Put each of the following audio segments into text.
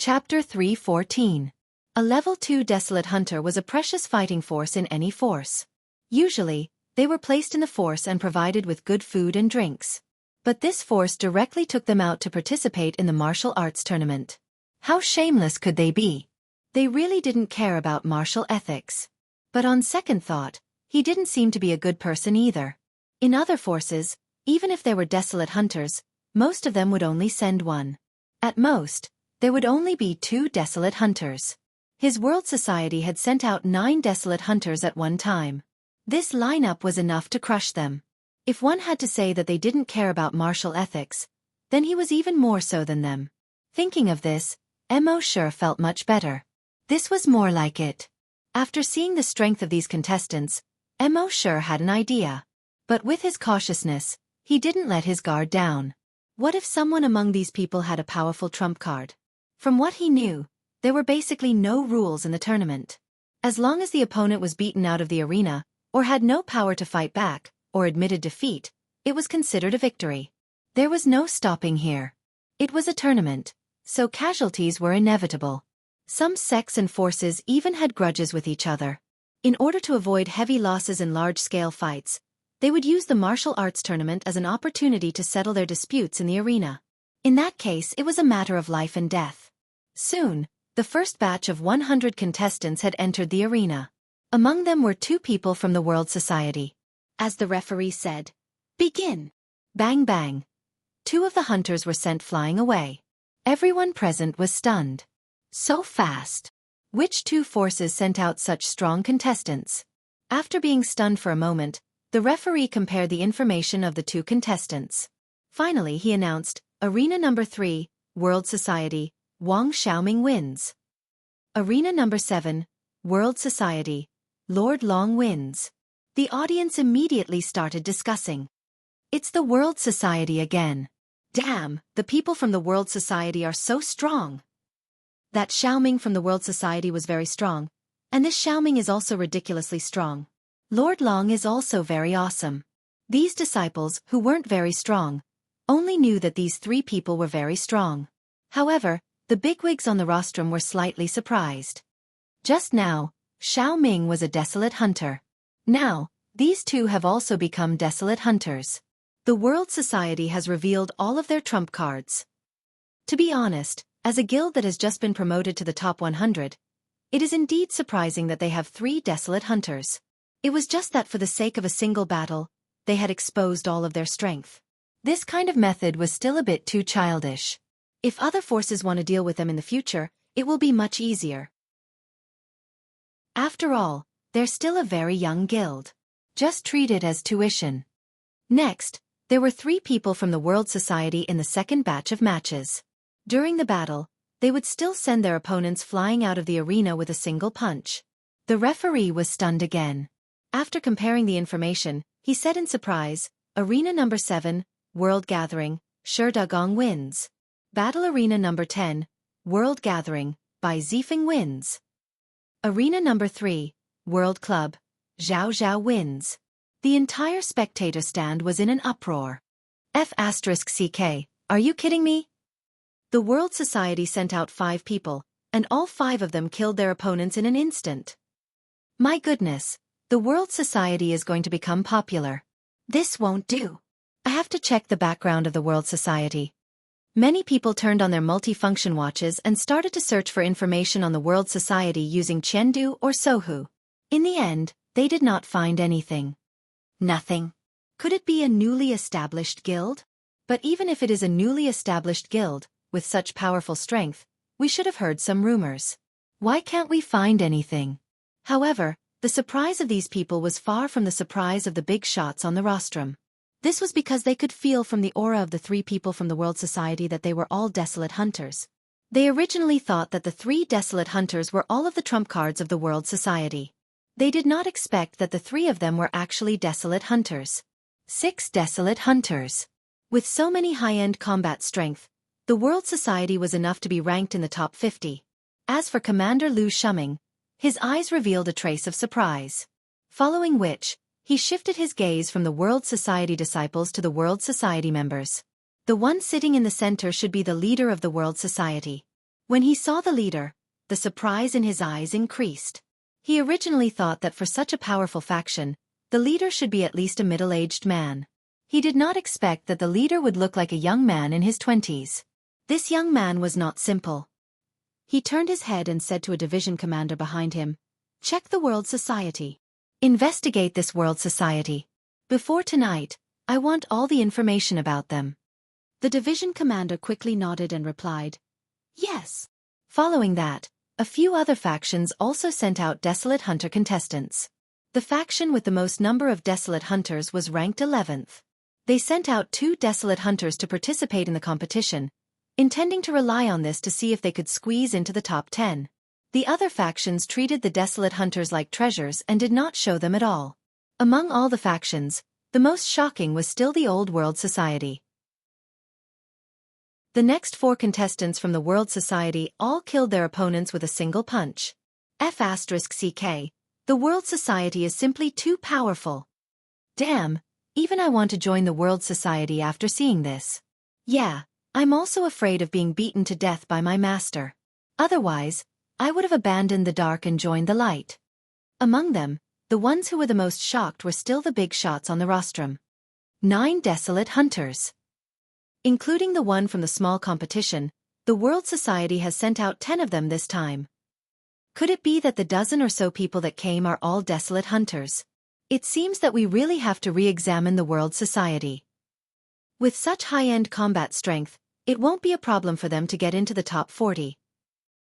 Chapter 3:14. A Level 2 Desolate Hunter was a precious fighting force in any force. Usually, they were placed in the force and provided with good food and drinks. But this force directly took them out to participate in the martial arts tournament. How shameless could they be? They really didn't care about martial ethics. But on second thought, he didn't seem to be a good person either. In other forces, even if there were desolate hunters, most of them would only send one. At most, there would only be 2 desolate hunters. His world society had sent out 9 desolate hunters at one time. This lineup was enough to crush them. If one had to say that they didn't care about martial ethics, then he was even more so than them. Thinking of this, Mo sure felt much better. This was more like it. After seeing the strength of these contestants, Mo sure had an idea. But with his cautiousness, he didn't let his guard down. What if someone among these people had a powerful trump card? From what he knew, there were basically no rules in the tournament. As long as the opponent was beaten out of the arena, or had no power to fight back, or admitted defeat, it was considered a victory. There was no stopping here. It was a tournament, so casualties were inevitable. Some sects and forces even had grudges with each other. In order to avoid heavy losses in large-scale fights, they would use the martial arts tournament as an opportunity to settle their disputes in the arena. In that case, it was a matter of life and death. Soon, the first batch of 100 contestants had entered the arena. Among them were 2 people from the World Society. As the referee said, "Begin!" Bang bang. 2 of the hunters were sent flying away. Everyone present was stunned. So fast. Which 2 forces sent out such strong contestants? After being stunned for a moment, the referee compared the information of the 2 contestants. Finally he announced, Arena number 3, World Society, Wang Xiaoming wins. Arena number 7, World Society, Lord Long wins. The audience immediately started discussing. It's the World Society again. Damn, the people from the World Society are so strong. That Xiaoming from the World Society was very strong, and this Xiaoming is also ridiculously strong. Lord Long is also very awesome. These disciples, who weren't very strong, only knew that these 3 people were very strong. However, the bigwigs on the rostrum were slightly surprised. Just now, Xiaoming was a desolate hunter. Now, these 2 have also become desolate hunters. The World Society has revealed all of their trump cards. To be honest, as a guild that has just been promoted to the top 100, it is indeed surprising that they have 3 desolate hunters. It was just that for the sake of a single battle, they had exposed all of their strength. This kind of method was still a bit too childish. If other forces want to deal with them in the future, it will be much easier. After all, they're still a very young guild. Just treat it as tuition. Next, there were 3 people from the World Society in the second batch of matches. During the battle, they would still send their opponents flying out of the arena with a single punch. The referee was stunned again. After comparing the information, he said in surprise, Arena number 7, World Gathering, Shi Dagong wins. Battle Arena number 10, World Gathering, Bai Zifeng wins. Arena number 3, World Club, Zhao Zhao wins. The entire spectator stand was in an uproar. F***CK, are you kidding me? The World Society sent out 5 people, and all 5 of them killed their opponents in an instant. My goodness, the World Society is going to become popular. This won't do. I have to check the background of the World Society. Many people turned on their multifunction watches and started to search for information on the World Society using Chengdu or Sohu. In the end, they did not find anything. Nothing. Could it be a newly established guild? But even if it is a newly established guild, with such powerful strength, we should have heard some rumors. Why can't we find anything? However, the surprise of these people was far from the surprise of the big shots on the rostrum. This was because they could feel from the aura of the 3 people from the World Society that they were all desolate hunters. They originally thought that the 3 desolate hunters were all of the trump cards of the World Society. They did not expect that the 3 of them were actually desolate hunters. 6 desolate hunters. With so many high-end combat strength, the World Society was enough to be ranked in the top 50. As for Commander Lu Shuming, his eyes revealed a trace of surprise. Following which, he shifted his gaze from the World Society disciples to the World Society members. The one sitting in the center should be the leader of the World Society. When he saw the leader, the surprise in his eyes increased. He originally thought that for such a powerful faction, the leader should be at least a middle-aged man. He did not expect that the leader would look like a young man in his 20s. This young man was not simple. He turned his head and said to a division commander behind him, "Check the World Society. Investigate this World Society. Before tonight, I want all the information about them." The division commander quickly nodded and replied, "Yes." Following that, a few other factions also sent out Desolate Hunter contestants. The faction with the most number of Desolate Hunters was ranked 11th. They sent out 2 Desolate Hunters to participate in the competition, intending to rely on this to see if they could squeeze into the top 10. The other factions treated the Desolate Hunters like treasures and did not show them at all. Among all the factions, the most shocking was still the Old World Society. The next 4 contestants from the World Society all killed their opponents with a single punch. F***CK, the World Society is simply too powerful. Damn, even I want to join the World Society after seeing this. Yeah, I'm also afraid of being beaten to death by my master. Otherwise, I would have abandoned the dark and joined the light. Among them, the ones who were the most shocked were still the big shots on the rostrum. 9 Desolate Hunters. Including the one from the small competition, the World Society has sent out 10 of them this time. Could it be that the dozen or so people that came are all Desolate Hunters? It seems that we really have to re-examine the World Society. With such high-end combat strength, it won't be a problem for them to get into the top 40.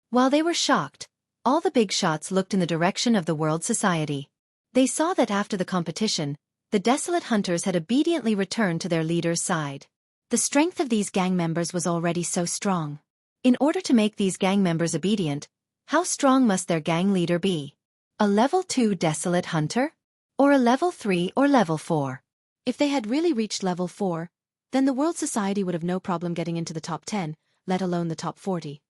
While they were shocked, all the big shots looked in the direction of the World Society. They saw that after the competition, the Desolate Hunters had obediently returned to their leader's side. The strength of these gang members was already so strong. In order to make these gang members obedient, how strong must their gang leader be? A level 2 Desolate Hunter? Or a level 3 or level 4? If they had really reached level 4, then the World Society would have no problem getting into the top 10, let alone the top 40.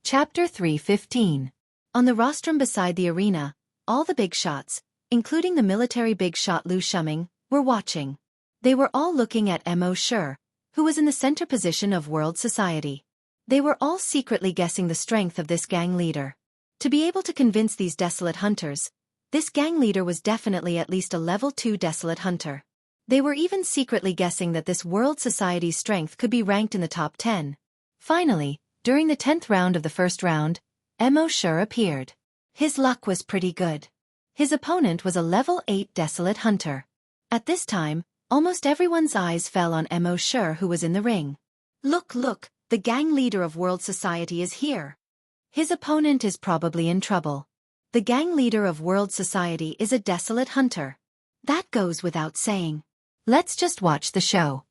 Chapter 3:15. On the rostrum beside the arena, all the big shots, including the military big shot Lu Shuming, were watching. They were all looking at Mo Shi, who was in the center position of World Society. They were all secretly guessing the strength of this gang leader. To be able to convince these Desolate Hunters, this gang leader was definitely at least a level 2 Desolate Hunter. They were even secretly guessing that this World Society's strength could be ranked in the top 10. Finally, during the 10th round of the first round, Mo Shi appeared. His luck was pretty good. His opponent was a level 8 Desolate Hunter. At this time, almost everyone's eyes fell on Mo Shi, who was in the ring. Look, the gang leader of World Society is here. His opponent is probably in trouble. The gang leader of World Society is a Desolate Hunter. That goes without saying. Let's just watch the show.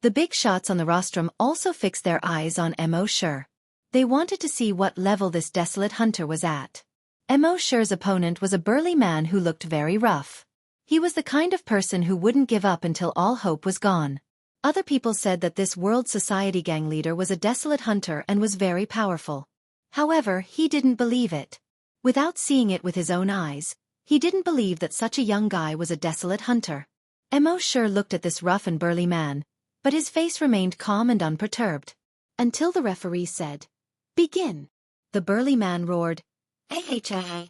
The big shots on the rostrum also fixed their eyes on Mo Shi. They wanted to see what level this Desolate Hunter was at. Mo Shi's opponent was a burly man who looked very rough. He was the kind of person who wouldn't give up until all hope was gone. Other people said that this World Society gang leader was a Desolate Hunter and was very powerful. However, he didn't believe it. Without seeing it with his own eyes, he didn't believe that such a young guy was a Desolate Hunter. Mo Shi looked at this rough and burly man, but his face remained calm and unperturbed. Until the referee said, "Begin." The burly man roared, "AHA."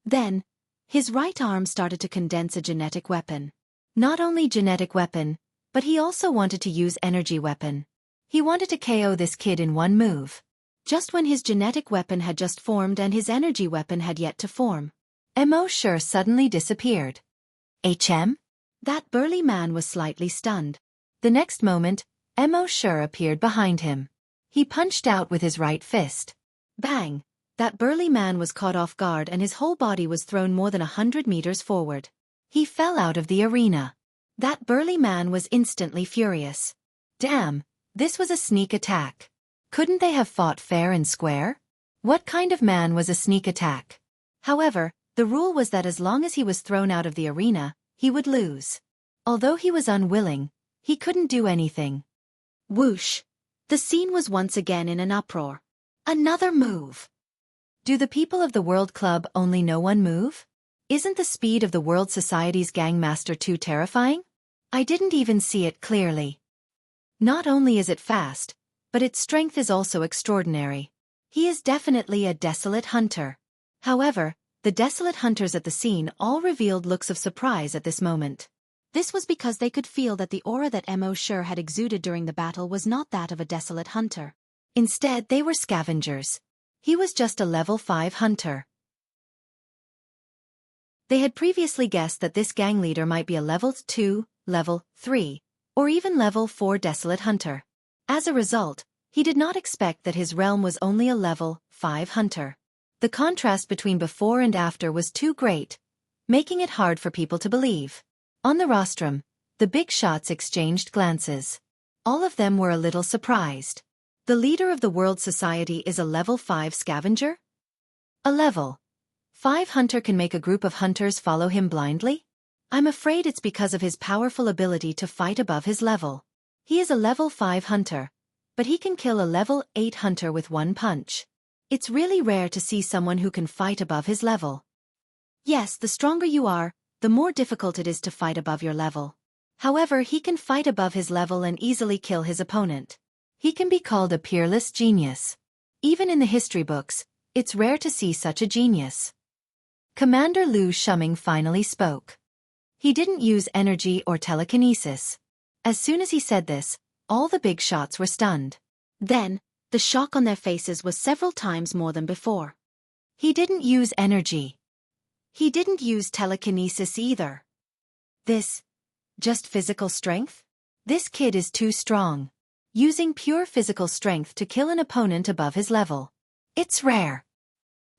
Then, his right arm started to condense a genetic weapon. Not only genetic weapon, but he also wanted to use energy weapon. He wanted to KO this kid in one move. Just when his genetic weapon had just formed and his energy weapon had yet to form, Mo Shi suddenly disappeared. HM? That burly man was slightly stunned. The next moment, Mo Shi appeared behind him. He punched out with his right fist. Bang! That burly man was caught off guard and his whole body was thrown more than 100 meters forward. He fell out of the arena. That burly man was instantly furious. Damn, this was a sneak attack. Couldn't they have fought fair and square? What kind of man was a sneak attack? However, the rule was that as long as he was thrown out of the arena, he would lose. Although he was unwilling, he couldn't do anything. Whoosh! The scene was once again in an uproar. Another move! Do the people of the World Club only know one move? Isn't the speed of the World Society's gang master too terrifying? I didn't even see it clearly. Not only is it fast, but its strength is also extraordinary. He is definitely a desolate hunter. However, the desolate hunters at the scene all revealed looks of surprise at this moment. This was because they could feel that the aura that Mo Shi had exuded during the battle was not that of a desolate hunter. Instead, they were scavengers. He was just a level 5 hunter. They had previously guessed that this gang leader might be a level 2, level 3, or even level 4 desolate hunter. As a result, he did not expect that his realm was only a level 5 hunter. The contrast between before and after was too great, making it hard for people to believe. On the rostrum, the big shots exchanged glances. All of them were a little surprised. The leader of the world society is a level 5 scavenger? A level 5 hunter can make a group of hunters follow him blindly? I'm afraid it's because of his powerful ability to fight above his level. He is a level 5 hunter, but he can kill a level 8 hunter with one punch. It's really rare to see someone who can fight above his level. Yes, the stronger you are, the more difficult it is to fight above your level. However, he can fight above his level and easily kill his opponent. He can be called a peerless genius. Even in the history books, it's rare to see such a genius. Commander Lu Shuming finally spoke. He didn't use energy or telekinesis. As soon as he said this, all the big shots were stunned. Then, the shock on their faces was several times more than before. He didn't use energy. He didn't use telekinesis either. Just physical strength? This kid is too strong. Using pure physical strength to kill an opponent above his level. It's rare.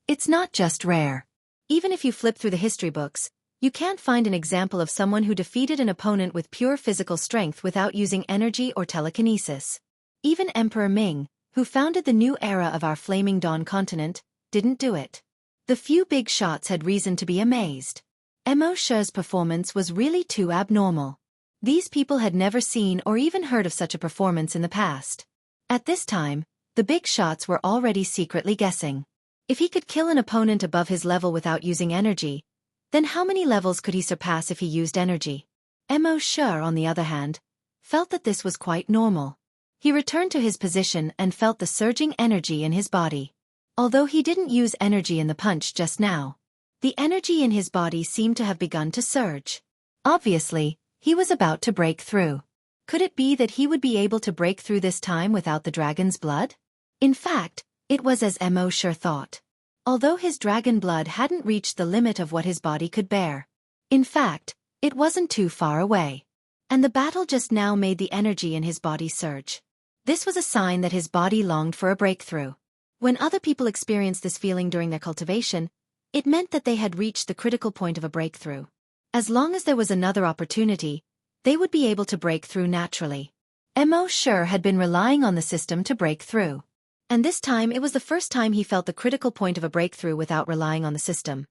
It's not just rare. Even if you flip through the history books, you can't find an example of someone who defeated an opponent with pure physical strength without using energy or telekinesis. Even Emperor Ming, who founded the new era of our Flaming Dawn continent, didn't do it. The few big shots had reason to be amazed. Mo Shi's performance was really too abnormal. These people had never seen or even heard of such a performance in the past. At this time, the big shots were already secretly guessing. If he could kill an opponent above his level without using energy, then how many levels could he surpass if he used energy? Mo Shi, on the other hand, felt that this was quite normal. He returned to his position and felt the surging energy in his body. Although he didn't use energy in the punch just now, the energy in his body seemed to have begun to surge. Obviously, he was about to break through. Could it be that he would be able to break through this time without the dragon's blood? In fact, it was as Mo Shi thought. Although his dragon blood hadn't reached the limit of what his body could bear. In fact, it wasn't too far away. And the battle just now made the energy in his body surge. This was a sign that his body longed for a breakthrough. When other people experienced this feeling during their cultivation, it meant that they had reached the critical point of a breakthrough. As long as there was another opportunity, they would be able to break through naturally. Mo Shi had been relying on the system to break through. And this time it was the first time he felt the critical point of a breakthrough without relying on the system.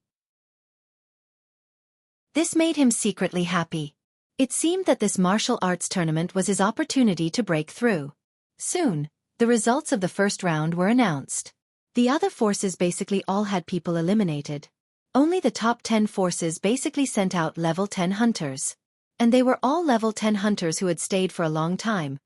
This made him secretly happy. It seemed that this martial arts tournament was his opportunity to break through. Soon, the results of the first round were announced. The other forces basically all had people eliminated. Only the top 10 forces basically sent out level 10 hunters. And they were all level 10 hunters who had stayed for a long time,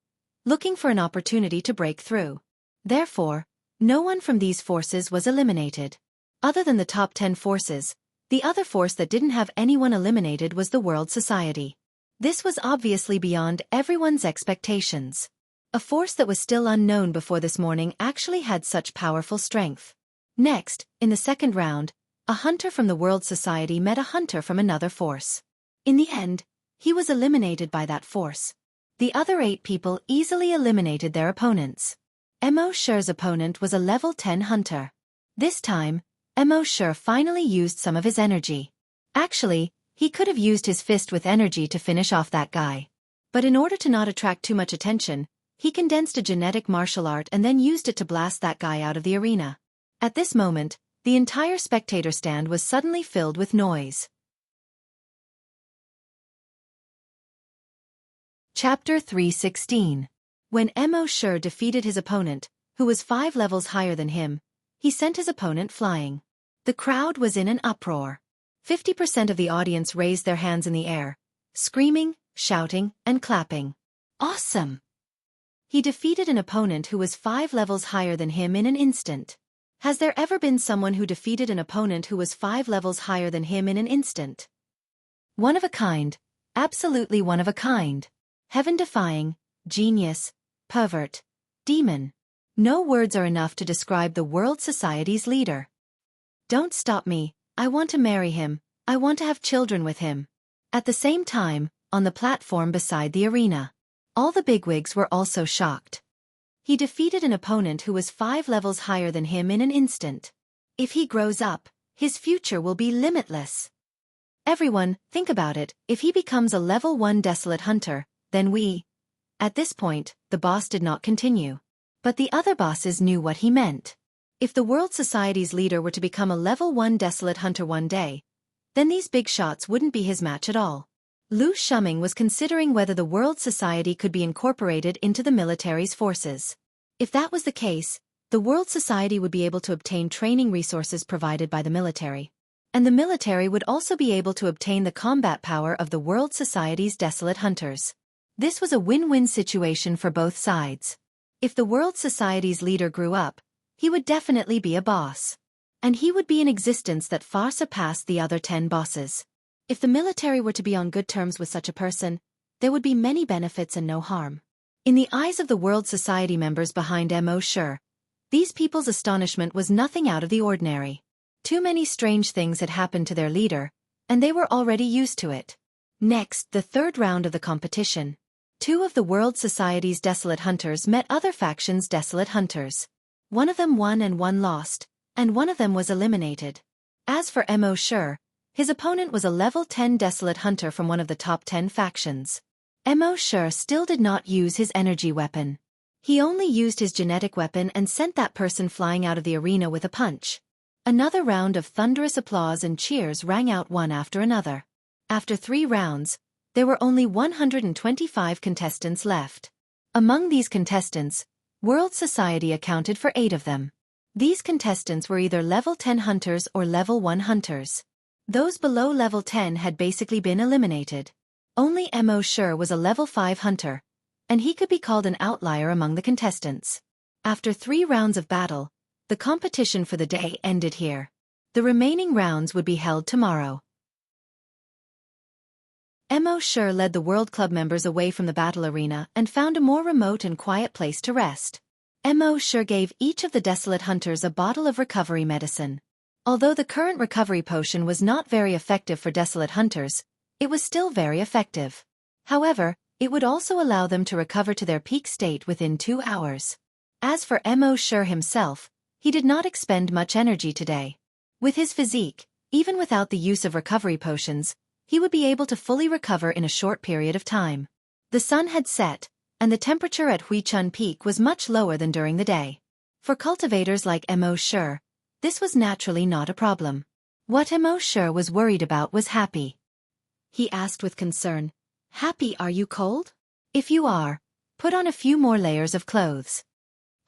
looking for an opportunity to break through. Therefore, no one from these forces was eliminated. Other than the top 10 forces, the other force that didn't have anyone eliminated was the World Society. This was obviously beyond everyone's expectations. A force that was still unknown before this morning actually had such powerful strength. Next, in the second round, a hunter from the World Society met a hunter from another force. In the end, he was eliminated by that force. The other 8 people easily eliminated their opponents. Mo Shi's opponent was a level 10 hunter. This time, Mo Shi finally used some of his energy. Actually, he could have used his fist with energy to finish off that guy. But in order to not attract too much attention, he condensed a genetic martial art and then used it to blast that guy out of the arena. At this moment, the entire spectator stand was suddenly filled with noise. Chapter 316. When Mo Shi defeated his opponent, who was 5 levels higher than him, he sent his opponent flying. The crowd was in an uproar. 50% of the audience raised their hands in the air, screaming, shouting, and clapping. Awesome! He defeated an opponent who was 5 levels higher than him in an instant. Has there ever been someone who defeated an opponent who was 5 levels higher than him in an instant? One of a kind. Absolutely one of a kind. Heaven-defying, genius, pervert, demon. No words are enough to describe the world society's leader. Don't stop me, I want to marry him, I want to have children with him. At the same time, on the platform beside the arena, all the bigwigs were also shocked. He defeated an opponent who was 5 levels higher than him in an instant. If he grows up, his future will be limitless. Everyone, think about it, if he becomes a level 1 desolate hunter, then we... At this point, the boss did not continue. But the other bosses knew what he meant. If the World Society's leader were to become a level 1 desolate hunter one day, then these big shots wouldn't be his match at all. Lu Shuming was considering whether the World Society could be incorporated into the military's forces. If that was the case, the World Society would be able to obtain training resources provided by the military. And the military would also be able to obtain the combat power of the World Society's desolate hunters. This was a win-win situation for both sides. If the World Society's leader grew up, he would definitely be a boss. And he would be an existence that far surpassed the other 10 bosses. If the military were to be on good terms with such a person, there would be many benefits and no harm. In the eyes of the World Society members behind Mo Shi, these people's astonishment was nothing out of the ordinary. Too many strange things had happened to their leader, and they were already used to it. Next, the third round of the competition. 2 of the World Society's desolate hunters met other factions' desolate hunters. One of them won and one lost, and one of them was eliminated. As for Mo Shi, his opponent was a level 10 desolate hunter from one of the top 10 factions. Mo Shi still did not use his energy weapon. He only used his genetic weapon and sent that person flying out of the arena with a punch. Another round of thunderous applause and cheers rang out one after another. After 3 rounds, there were only 125 contestants left. Among these contestants, World Society accounted for 8 of them. These contestants were either level 10 hunters or level 1 hunters. Those below level 10 had basically been eliminated. Only Mo Shi was a level 5 hunter, and he could be called an outlier among the contestants. After 3 rounds of battle, the competition for the day ended here. The remaining rounds would be held tomorrow. Mo Shi led the World Club members away from the battle arena and found a more remote and quiet place to rest. Mo Shi gave each of the desolate hunters a bottle of recovery medicine. Although the current recovery potion was not very effective for desolate hunters, it was still very effective. However, it would also allow them to recover to their peak state within 2 hours. As for Mo Shi himself, he did not expend much energy today. With his physique, even without the use of recovery potions, he would be able to fully recover in a short period of time. The sun had set, and the temperature at Huichun Peak was much lower than during the day. For cultivators like Mo Shi, this was naturally not a problem. What Mo Shi was worried about was Happy. He asked with concern, "Happy, are you cold? If you are, put on a few more layers of clothes."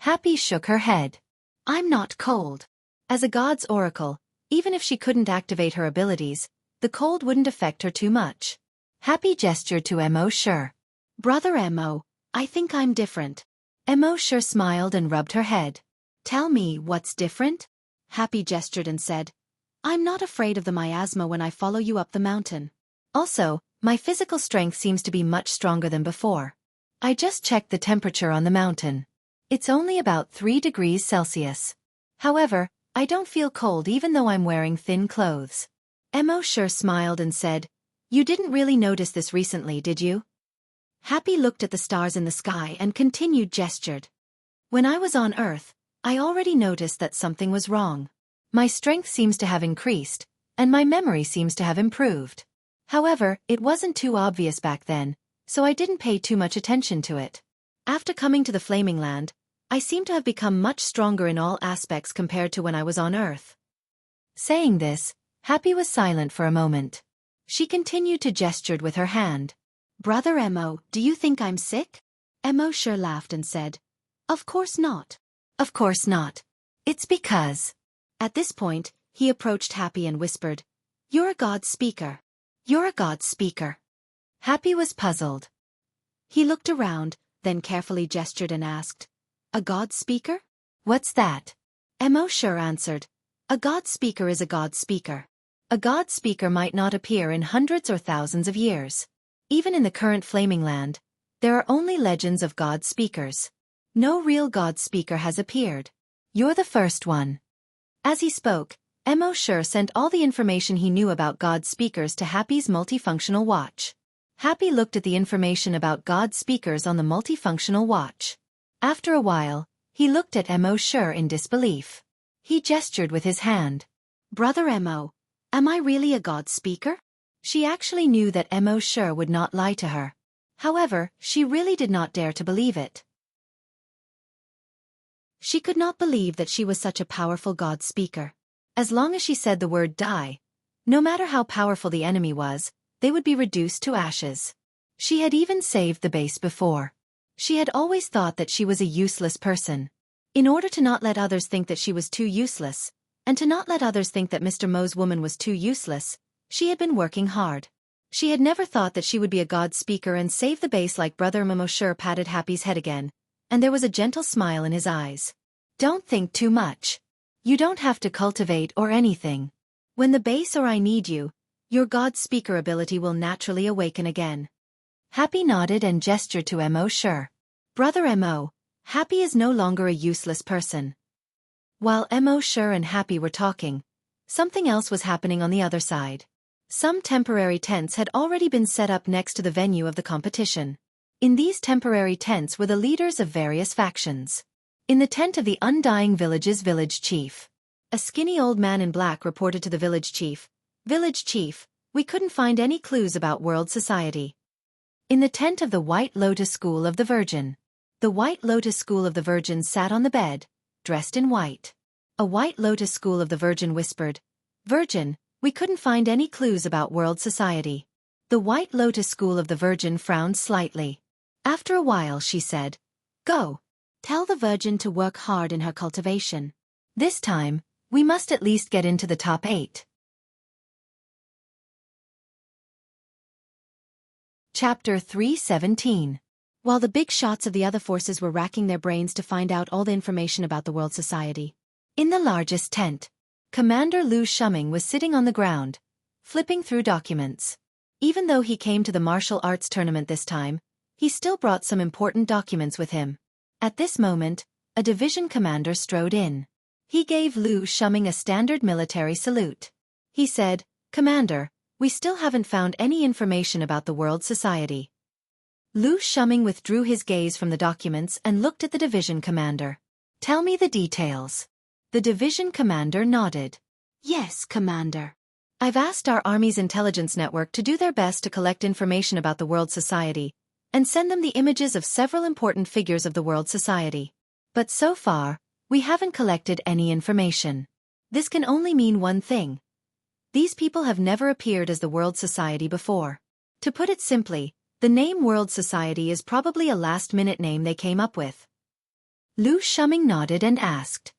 Happy shook her head. "I'm not cold." As a god's oracle, even if she couldn't activate her abilities, the cold wouldn't affect her too much. Happy gestured to Mo Shi. "Brother Mo, I think I'm different." Mo Shi smiled and rubbed her head. "Tell me what's different?" Happy gestured and said, "I'm not afraid of the miasma when I follow you up the mountain. Also, my physical strength seems to be much stronger than before. I just checked the temperature on the mountain. It's only about 3 degrees Celsius. However, I don't feel cold even though I'm wearing thin clothes." Mo Shi smiled and said, "You didn't really notice this recently, did you?" Happy looked at the stars in the sky and continued gestured. "When I was on Earth, I already noticed that something was wrong. My strength seems to have increased, and my memory seems to have improved. However, it wasn't too obvious back then, so I didn't pay too much attention to it. After coming to the Flaming Land, I seem to have become much stronger in all aspects compared to when I was on Earth." Saying this, Happy was silent for a moment. She continued to gesture with her hand. "Brother Mo, do you think I'm sick?" Mo Shi laughed and said, "Of course not. Of course not. It's because..." At this point, he approached Happy and whispered, "You're a god speaker. You're a god speaker." Happy was puzzled. He looked around, then carefully gestured and asked, "A God speaker? What's that?" Mo Shi answered, "A God speaker is a God speaker. A God speaker might not appear in hundreds or thousands of years. Even in the current Flaming Land, there are only legends of God speakers. No real God speaker has appeared. You're the first one." As he spoke, Mo Shi sent all the information he knew about God speakers to Happy's multifunctional watch. Happy looked at the information about God speakers on the multifunctional watch. After a while, he looked at Mo Shi in disbelief. He gestured with his hand. "Brother Mo, am I really a God speaker?" She actually knew that Mo Shi would not lie to her. However, she really did not dare to believe it. She could not believe that she was such a powerful God speaker. As long as she said the word die, no matter how powerful the enemy was, they would be reduced to ashes. She had even saved the base before. She had always thought that she was a useless person. In order to not let others think that she was too useless, and to not let others think that Mr. Mo's woman was too useless, she had been working hard. She had never thought that she would be a God speaker and save the base like Brother Mo Shi patted Happy's head again, and there was a gentle smile in his eyes. "Don't think too much. You don't have to cultivate or anything. When the base or I need you, your God speaker ability will naturally awaken again." Happy nodded and gestured to Mo Shi. "Brother Mo, Happy is no longer a useless person." While Mo Shi and Happy were talking, something else was happening on the other side. Some temporary tents had already been set up next to the venue of the competition. In these temporary tents were the leaders of various factions. In the tent of the Undying Village's village chief, a skinny old man in black reported to the village chief, "Village chief, we couldn't find any clues about world society." In the tent of the White Lotus School of the Virgin, the White Lotus School of the Virgin sat on the bed, dressed in white. A White Lotus School of the Virgin whispered, "Virgin, we couldn't find any clues about world society." The White Lotus School of the Virgin frowned slightly. After a while she said, "Go. Tell the Virgin to work hard in her cultivation. This time, we must at least get into the top 8. Chapter 317. While the big shots of the other forces were racking their brains to find out all the information about the world society. In the largest tent, Commander Lu Shuming was sitting on the ground, flipping through documents. Even though he came to the martial arts tournament this time, he still brought some important documents with him. At this moment, a division commander strode in. He gave Lu Shuming a standard military salute. He said, "Commander, we still haven't found any information about the world society." Lu Shuming withdrew his gaze from the documents and looked at the division commander. "Tell me the details." The division commander nodded. "Yes, Commander. I've asked our Army's intelligence network to do their best to collect information about the world society, and send them the images of several important figures of the world society. But so far, we haven't collected any information. This can only mean one thing. These people have never appeared as the world society before. To put it simply, the name World Society is probably a last-minute name they came up with." Lu Shuming nodded and asked.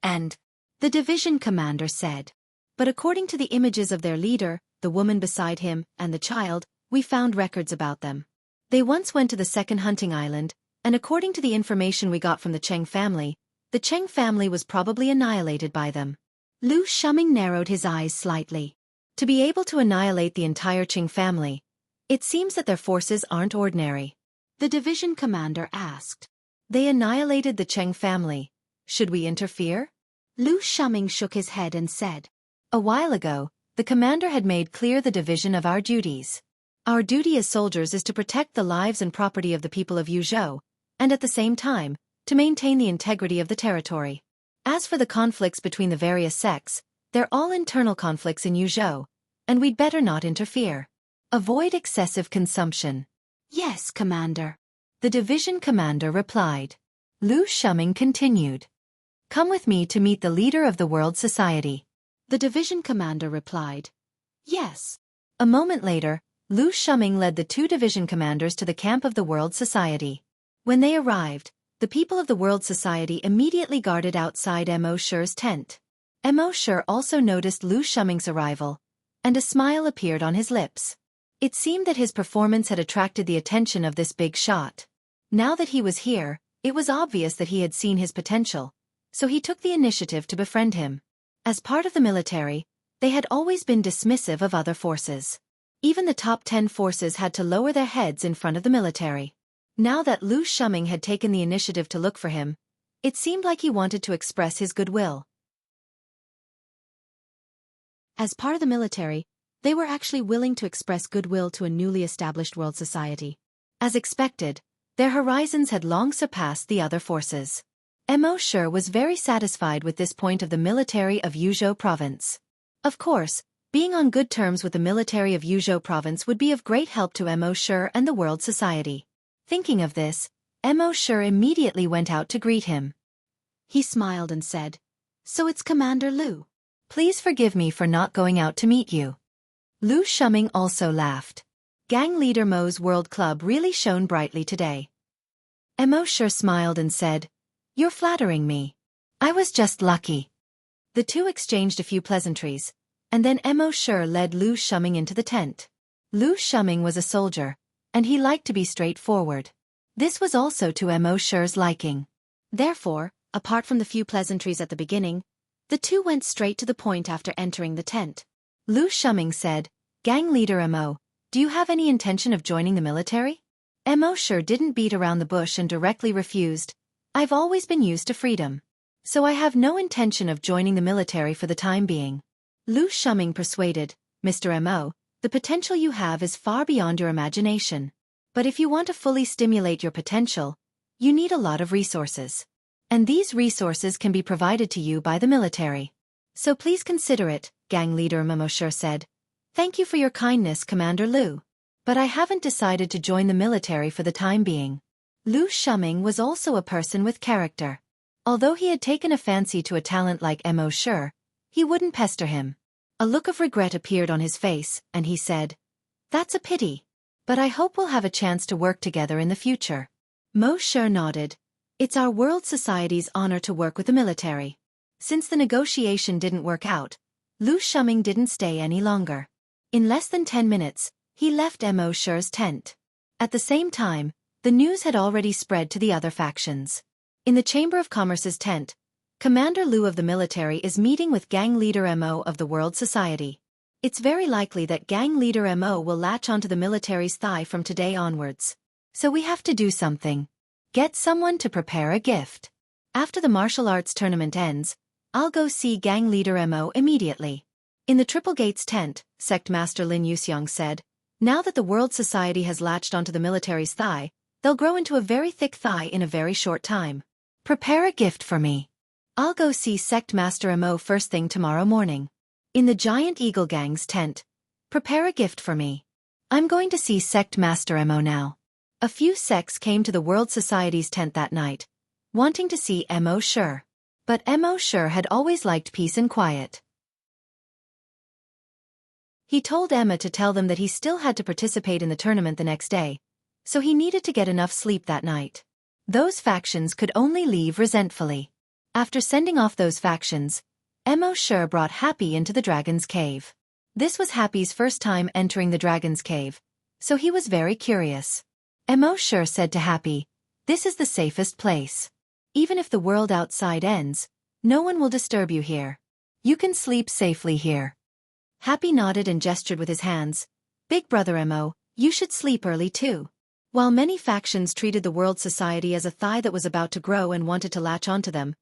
"And?" The division commander said. "But according to the images of their leader, the woman beside him, and the child, we found records about them. They once went to the second hunting island, and according to the information we got from the Cheng family, the Cheng family was probably annihilated by them." Lu Shuming narrowed his eyes slightly. To be able to annihilate the entire Cheng family, it seems that their forces aren't ordinary. The division commander asked. "They annihilated the Cheng family. Should we interfere?" Lu Shuming shook his head and said. "A while ago, the commander had made clear the division of our duties. Our duty as soldiers is to protect the lives and property of the people of Yuzhou, and at the same time, to maintain the integrity of the territory. As for the conflicts between the various sects, they're all internal conflicts in Yuzhou, and we'd better not interfere. Avoid excessive consumption." "Yes, Commander," the division commander replied. Lu Shuming continued. "Come with me to meet the leader of the World Society." The division commander replied. "Yes." A moment later, Lu Shuming led the two division commanders to the camp of the World Society. When they arrived, the people of the World Society immediately guarded outside Mo Shi's tent. Mo Shi also noticed Lu Shuming's arrival, and a smile appeared on his lips. It seemed that his performance had attracted the attention of this big shot. Now that he was here, it was obvious that he had seen his potential, so he took the initiative to befriend him. As part of the military, they had always been dismissive of other forces. Even the top 10 forces had to lower their heads in front of the military. Now that Lu Shuming had taken the initiative to look for him, it seemed like he wanted to express his goodwill. As part of the military, they were actually willing to express goodwill to a newly established world society. As expected, their horizons had long surpassed the other forces. Mo Shi was very satisfied with this point of the military of Yuzhou province. Of course, being on good terms with the military of Yuzhou province would be of great help to Mo Shi and the world society. Thinking of this, Mo Shi immediately went out to greet him. He smiled and said, "So it's Commander Lu. Please forgive me for not going out to meet you." Lu Shuming also laughed. Gang leader Mo's World Club really shone brightly today. Mo Shi smiled and said, "You're flattering me. I was just lucky." The two exchanged a few pleasantries, and then Mo Shi led Lu Shuming into the tent. Lu Shuming was a soldier, and he liked to be straightforward. This was also to Mo Shi's liking. Therefore, apart from the few pleasantries at the beginning, the two went straight to the point after entering the tent. Lu Shuming said, "Gang leader Mo, do you have any intention of joining the military?" Mo Shi didn't beat around the bush and directly refused, "I've always been used to freedom. So I have no intention of joining the military for the time being." Lu Shuming persuaded, "Mr. Mo, the potential you have is far beyond your imagination. But if you want to fully stimulate your potential, you need a lot of resources. And these resources can be provided to you by the military. So please consider it," gang leader Mo Shi said. "Thank you for your kindness, Commander Lu. But I haven't decided to join the military for the time being." Lu Shuming was also a person with character. Although he had taken a fancy to a talent like Mo Shi, he wouldn't pester him. A look of regret appeared on his face, and he said, "That's a pity. But I hope we'll have a chance to work together in the future." Mo Shi nodded. "It's our world society's honor to work with the military." Since the negotiation didn't work out, Lu Shuming didn't stay any longer. In less than 10 minutes, he left Mo Shi's tent. At the same time, the news had already spread to the other factions. In the Chamber of Commerce's tent, Commander Lu of the military is meeting with gang leader Mo of the World Society. It's very likely that gang leader Mo will latch onto the military's thigh from today onwards. So we have to do something. Get someone to prepare a gift. After the martial arts tournament ends, I'll go see gang leader Mo immediately. In the Triple Gates tent, Sect Master Lin Yuxiang said, "Now that the World Society has latched onto the military's thigh, they'll grow into a very thick thigh in a very short time. Prepare a gift for me. I'll go see Sect Master Mo first thing tomorrow morning." In the Giant Eagle Gang's tent, "Prepare a gift for me. I'm going to see Sect Master Mo now." A few sects came to the World Society's tent that night, wanting to see Mo Shi. But Mo Shi had always liked peace and quiet. He told Emma to tell them that he still had to participate in the tournament the next day, so he needed to get enough sleep that night. Those factions could only leave resentfully. After sending off those factions, Mo Shi brought Happy into the Dragon's Cave. This was Happy's first time entering the Dragon's Cave, so he was very curious. Mo Shi said to Happy, "This is the safest place. Even if the world outside ends, no one will disturb you here. You can sleep safely here." Happy nodded and gestured with his hands. "Big brother Mo, you should sleep early too." While many factions treated the World Society as a thigh that was about to grow and wanted to latch onto them,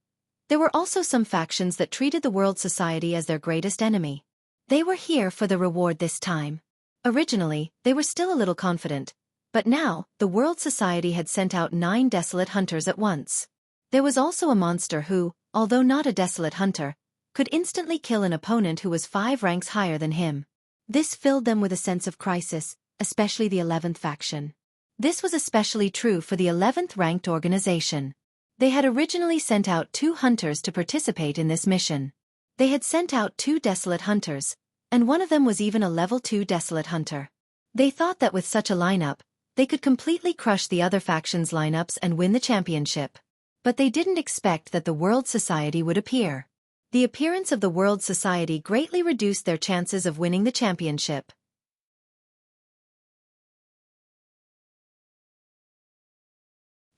there were also some factions that treated the World Society as their greatest enemy. They were here for the reward this time. Originally, they were still a little confident, but now, the World Society had sent out 9 desolate hunters at once. There was also a monster who, although not a desolate hunter, could instantly kill an opponent who was 5 ranks higher than him. This filled them with a sense of crisis, especially the 11th faction. This was especially true for the 11th ranked organization. They had originally sent out 2 hunters to participate in this mission. They had sent out 2 desolate hunters, and one of them was even a level 2 desolate hunter. They thought that with such a lineup, they could completely crush the other factions' lineups and win the championship. But they didn't expect that the World Society would appear. The appearance of the World Society greatly reduced their chances of winning the championship.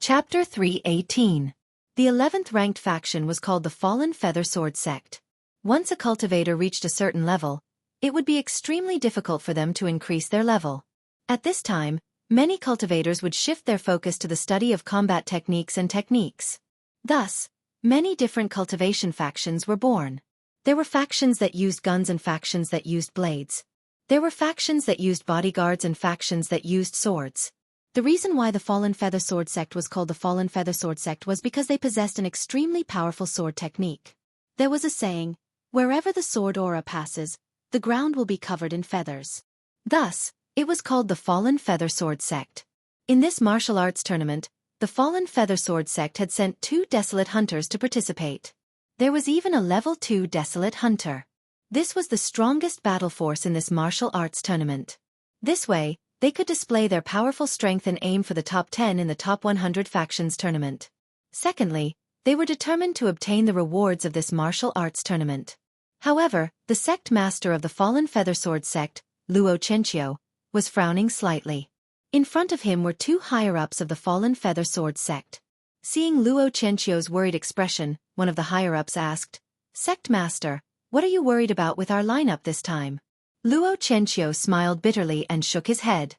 Chapter 3:18. The 11th ranked faction was called the Fallen Feather Sword Sect. Once a cultivator reached a certain level, it would be extremely difficult for them to increase their level. At this time, many cultivators would shift their focus to the study of combat techniques and techniques. Thus, many different cultivation factions were born. There were factions that used guns and factions that used blades. There were factions that used bodyguards and factions that used swords. The reason why the Fallen Feather Sword Sect was called the Fallen Feather Sword Sect was because they possessed an extremely powerful sword technique. There was a saying, "Wherever the sword aura passes, the ground will be covered in feathers." Thus, it was called the Fallen Feather Sword Sect. In this martial arts tournament, the Fallen Feather Sword Sect had sent 2 desolate hunters to participate. There was even a level 2 desolate hunter. This was the strongest battle force in this martial arts tournament. This way, they could display their powerful strength and aim for the top 10 in the top 100 factions tournament. Secondly, they were determined to obtain the rewards of this martial arts tournament. However, the sect master of the Fallen Feather Sword Sect, Xianxia, was frowning slightly. In front of him were 2 higher-ups of the Fallen Feather Sword Sect. Seeing Xianxia's worried expression, one of the higher-ups asked, "Sect master, what are you worried about with our lineup this time?" Xianxia smiled bitterly and shook his head.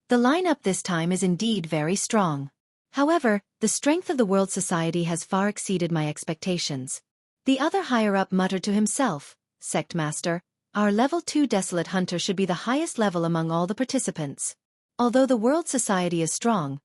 "The lineup this time is indeed very strong. However, the strength of the world society has far exceeded my expectations." The other higher-up muttered to himself, "Sect master, our level 2 desolate hunter should be the highest level among all the participants. Although the world society is strong,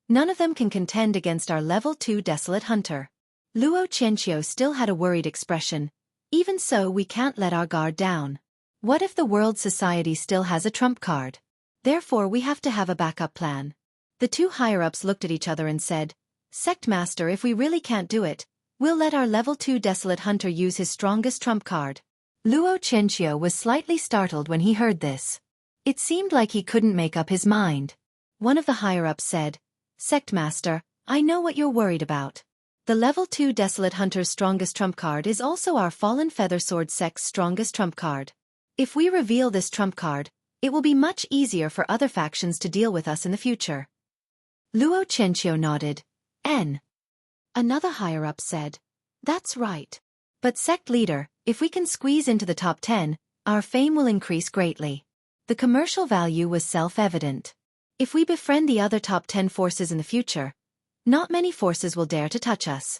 none of them can contend against our level 2 desolate hunter." Xianxia still had a worried expression. "Even so, we can't let our guard down. What if the world society still has a trump card? Therefore we have to have a backup plan." The 2 higher-ups looked at each other and said, "Sect master, if we really can't do it, we'll let our level 2 desolate hunter use his strongest trump card." Xianxia was slightly startled when he heard this. It seemed like he couldn't make up his mind. One of the higher-ups said, "Sect master, I know what you're worried about. The level 2 desolate hunter's strongest trump card is also our Fallen Feather Sword Sect's strongest trump card. If we reveal this trump card, it will be much easier for other factions to deal with us in the future." Xianxia nodded. Another higher-up said, "That's right. But sect leader, if we can squeeze into the top 10, our fame will increase greatly." The commercial value was self-evident. If we befriend the other top 10 forces in the future, not many forces will dare to touch us.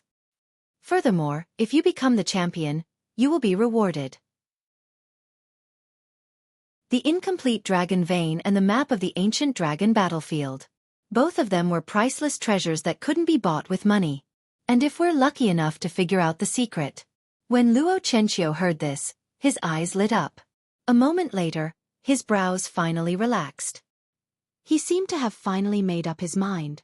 Furthermore, if you become the champion, you will be rewarded. The incomplete dragon vein and the map of the ancient dragon battlefield. Both of them were priceless treasures that couldn't be bought with money. And if we're lucky enough to figure out the secret. When Xianxia heard this, his eyes lit up. A moment later, his brows finally relaxed. He seemed to have finally made up his mind.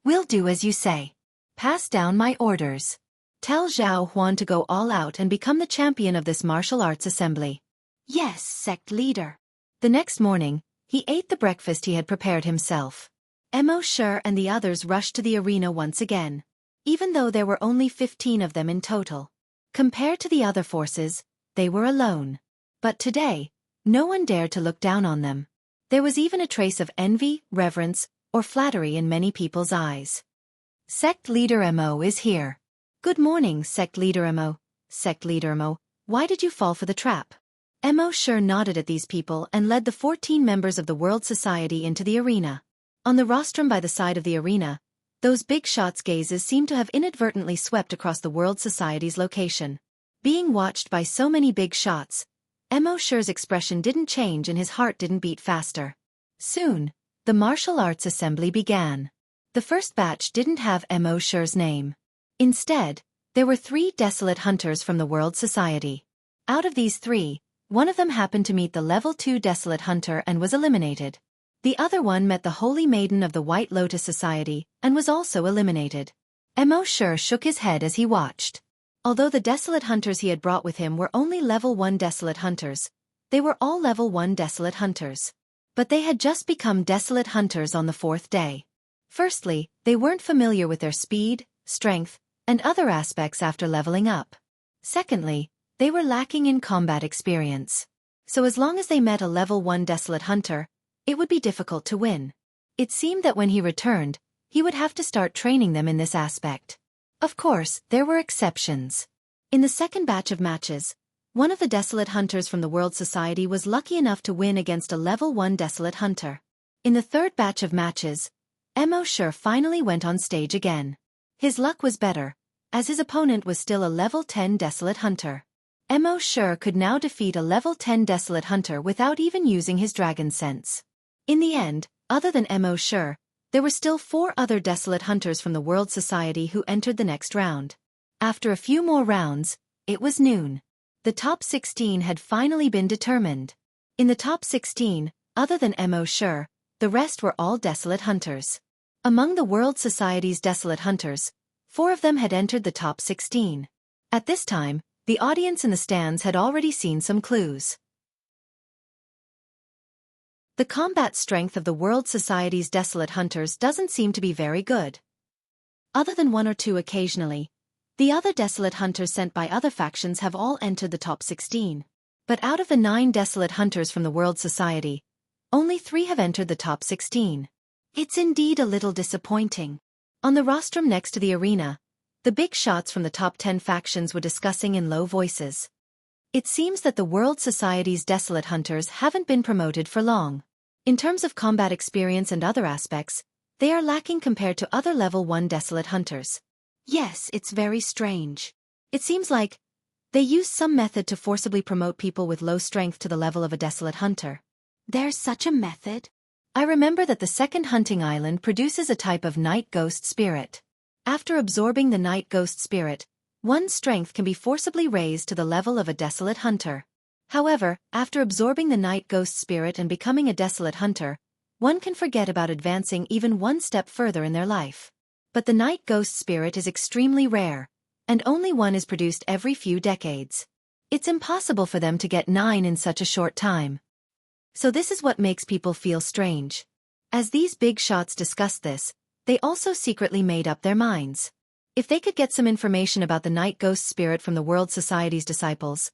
"We'll do as you say. Pass down my orders. Tell Zhao Huan to go all out and become the champion of this martial arts assembly." "Yes, sect leader." The next morning, he ate the breakfast he had prepared himself. Mo Shi and the others rushed to the arena once again. Even though there were only 15 of them in total. Compared to the other forces, they were alone. But today, no one dared to look down on them. There was even a trace of envy, reverence, or flattery in many people's eyes. "Sect leader Mo is here." "Good morning, sect leader Mo." "Sect leader Mo, why did you fall for the trap?" Mo Shi nodded at these people and led the 14 members of the World Society into the arena. On the rostrum by the side of the arena, those big shots' gazes seemed to have inadvertently swept across the World Society's location. Being watched by so many big shots, Mo Shi's expression didn't change and his heart didn't beat faster. Soon, the martial arts assembly began. The first batch didn't have Mo Shi's name. Instead, there were 3 desolate hunters from the World Society. Out of these 3, one of them happened to meet the level 2 desolate hunter and was eliminated. The other one met the Holy Maiden of the White Lotus Society and was also eliminated. Mo Shi shook his head as he watched. Although the desolate hunters he had brought with him were only level 1 desolate hunters, they were all level 1 desolate hunters. But they had just become desolate hunters on the 4th day. Firstly, they weren't familiar with their speed, strength, and other aspects after leveling up. Secondly, they were lacking in combat experience. So as long as they met a level 1 desolate hunter, it would be difficult to win. It seemed that when he returned, he would have to start training them in this aspect. Of course, there were exceptions. In the second batch of matches, one of the Desolate Hunters from the World Society was lucky enough to win against a level 1 Desolate Hunter. In the third batch of matches, Mo Shi finally went on stage again. His luck was better, as his opponent was still a level 10 Desolate Hunter. Mo Shi could now defeat a level 10 Desolate Hunter without even using his dragon sense. In the end, other than Mo Shi, there were still 4 other Desolate Hunters from the World Society who entered the next round. After a few more rounds, it was noon. The top 16 had finally been determined. In the top 16, other than Mo Shi, the rest were all Desolate Hunters. Among the World Society's Desolate Hunters, 4 of them had entered the top 16. At this time, the audience in the stands had already seen some clues. The combat strength of the World Society's Desolate Hunters doesn't seem to be very good. Other than 1 or 2 occasionally, the other Desolate Hunters sent by other factions have all entered the top 16. But out of the 9 Desolate Hunters from the World Society, only 3 have entered the top 16. It's indeed a little disappointing. On the rostrum next to the arena, the big shots from the top 10 factions were discussing in low voices. It seems that the World Society's Desolate Hunters haven't been promoted for long. In terms of combat experience and other aspects, they are lacking compared to other level 1 Desolate Hunters. Yes, it's very strange. It seems like they use some method to forcibly promote people with low strength to the level of a Desolate Hunter. There's such a method? I remember that the second hunting island produces a type of night ghost spirit. After absorbing the night ghost spirit, one's strength can be forcibly raised to the level of a Desolate Hunter. However, after absorbing the night ghost spirit and becoming a Desolate Hunter, one can forget about advancing even one step further in their life. But the night ghost spirit is extremely rare, and only one is produced every few decades. It's impossible for them to get 9 in such a short time. So this is what makes people feel strange. As these big shots discussed this, they also secretly made up their minds. If they could get some information about the night ghost spirit from the World Society's disciples,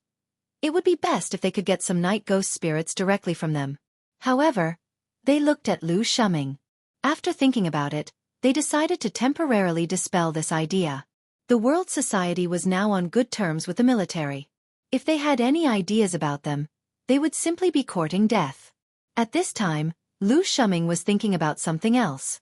it would be best if they could get some night ghost spirits directly from them. However, they looked at Lu Shuming. After thinking about it, they decided to temporarily dispel this idea. The World Society was now on good terms with the military. If they had any ideas about them, they would simply be courting death. At this time, Lu Shuming was thinking about something else.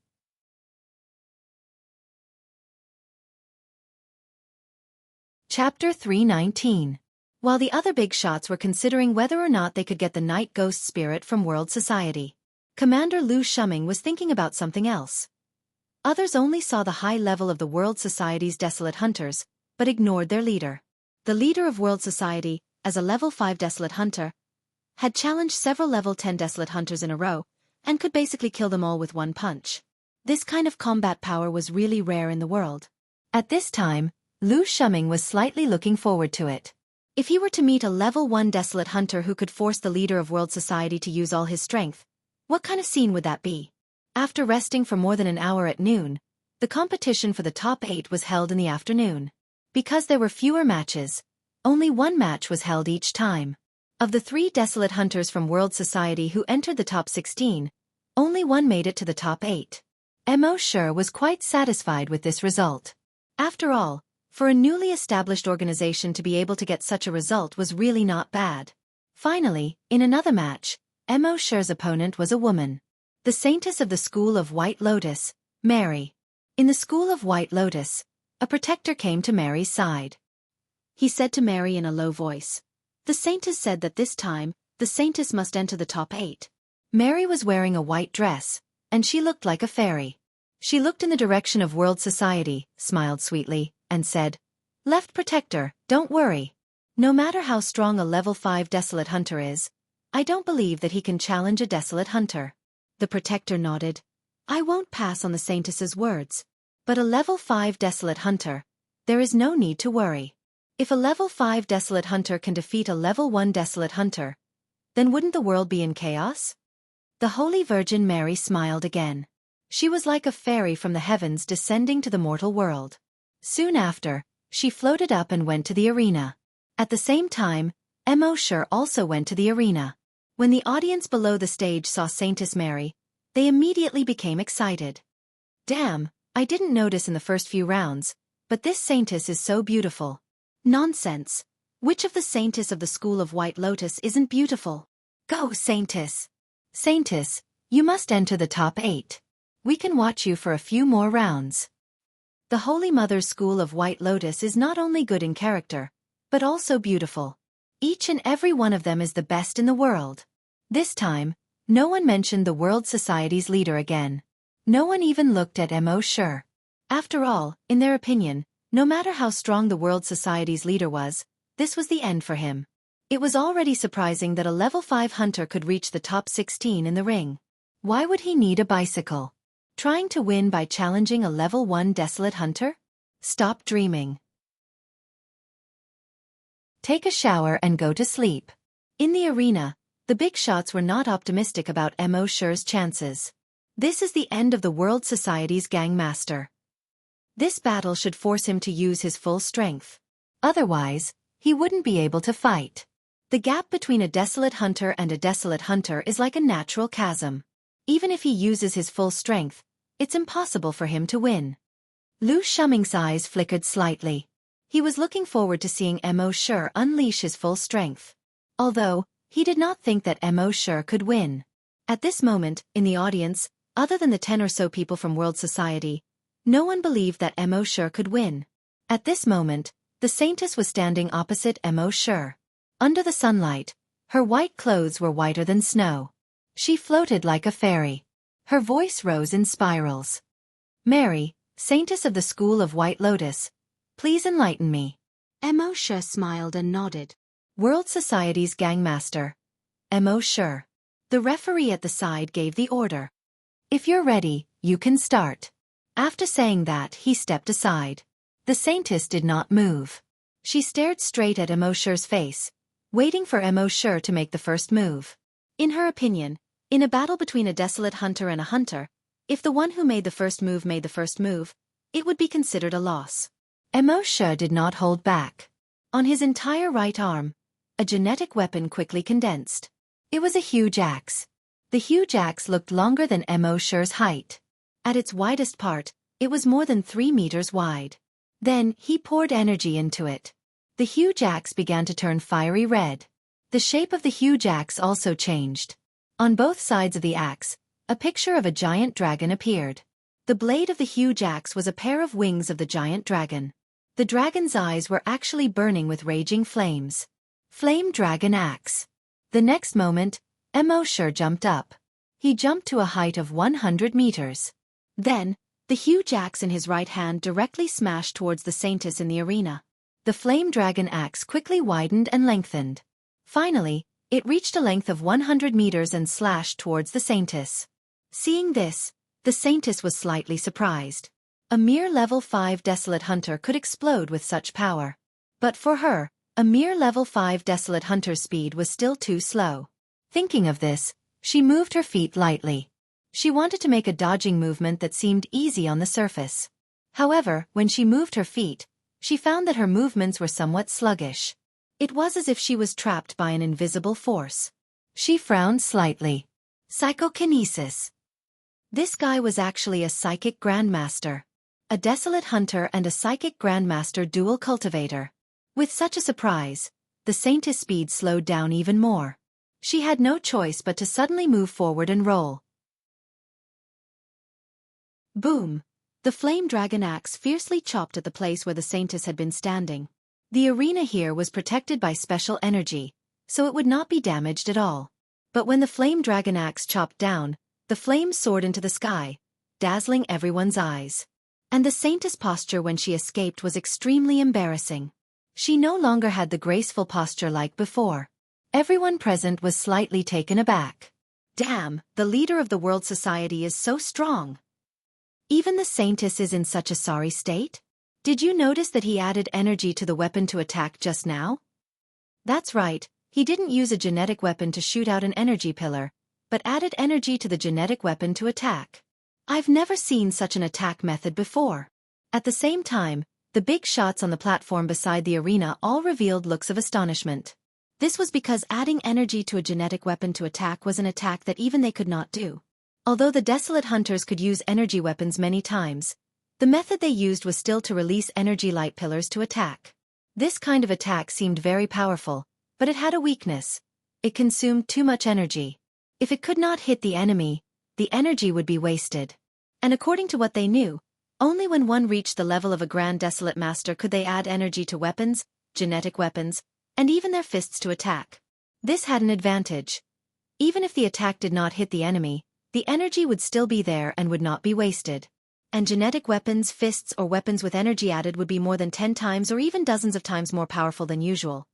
Chapter 319. While the other big shots were considering whether or not they could get the night ghost spirit from World Society, Commander Lu Shuming was thinking about something else. Others only saw the high level of the World Society's Desolate Hunters, but ignored their leader. The leader of World Society, as a level 5 Desolate Hunter, had challenged several level 10 Desolate Hunters in a row, and could basically kill them all with one punch. This kind of combat power was really rare in the world. At this time, Lu Shuming was slightly looking forward to it. If he were to meet a level 1 Desolate Hunter who could force the leader of World Society to use all his strength, what kind of scene would that be? After resting for more than an hour at noon, the competition for the top 8 was held in the afternoon. Because there were fewer matches, only one match was held each time. Of the 3 Desolate Hunters from World Society who entered the top 16, only one made it to the top 8. Mo Shi was quite satisfied with this result. After all, for a newly established organization to be able to get such a result was really not bad. Finally, in another match, Mo Shi's opponent was a woman. The Saintess of the School of White Lotus, Mary. In the School of White Lotus, a protector came to Mary's side. He said to Mary in a low voice, "The Saintess said that this time, the Saintess must enter the top 8. Mary was wearing a white dress, and she looked like a fairy. She looked in the direction of World Society, smiled sweetly, and said, 'Left Protector, don't worry. No matter how strong a level 5 Desolate Hunter is, I don't believe that he can challenge a Desolate Hunter.' The Protector nodded. 'I won't pass on the Saintess's words. But a level 5 Desolate Hunter, there is no need to worry. If a level 5 Desolate Hunter can defeat a level 1 Desolate Hunter, then wouldn't the world be in chaos?' The Holy Virgin Mary smiled again. She was like a fairy from the heavens descending to the mortal world. Soon after, she floated up and went to the arena. At the same time, Mo Shi also went to the arena. When the audience below the stage saw Saintess Mary, they immediately became excited. Damn, I didn't notice in the first few rounds, but this Saintess is so beautiful. Nonsense. Which of the Saintess of the School of White Lotus isn't beautiful? Go, Saintess. Saintess, you must enter the top 8. We can watch you for a few more rounds. The Holy Mother's School of White Lotus is not only good in character, but also beautiful. Each and every one of them is the best in the world. This time, no one mentioned the World Society's leader again. No one even looked at Mo Shi. After all, in their opinion, no matter how strong the World Society's leader was, this was the end for him. It was already surprising that a level 5 hunter could reach the top 16 in the ring. Why would he need a bicycle? Trying to win by challenging a level 1 desolate hunter? Stop dreaming. Take a shower and go to sleep. In the arena, the big shots were not optimistic about Mo Shi's chances. This is the end of the World Society's Gang Master. This battle should force him to use his full strength. Otherwise, he wouldn't be able to fight. The gap between a desolate hunter and a desolate hunter is like a natural chasm. Even if he uses his full strength, it's impossible for him to win. Lu Shuming's eyes flickered slightly. He was looking forward to seeing Mo Shi unleash his full strength. Although, he did not think that Mo Shi could win. At this moment, in the audience, other than the 10 or so people from World Society, no one believed that Mo Shi could win. At this moment, the Saintess was standing opposite Mo Shi. Under the sunlight, her white clothes were whiter than snow. She floated like a fairy. Her voice rose in spirals. Mary, Saintess of the School of White Lotus, please enlighten me. Mo Shi smiled and nodded. World Society's Gangmaster. Mo Shi. The referee at the side gave the order. If you're ready, you can start. After saying that, he stepped aside. The Saintess did not move. She stared straight at Mo Shi's face, waiting for Mo Shi to make the first move. In her opinion, in a battle between a desolate hunter and a hunter, if the one who made the first move, it would be considered a loss. Mo Shi did not hold back. On his entire right arm, a genetic weapon quickly condensed. It was a huge axe. The huge axe looked longer than Mo Shi's height. At its widest part, it was more than 3 meters wide. Then, he poured energy into it. The huge axe began to turn fiery red. The shape of the huge axe also changed. On both sides of the axe, a picture of a giant dragon appeared. The blade of the huge axe was a pair of wings of the giant dragon. The dragon's eyes were actually burning with raging flames. Flame Dragon Axe. The next moment, Mo Shi jumped up. He jumped to a height of 100 meters. Then, the huge axe in his right hand directly smashed towards the Saintess in the arena. The Flame Dragon Axe quickly widened and lengthened. Finally, it reached a length of 100 meters and slashed towards the Saintess. Seeing this, the Saintess was slightly surprised. A mere level 5 Desolate Hunter could explode with such power. But for her, a mere level 5 Desolate Hunter's speed was still too slow. Thinking of this, she moved her feet lightly. She wanted to make a dodging movement that seemed easy on the surface. However, when she moved her feet, she found that her movements were somewhat sluggish. It was as if she was trapped by an invisible force. She frowned slightly. Psychokinesis. This guy was actually a psychic grandmaster. A desolate hunter and a psychic grandmaster dual cultivator. With such a surprise, the Saintess' speed slowed down even more. She had no choice but to suddenly move forward and roll. Boom! The Flame Dragon Axe fiercely chopped at the place where the Saintess had been standing. The arena here was protected by special energy, so it would not be damaged at all. But when the Flame Dragon Axe chopped down, the flames soared into the sky, dazzling everyone's eyes. And the Saintess' posture when she escaped was extremely embarrassing. She no longer had the graceful posture like before. Everyone present was slightly taken aback. Damn, the leader of the World Society is so strong. Even the Saintess is in such a sorry state? Did you notice that he added energy to the weapon to attack just now? That's right, he didn't use a genetic weapon to shoot out an energy pillar, but added energy to the genetic weapon to attack. I've never seen such an attack method before. At the same time, the big shots on the platform beside the arena all revealed looks of astonishment. This was because adding energy to a genetic weapon to attack was an attack that even they could not do. Although the desolate hunters could use energy weapons many times, the method they used was still to release energy light pillars to attack. This kind of attack seemed very powerful, but it had a weakness. It consumed too much energy. If it could not hit the enemy, the energy would be wasted. And according to what they knew, only when one reached the level of a Grand Desolate Master could they add energy to weapons, genetic weapons, and even their fists to attack. This had an advantage. Even if the attack did not hit the enemy, the energy would still be there and would not be wasted. And genetic weapons, fists, or weapons with energy added would be more than 10 times or even dozens of times more powerful than usual.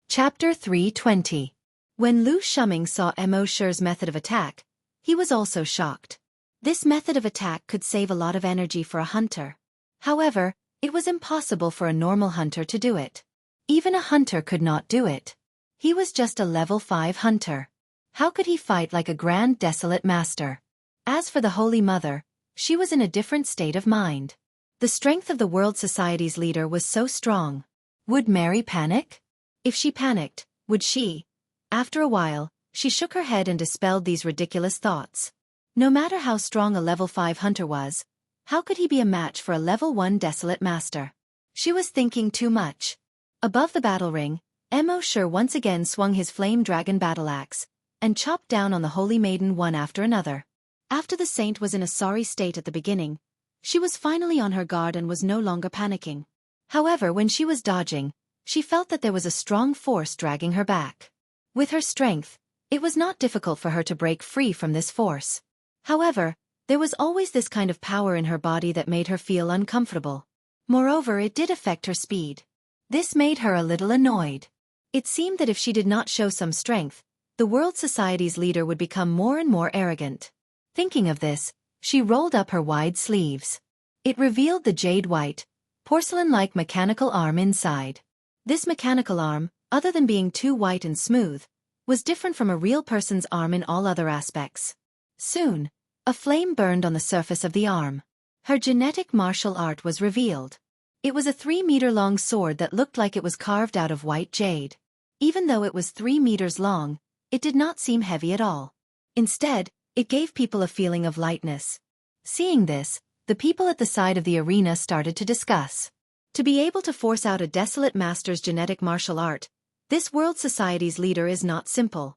Chapter 320. When Lu Shuming saw Mo Shi's method of attack, he was also shocked. This method of attack could save a lot of energy for a hunter. However, it was impossible for a normal hunter to do it. Even a hunter could not do it. He was just a level 5 hunter. How could he fight like a Grand Desolate Master? As for the Holy Mother, she was in a different state of mind. The strength of the World Society's leader was so strong. Would Mary panic? If she panicked, would she? After a while, she shook her head and dispelled these ridiculous thoughts. No matter how strong a level 5 hunter was, how could he be a match for a level 1 Desolate Master? She was thinking too much. Above the battle ring, Mo Shi once again swung his flame dragon battle axe, and chopped down on the Holy Maiden one after another. After the saint was in a sorry state at the beginning, she was finally on her guard and was no longer panicking. However, when she was dodging, she felt that there was a strong force dragging her back. With her strength, it was not difficult for her to break free from this force. However, there was always this kind of power in her body that made her feel uncomfortable. Moreover, it did affect her speed. This made her a little annoyed. It seemed that if she did not show some strength, the World Society's leader would become more and more arrogant. Thinking of this, she rolled up her wide sleeves. It revealed the jade-white, porcelain-like mechanical arm inside. This mechanical arm, other than being too white and smooth, was different from a real person's arm in all other aspects. Soon, a flame burned on the surface of the arm. Her genetic martial art was revealed. It was a 3-meter-long sword that looked like it was carved out of white jade. Even though it was 3 meters long, it did not seem heavy at all. Instead, it gave people a feeling of lightness. Seeing this, the people at the side of the arena started to discuss. To be able to force out a Desolate Master's genetic martial art, this World Society's leader is not simple.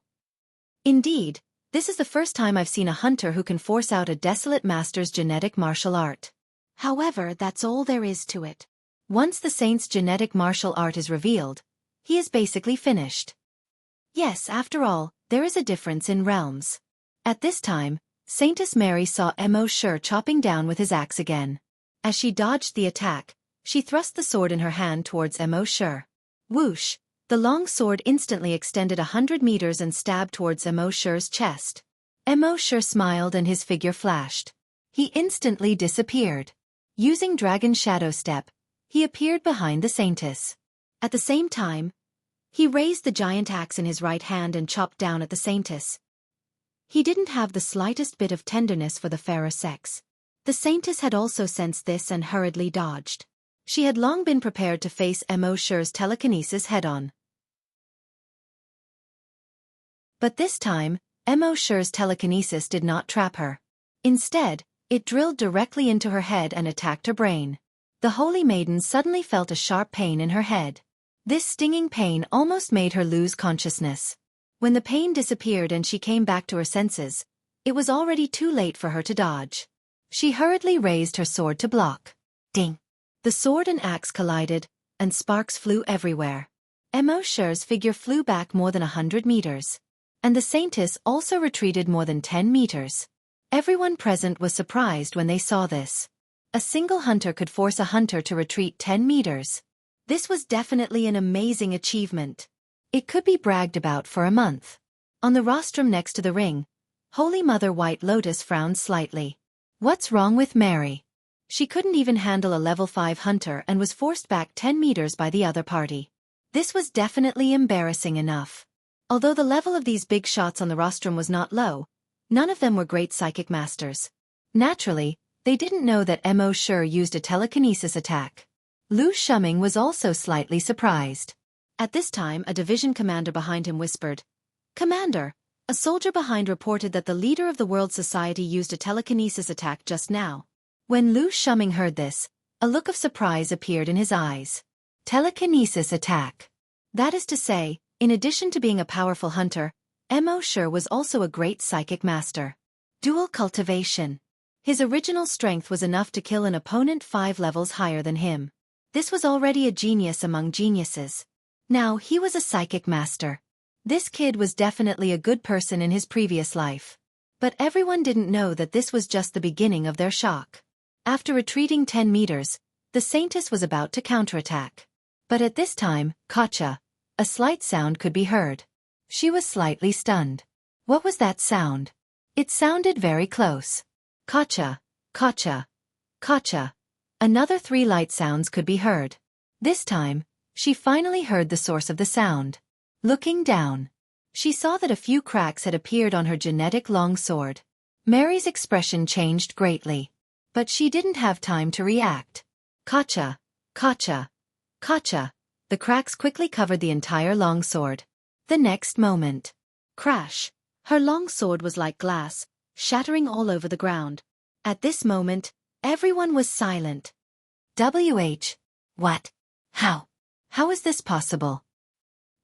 Indeed, this is the first time I've seen a hunter who can force out a Desolate Master's genetic martial art. However, that's all there is to it. Once the saint's genetic martial art is revealed, he is basically finished. Yes, after all, there is a difference in realms. At this time, Saintess Mary saw Mo Shi chopping down with his axe again. As she dodged the attack, she thrust the sword in her hand towards Mo Shi. Whoosh! The long sword instantly extended 100 meters and stabbed towards Mo Shi's chest. Mo Shi smiled and his figure flashed. He instantly disappeared. Using Dragon Shadow Step, he appeared behind the saintess. At the same time, he raised the giant axe in his right hand and chopped down at the saintess. He didn't have the slightest bit of tenderness for the fairer sex. The saintess had also sensed this and hurriedly dodged. She had long been prepared to face Mo Shi's telekinesis head-on. But this time, Mo Shi's telekinesis did not trap her. Instead, it drilled directly into her head and attacked her brain. The Holy Maiden suddenly felt a sharp pain in her head. This stinging pain almost made her lose consciousness. When the pain disappeared and she came back to her senses, it was already too late for her to dodge. She hurriedly raised her sword to block. Ding! The sword and axe collided, and sparks flew everywhere. Mo Shi's figure flew back more than 100 meters. And the saintess also retreated more than 10 meters. Everyone present was surprised when they saw this. A single hunter could force a hunter to retreat 10 meters. This was definitely an amazing achievement. It could be bragged about for a month. On the rostrum next to the ring, Holy Mother White Lotus frowned slightly. What's wrong with Mary? She couldn't even handle a level 5 hunter and was forced back 10 meters by the other party. This was definitely embarrassing enough. Although the level of these big shots on the rostrum was not low, none of them were great psychic masters. Naturally, they didn't know that Mo Shi used a telekinesis attack. Lu Shuming was also slightly surprised. At this time, a division commander behind him whispered, "Commander, a soldier behind reported that the leader of the World Society used a telekinesis attack just now." When Lu Shuming heard this, a look of surprise appeared in his eyes. Telekinesis attack. That is to say, in addition to being a powerful hunter, Mo Shi was also a great psychic master. Dual cultivation. His original strength was enough to kill an opponent 5 levels higher than him. This was already a genius among geniuses. Now he was a psychic master. This kid was definitely a good person in his previous life. But everyone didn't know that this was just the beginning of their shock. After retreating 10 meters, the Saintess was about to counterattack. But at this time, Kacha, a slight sound could be heard. She was slightly stunned. What was that sound? It sounded very close. Kacha, Kacha, Kacha. Another 3 light sounds could be heard. This time, she finally heard the source of the sound. Looking down, she saw that a few cracks had appeared on her genetic long sword. Mary's expression changed greatly. But she didn't have time to react. Kacha, Kacha, Kacha. The cracks quickly covered the entire long sword. The next moment. Crash. Her long sword was like glass, shattering all over the ground. At this moment, everyone was silent. What? How? How is this possible?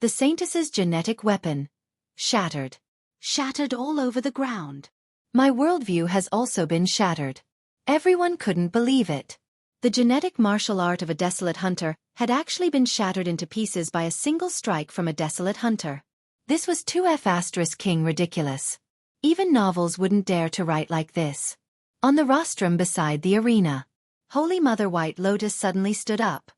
The Saintess's genetic weapon. Shattered. Shattered all over the ground. My worldview has also been shattered. Everyone couldn't believe it. The genetic martial art of a desolate hunter had actually been shattered into pieces by a single strike from a desolate hunter. This was 2F** king ridiculous. Even novels wouldn't dare to write like this. On the rostrum beside the arena, Holy Mother White Lotus suddenly stood up.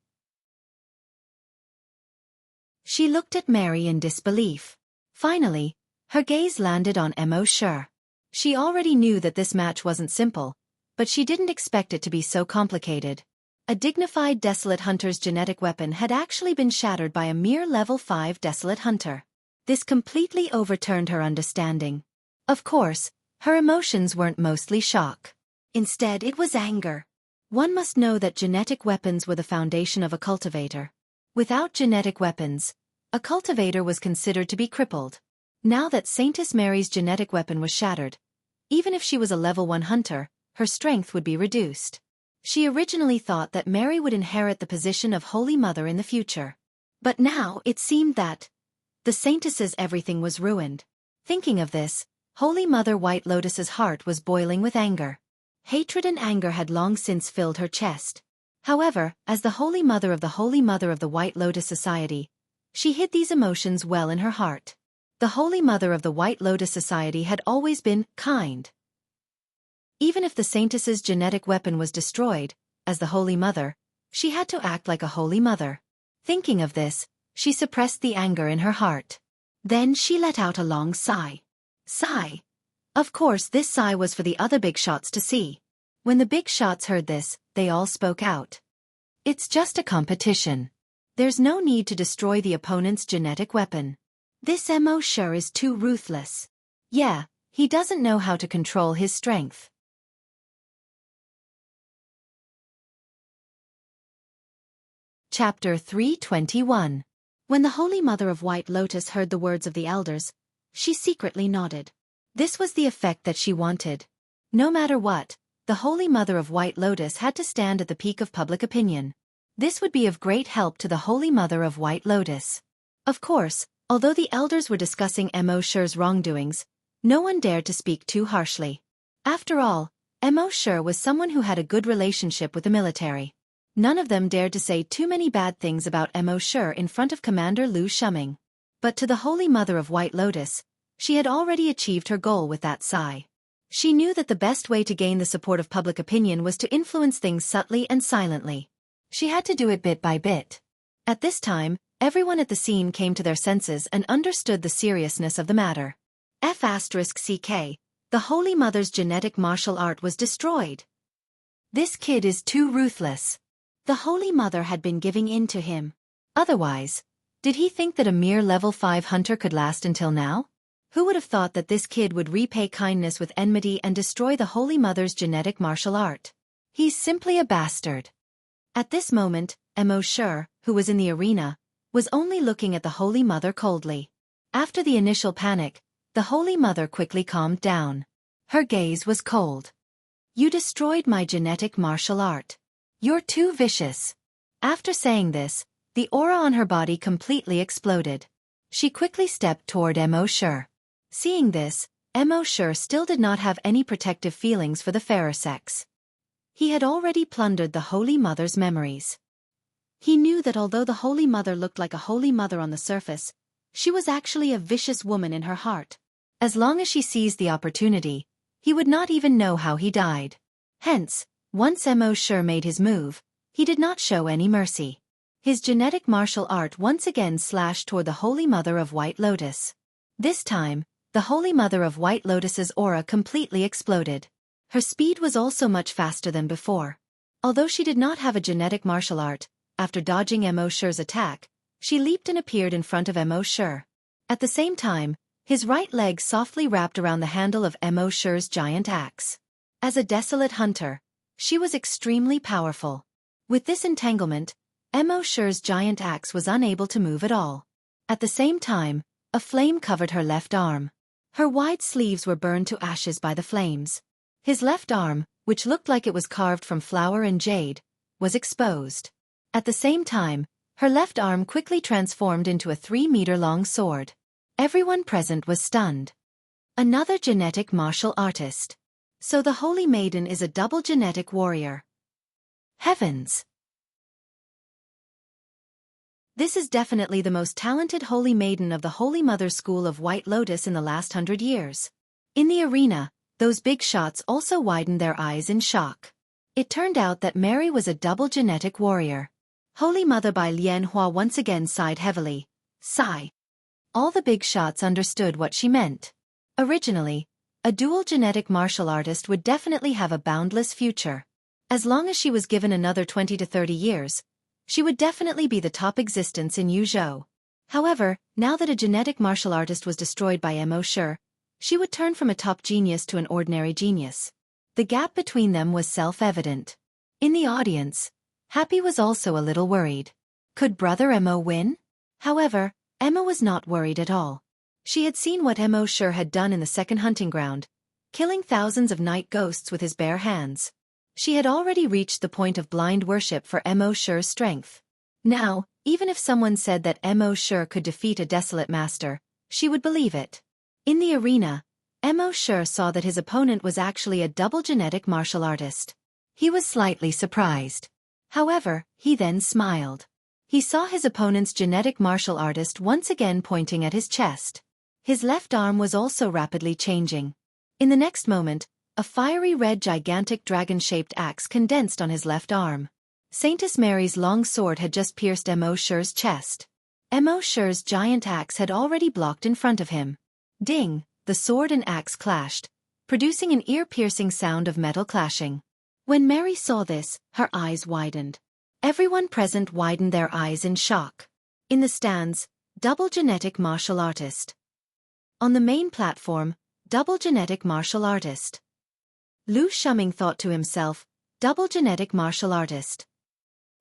She looked at Mary in disbelief. Finally, her gaze landed on Mo Shi. She already knew that this match wasn't simple, but she didn't expect it to be so complicated. A dignified desolate hunter's genetic weapon had actually been shattered by a mere level 5 desolate hunter. This completely overturned her understanding. Of course, her emotions weren't mostly shock. Instead, it was anger. One must know that genetic weapons were the foundation of a cultivator. Without genetic weapons, a cultivator was considered to be crippled. Now that Saintess Mary's genetic weapon was shattered, even if she was a level 1 hunter, her strength would be reduced. She originally thought that Mary would inherit the position of Holy Mother in the future. But now it seemed that the Saintess's everything was ruined. Thinking of this, Holy Mother White Lotus's heart was boiling with anger. Hatred and anger had long since filled her chest. However, as the Holy Mother of the White Lotus Society, she hid these emotions well in her heart. The Holy Mother of the White Lotus Society had always been kind. Even if the Saintess's genetic weapon was destroyed, as the Holy Mother, she had to act like a Holy Mother. Thinking of this, she suppressed the anger in her heart. Then she let out a long sigh. Sigh. Of course, this sigh was for the other big shots to see. When the big shots heard this, they all spoke out. It's just a competition. There's no need to destroy the opponent's genetic weapon. This Mo Shi is too ruthless. Yeah, he doesn't know how to control his strength. Chapter 321. When the Holy Mother of White Lotus heard the words of the elders, she secretly nodded. This was the effect that she wanted. No matter what, the Holy Mother of White Lotus had to stand at the peak of public opinion. This would be of great help to the Holy Mother of White Lotus. Of course, although the elders were discussing Mo Shi's wrongdoings, no one dared to speak too harshly. After all, Mo Shi was someone who had a good relationship with the military. None of them dared to say too many bad things about Mo Shi in front of Commander Lu Shuming. But to the Holy Mother of White Lotus, she had already achieved her goal with that sigh. She knew that the best way to gain the support of public opinion was to influence things subtly and silently. She had to do it bit by bit. At this time, everyone at the scene came to their senses and understood the seriousness of the matter. F***CK, the Holy Mother's genetic martial art was destroyed. This kid is too ruthless. The Holy Mother had been giving in to him. Otherwise, did he think that a mere level 5 hunter could last until now? Who would have thought that this kid would repay kindness with enmity and destroy the Holy Mother's genetic martial art? He's simply a bastard. At this moment, Mo Shi, who was in the arena, was only looking at the Holy Mother coldly. After the initial panic, the Holy Mother quickly calmed down. Her gaze was cold. "You destroyed my genetic martial art. You're too vicious." After saying this, the aura on her body completely exploded. She quickly stepped toward Mo Shi. Seeing this, Mo Shi still did not have any protective feelings for the fairer sex. He had already plundered the Holy Mother's memories. He knew that although the Holy Mother looked like a Holy Mother on the surface, she was actually a vicious woman in her heart. As long as she seized the opportunity, he would not even know how he died. Hence, once Mo Shi made his move, he did not show any mercy. His genetic martial art once again slashed toward the Holy Mother of White Lotus. This time, the Holy Mother of White Lotus's aura completely exploded. Her speed was also much faster than before. Although she did not have a genetic martial art, after dodging Mo Shi's attack, she leaped and appeared in front of Mo Shi. At the same time, his right leg softly wrapped around the handle of Mo Shi's giant axe. As a desolate hunter, she was extremely powerful. With this entanglement, Mo Shi's giant axe was unable to move at all. At the same time, a flame covered her left arm. Her wide sleeves were burned to ashes by the flames. His left arm, which looked like it was carved from flower and jade, was exposed. At the same time, her left arm quickly transformed into a 3-meter-long sword. Everyone present was stunned. Another genetic martial artist. So the Holy Maiden is a double genetic warrior. Heavens! This is definitely the most talented Holy Maiden of the Holy Mother School of White Lotus in the last 100 years. In the arena, those big shots also widened their eyes in shock. It turned out that Mary was a double genetic warrior. Holy Mother by Lianhua once again sighed heavily. Sigh. All the big shots understood what she meant. Originally, a dual genetic martial artist would definitely have a boundless future. As long as she was given another 20 to 30 years, she would definitely be the top existence in Yuzhou. However, now that a genetic martial artist was destroyed by Mo Shi, she would turn from a top genius to an ordinary genius. The gap between them was self-evident. In the audience, Happy was also a little worried. Could Brother Mo win? However, Emma was not worried at all. She had seen what Mo Shi had done in the second hunting ground, killing thousands of night ghosts with his bare hands. She had already reached the point of blind worship for Mo Shi's strength. Now, even if someone said that Mo Shi could defeat a desolate master, she would believe it. In the arena, Mo Shi saw that his opponent was actually a double genetic martial artist. He was slightly surprised. However, he then smiled. He saw his opponent's genetic martial artist once again pointing at his chest. His left arm was also rapidly changing. In the next moment, a fiery red gigantic dragon-shaped axe condensed on his left arm. Saintess Mary's long sword had just pierced Mo Shi's chest. Mo Shi's giant axe had already blocked in front of him. Ding! The sword and axe clashed, producing an ear-piercing sound of metal clashing. When Mary saw this, her eyes widened. Everyone present widened their eyes in shock. In the stands, double genetic martial artist. On the main platform, double genetic martial artist. Lu Shuming thought to himself, double genetic martial artist.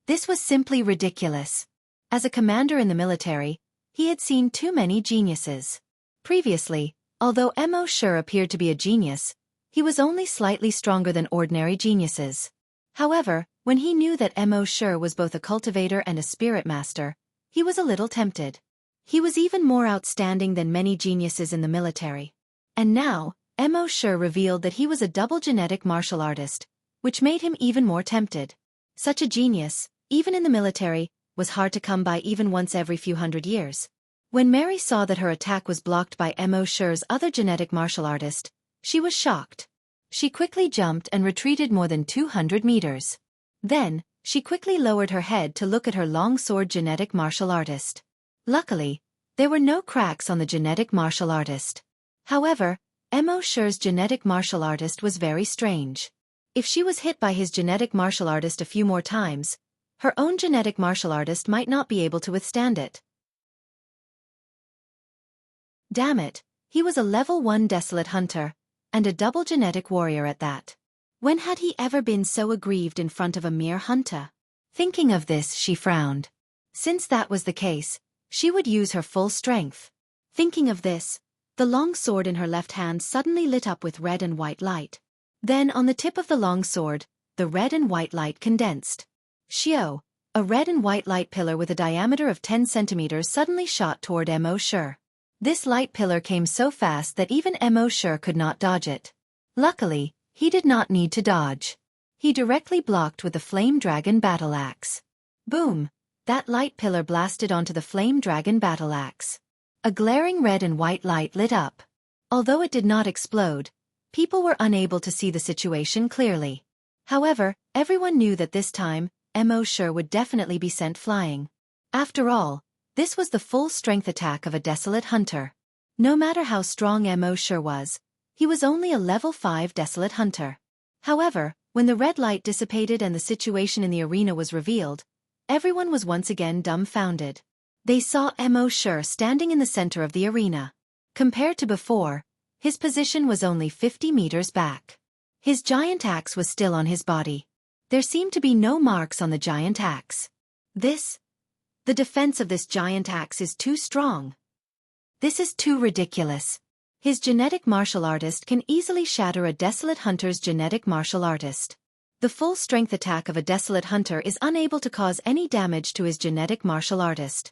This was simply ridiculous. As a commander in the military, he had seen too many geniuses. Previously, although Mo Shi appeared to be a genius, he was only slightly stronger than ordinary geniuses. However, when he knew that Mo Shi was both a cultivator and a spirit master, he was a little tempted. He was even more outstanding than many geniuses in the military. And now, Mo Shi revealed that he was a double genetic martial artist, which made him even more tempted. Such a genius, even in the military, was hard to come by even once every few hundred years. When Mary saw that her attack was blocked by Mo Shi's other genetic martial artist, she was shocked. She quickly jumped and retreated more than 200 meters. Then, she quickly lowered her head to look at her long sword genetic martial artist. Luckily, there were no cracks on the genetic martial artist. However, Mo Shi's genetic martial artist was very strange. If she was hit by his genetic martial artist a few more times, her own genetic martial artist might not be able to withstand it. Damn it, he was a level 1 desolate hunter, and a double genetic warrior at that. When had he ever been so aggrieved in front of a mere hunter? Thinking of this, she frowned. Since that was the case, she would use her full strength. Thinking of this, the long sword in her left hand suddenly lit up with red and white light. Then on the tip of the long sword, the red and white light condensed. Xiao, a red and white light pillar with a diameter of 10 centimeters suddenly shot toward Mo Shi. This light pillar came so fast that even Mo Shi could not dodge it. Luckily, he did not need to dodge. He directly blocked with the Flame Dragon battle axe. Boom! That light pillar blasted onto the Flame Dragon battle axe. A glaring red and white light lit up. Although it did not explode, people were unable to see the situation clearly. However, everyone knew that this time, Mo Shi would definitely be sent flying. After all, this was the full strength attack of a desolate hunter. No matter how strong Mo Shi was, he was only a level 5 desolate hunter. However, when the red light dissipated and the situation in the arena was revealed, everyone was once again dumbfounded. They saw Mo Shi standing in the center of the arena. Compared to before, his position was only 50 meters back. His giant axe was still on his body. There seemed to be no marks on the giant axe. The defense of this giant axe is too strong. This is too ridiculous. His genetic martial artist can easily shatter a desolate hunter's genetic martial artist. The full strength attack of a desolate hunter is unable to cause any damage to his genetic martial artist.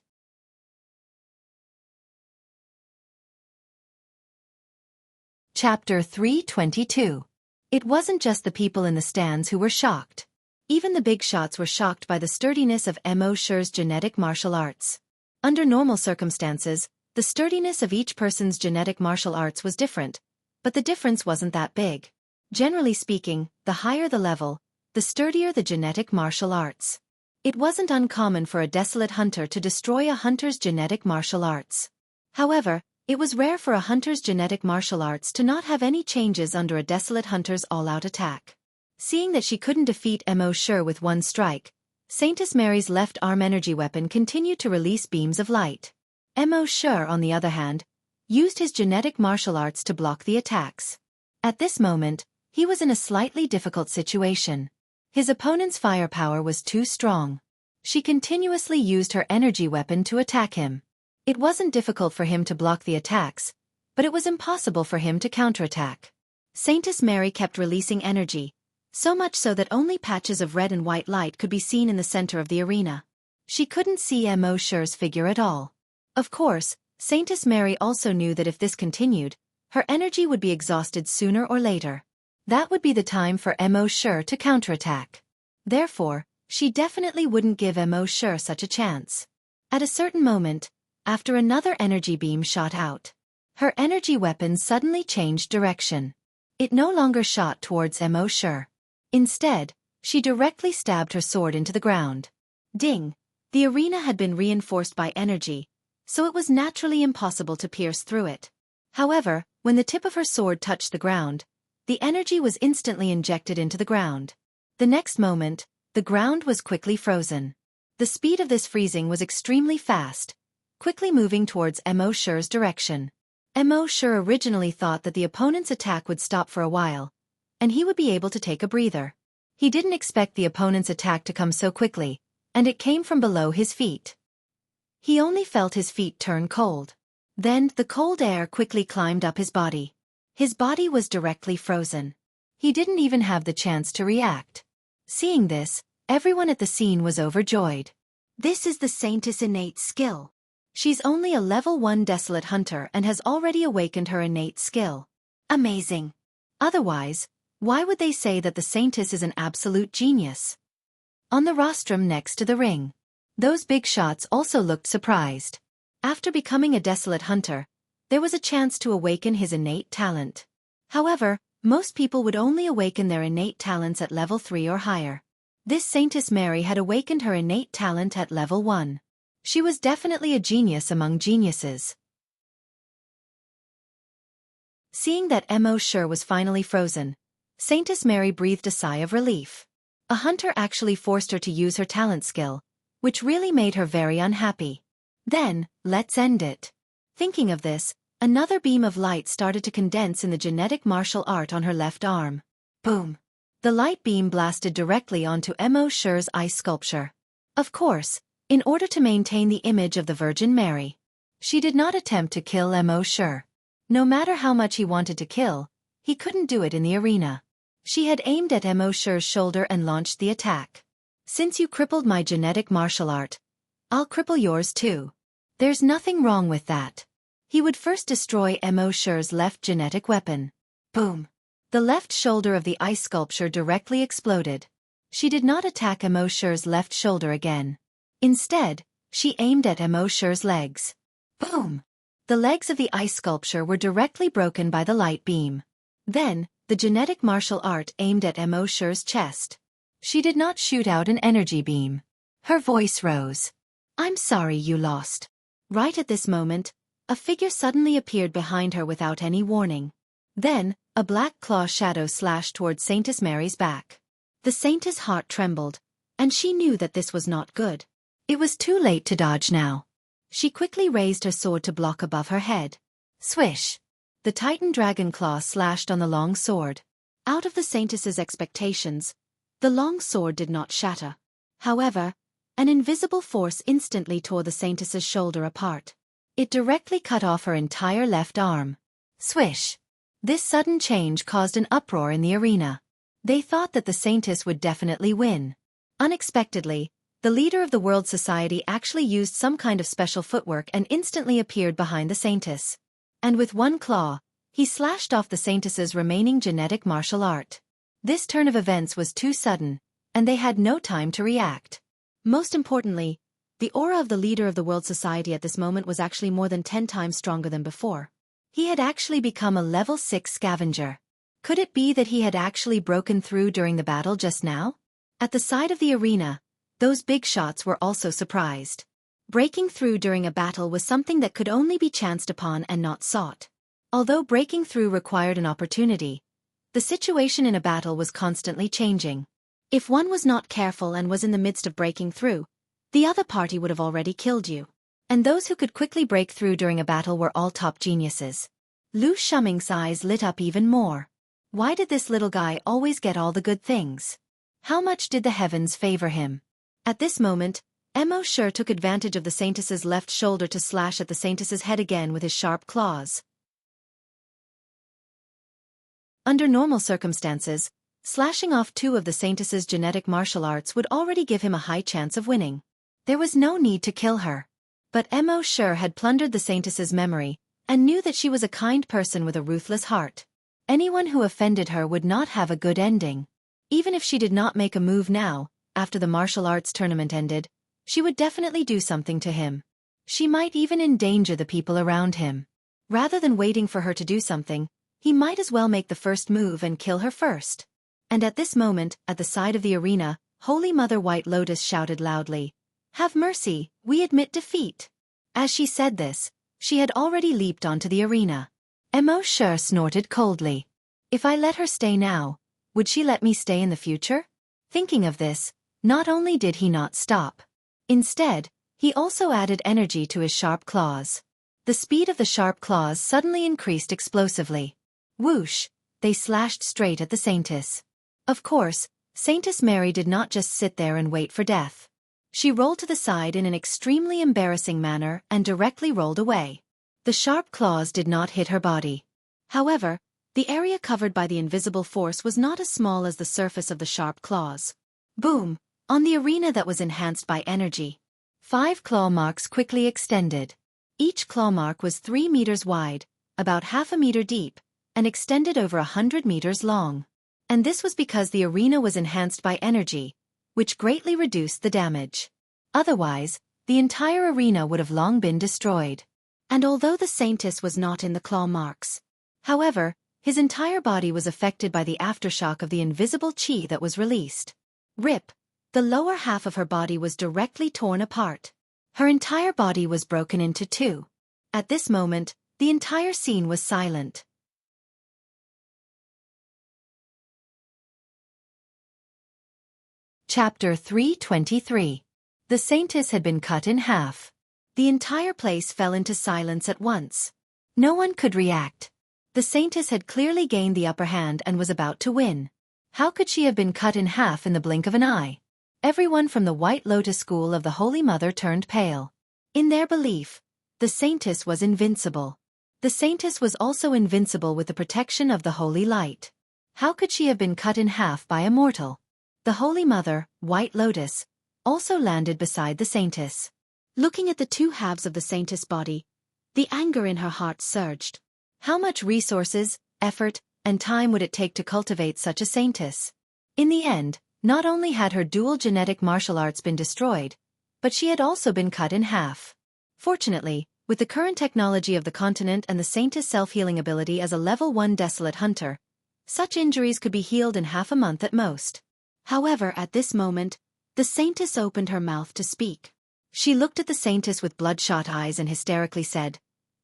Chapter 322. It wasn't just the people in the stands who were shocked. Even the big shots were shocked by the sturdiness of Mo Shi's genetic martial arts. Under normal circumstances, the sturdiness of each person's genetic martial arts was different, but the difference wasn't that big. Generally speaking, the higher the level, the sturdier the genetic martial arts. It wasn't uncommon for a desolate hunter to destroy a hunter's genetic martial arts. However, it was rare for a hunter's genetic martial arts to not have any changes under a desolate hunter's all-out attack. Seeing that she couldn't defeat Mo Shi with one strike, Saintess Mary's left arm energy weapon continued to release beams of light. Mo Shi, on the other hand, used his genetic martial arts to block the attacks. At this moment, he was in a slightly difficult situation. His opponent's firepower was too strong. She continuously used her energy weapon to attack him. It wasn't difficult for him to block the attacks, but it was impossible for him to counterattack. Saintess Mary kept releasing energy, so much so that only patches of red and white light could be seen in the center of the arena. She couldn't see Mo Shi's figure at all. Of course, Saintess Mary also knew that if this continued, her energy would be exhausted sooner or later. That would be the time for Mo Shi to counterattack. Therefore, she definitely wouldn't give Mo Shi such a chance. At a certain moment, after another energy beam shot out, her energy weapon suddenly changed direction. It no longer shot towards Mo Shi. Instead, she directly stabbed her sword into the ground. Ding! The arena had been reinforced by energy, so it was naturally impossible to pierce through it. However, when the tip of her sword touched the ground, the energy was instantly injected into the ground. The next moment, the ground was quickly frozen. The speed of this freezing was extremely fast, quickly moving towards Mo Shi's direction. Mo Shi originally thought that the opponent's attack would stop for a while, and he would be able to take a breather. He didn't expect the opponent's attack to come so quickly, and it came from below his feet. He only felt his feet turn cold. Then the cold air quickly climbed up his body. His body was directly frozen. He didn't even have the chance to react. Seeing this, everyone at the scene was overjoyed. This is the Saintess' innate skill. She's only a level 1 desolate hunter and has already awakened her innate skill. Amazing. Otherwise, why would they say that the Saintess is an absolute genius? On the rostrum next to the ring, those big shots also looked surprised. After becoming a desolate hunter, there was a chance to awaken his innate talent. However, most people would only awaken their innate talents at level 3 or higher. This Saintess Mary had awakened her innate talent at level 1. She was definitely a genius among geniuses. Seeing that Mo Shi was finally frozen, Saintess Mary breathed a sigh of relief. A hunter actually forced her to use her talent skill, which really made her very unhappy. Then, let's end it. Thinking of this, another beam of light started to condense in the genetic martial art on her left arm. Boom! The light beam blasted directly onto Mo Shi's ice sculpture. Of course, in order to maintain the image of the Virgin Mary. She did not attempt to kill Mo Shi. No matter how much he wanted to kill, he couldn't do it in the arena. She had aimed at Mo Shi's shoulder and launched the attack. Since you crippled my genetic martial art, I'll cripple yours too. There's nothing wrong with that. He would first destroy Mo Shi's left genetic weapon. Boom! The left shoulder of the ice sculpture directly exploded. She did not attack Mo Shi's left shoulder again. Instead, she aimed at Mo Shi's legs. Boom! The legs of the ice sculpture were directly broken by the light beam. Then, the genetic martial art aimed at Mo Shi's chest. She did not shoot out an energy beam. Her voice rose. I'm sorry you lost. Right at this moment, a figure suddenly appeared behind her without any warning. Then, a black claw shadow slashed toward Saintess Mary's back. The Saintess' heart trembled, and she knew that this was not good. It was too late to dodge now. She quickly raised her sword to block above her head. Swish! The Titan dragon claw slashed on the long sword. Out of the Saintess's expectations, the long sword did not shatter. However, an invisible force instantly tore the Saintess's shoulder apart. It directly cut off her entire left arm. Swish! This sudden change caused an uproar in the arena. They thought that the Saintess would definitely win. Unexpectedly, the leader of the World Society actually used some kind of special footwork and instantly appeared behind the Saintess. And with one claw, he slashed off the Saintess's remaining genetic martial art. This turn of events was too sudden, and they had no time to react. Most importantly, the aura of the leader of the World Society at this moment was actually more than 10 times stronger than before. He had actually become a level 6 scavenger. Could it be that he had actually broken through during the battle just now? At the side of the arena, those big shots were also surprised. Breaking through during a battle was something that could only be chanced upon and not sought. Although breaking through required an opportunity, the situation in a battle was constantly changing. If one was not careful and was in the midst of breaking through, the other party would have already killed you. And those who could quickly break through during a battle were all top geniuses. Lu Shuming's eyes lit up even more. Why did this little guy always get all the good things? How much did the heavens favor him? At this moment, Mo Shi took advantage of the Saintess's left shoulder to slash at the Saintess's head again with his sharp claws. Under normal circumstances, slashing off 2 of the Saintess's genetic martial arts would already give him a high chance of winning. There was no need to kill her. But Mo Shi had plundered the Saintess's memory, and knew that she was a kind person with a ruthless heart. Anyone who offended her would not have a good ending. Even if she did not make a move now, after the martial arts tournament ended, she would definitely do something to him. She might even endanger the people around him. Rather than waiting for her to do something, he might as well make the first move and kill her first. And at this moment, at the side of the arena, Holy Mother White Lotus shouted loudly, "Have mercy, we admit defeat." As she said this, she had already leaped onto the arena. Mo Shi snorted coldly. If I let her stay now, would she let me stay in the future? Thinking of this, not only did he not stop. Instead, he also added energy to his sharp claws. The speed of the sharp claws suddenly increased explosively. Whoosh! They slashed straight at the Saintess. Of course, Saintess Mary did not just sit there and wait for death. She rolled to the side in an extremely embarrassing manner and directly rolled away. The sharp claws did not hit her body. However, the area covered by the invisible force was not as small as the surface of the sharp claws. Boom! On the arena that was enhanced by energy, 5 claw marks quickly extended. Each claw mark was 3 meters wide, about half a meter deep, and extended over 100 meters long. And this was because the arena was enhanced by energy, which greatly reduced the damage. Otherwise, the entire arena would have long been destroyed. And although the Saintess was not in the claw marks, however, his entire body was affected by the aftershock of the invisible chi that was released. Rip! The lower half of her body was directly torn apart. Her entire body was broken into 2. At this moment, the entire scene was silent. Chapter 323. The Saintess had been cut in half. The entire place fell into silence at once. No one could react. The Saintess had clearly gained the upper hand and was about to win. How could she have been cut in half in the blink of an eye? Everyone from the White Lotus school of the Holy Mother turned pale. In their belief, the saintess was invincible. The saintess was also invincible with the protection of the holy light. How could she have been cut in half by a mortal? The Holy Mother, White Lotus, also landed beside the saintess. Looking at the two halves of the saintess' body, the anger in her heart surged. How much resources, effort, and time would it take to cultivate such a saintess? In the end, not only had her dual genetic martial arts been destroyed, but she had also been cut in half. Fortunately, with the current technology of the continent and the saintess' self-healing ability as a level 1 desolate hunter, such injuries could be healed in half a month at most. However, at this moment, the saintess opened her mouth to speak. She looked at the saintess with bloodshot eyes and hysterically said,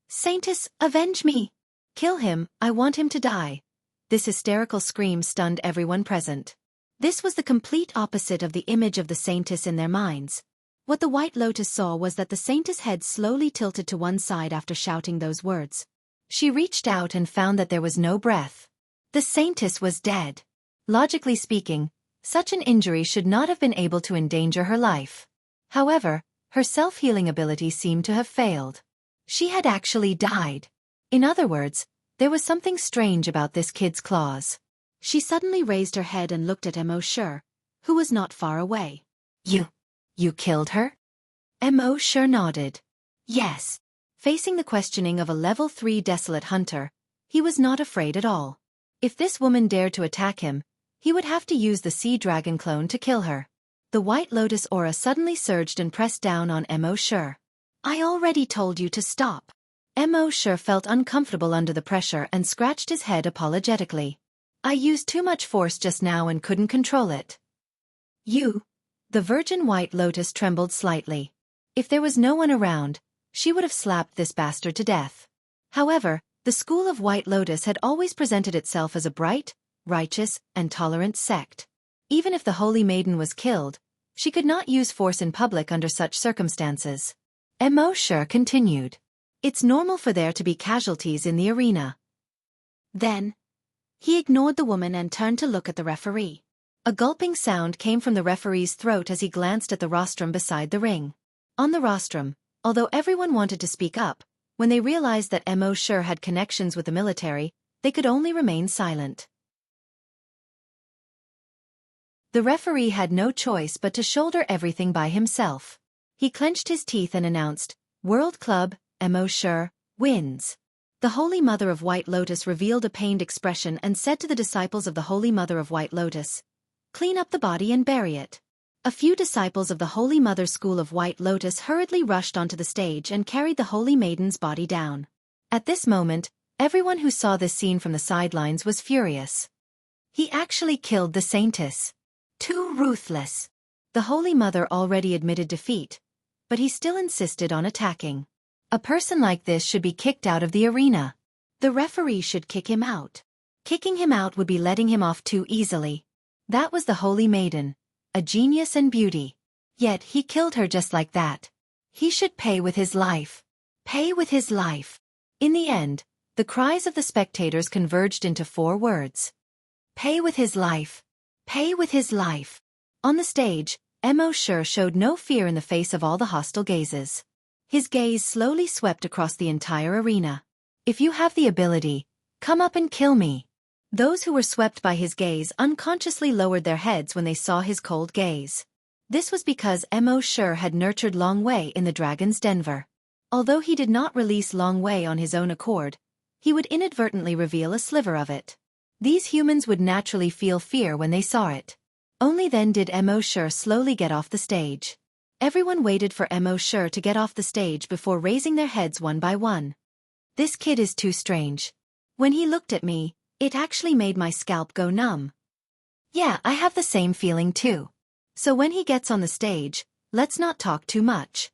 "Saintess, avenge me! Kill him, I want him to die." This hysterical scream stunned everyone present. This was the complete opposite of the image of the saintess in their minds. What the White Lotus saw was that the saintess' head slowly tilted to one side after shouting those words. She reached out and found that there was no breath. The saintess was dead. Logically speaking, such an injury should not have been able to endanger her life. However, her self-healing ability seemed to have failed. She had actually died. In other words, there was something strange about this kid's claws. She suddenly raised her head and looked at Mo Shi, who was not far away. You killed her?" Mo Shi nodded. Yes. Facing the questioning of a level 3 desolate hunter, he was not afraid at all. If this woman dared to attack him, he would have to use the sea dragon clone to kill her. The White Lotus aura suddenly surged and pressed down on Mo Shi. "I already told you to stop." Mo Shi felt uncomfortable under the pressure and scratched his head apologetically. "I used too much force just now and couldn't control it." The virgin White Lotus trembled slightly. If there was no one around, she would have slapped this bastard to death. However, the school of White Lotus had always presented itself as a bright, righteous, and tolerant sect. Even if the holy maiden was killed, she could not use force in public under such circumstances. Mo Shi continued. "It's normal for there to be casualties in the arena." Then, he ignored the woman and turned to look at the referee. A gulping sound came from the referee's throat as he glanced at the rostrum beside the ring. On the rostrum, although everyone wanted to speak up, when they realized that Mo Shi had connections with the military, they could only remain silent. The referee had no choice but to shoulder everything by himself. He clenched his teeth and announced, "World Club, Mo Shi, wins." The Holy Mother of White Lotus revealed a pained expression and said to the disciples of the Holy Mother of White Lotus, "Clean up the body and bury it." A few disciples of the Holy Mother School of White Lotus hurriedly rushed onto the stage and carried the Holy Maiden's body down. At this moment, everyone who saw this scene from the sidelines was furious. He actually killed the saintess. Too ruthless. The Holy Mother already admitted defeat, but he still insisted on attacking. A person like this should be kicked out of the arena. The referee should kick him out. Kicking him out would be letting him off too easily. That was the Holy Maiden, a genius and beauty. Yet he killed her just like that. He should pay with his life. Pay with his life. In the end, the cries of the spectators converged into 4 words. Pay with his life. Pay with his life. On the stage, Mo Shi showed no fear in the face of all the hostile gazes. His gaze slowly swept across the entire arena. "If you have the ability, come up and kill me." Those who were swept by his gaze unconsciously lowered their heads when they saw his cold gaze. This was because Mo Shi had nurtured Long Wei in the Dragon's Denver. Although he did not release Long Wei on his own accord, he would inadvertently reveal a sliver of it. These humans would naturally feel fear when they saw it. Only then did Mo Shi slowly get off the stage. Everyone waited for Mo Shi to get off the stage before raising their heads one by one. "This kid is too strange. When he looked at me, it actually made my scalp go numb." "Yeah, I have the same feeling too. So when he gets on the stage, let's not talk too much."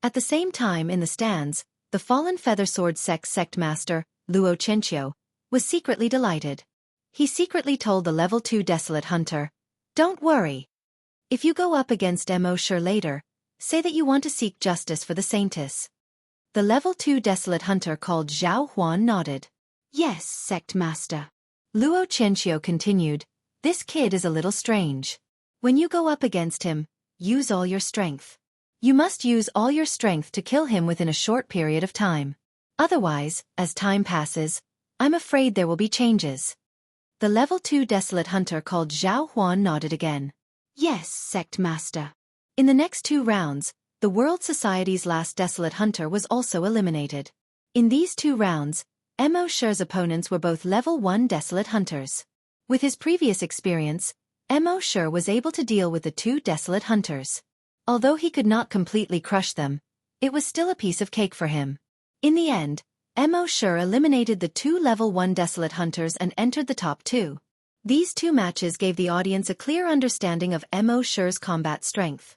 At the same time in the stands, the fallen feather sword sect master, Xianxia, was secretly delighted. He secretly told the level 2 desolate hunter, "Don't worry. If you go up against Mo Shi later, say that you want to seek justice for the saintess." The level 2 desolate hunter called Zhao Huan nodded. "Yes, sect master." Xianxia continued, "This kid is a little strange. When you go up against him, use all your strength. You must use all your strength to kill him within a short period of time. Otherwise, as time passes, I'm afraid there will be changes. The level 2 desolate hunter called Zhao Huan nodded again. Yes, sect master. In the next 2 rounds, the World Society's last desolate hunter was also eliminated. In these 2 rounds, Mo Shi's opponents were both level 1 desolate hunters. With his previous experience, Mo Shi was able to deal with the 2 desolate hunters. Although he could not completely crush them, it was still a piece of cake for him. In the end, Mo Shi eliminated the 2 level 1 desolate hunters and entered the top 2. These 2 matches gave the audience a clear understanding of Mo Shi's combat strength.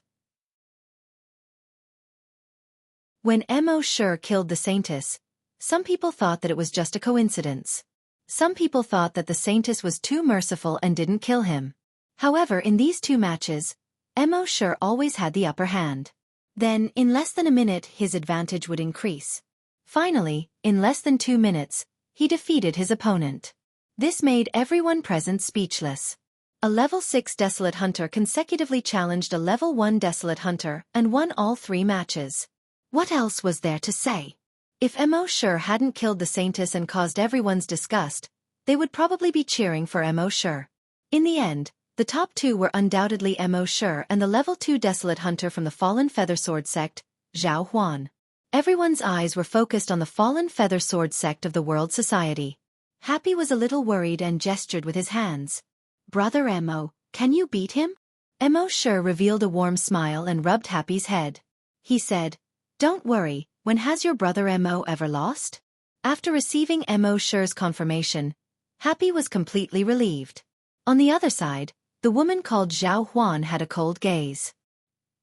When Mo Shi killed the Saintess, some people thought that it was just a coincidence. Some people thought that the Saintess was too merciful and didn't kill him. However, in these 2 matches, Mo Shi always had the upper hand. Then, in less than a minute, his advantage would increase. Finally, in less than 2 minutes, he defeated his opponent. This made everyone present speechless. A level 6 desolate hunter consecutively challenged a level 1 desolate hunter and won all 3 matches. What else was there to say? If Mo Shi hadn't killed the Saintess and caused everyone's disgust, they would probably be cheering for Mo Shi. In the end, the top 2 were undoubtedly Mo Shi and the level 2 desolate hunter from the Fallen Feather Sword sect, Zhao Huan. Everyone's eyes were focused on the Fallen Feather Sword sect of the World Society. Happy was a little worried and gestured with his hands. Brother Mo, can you beat him? Mo Shi revealed a warm smile and rubbed Happy's head. He said, Don't worry, when has your brother Mo ever lost? After receiving Mo Shi's confirmation, Happy was completely relieved. On the other side, the woman called Zhao Huan had a cold gaze.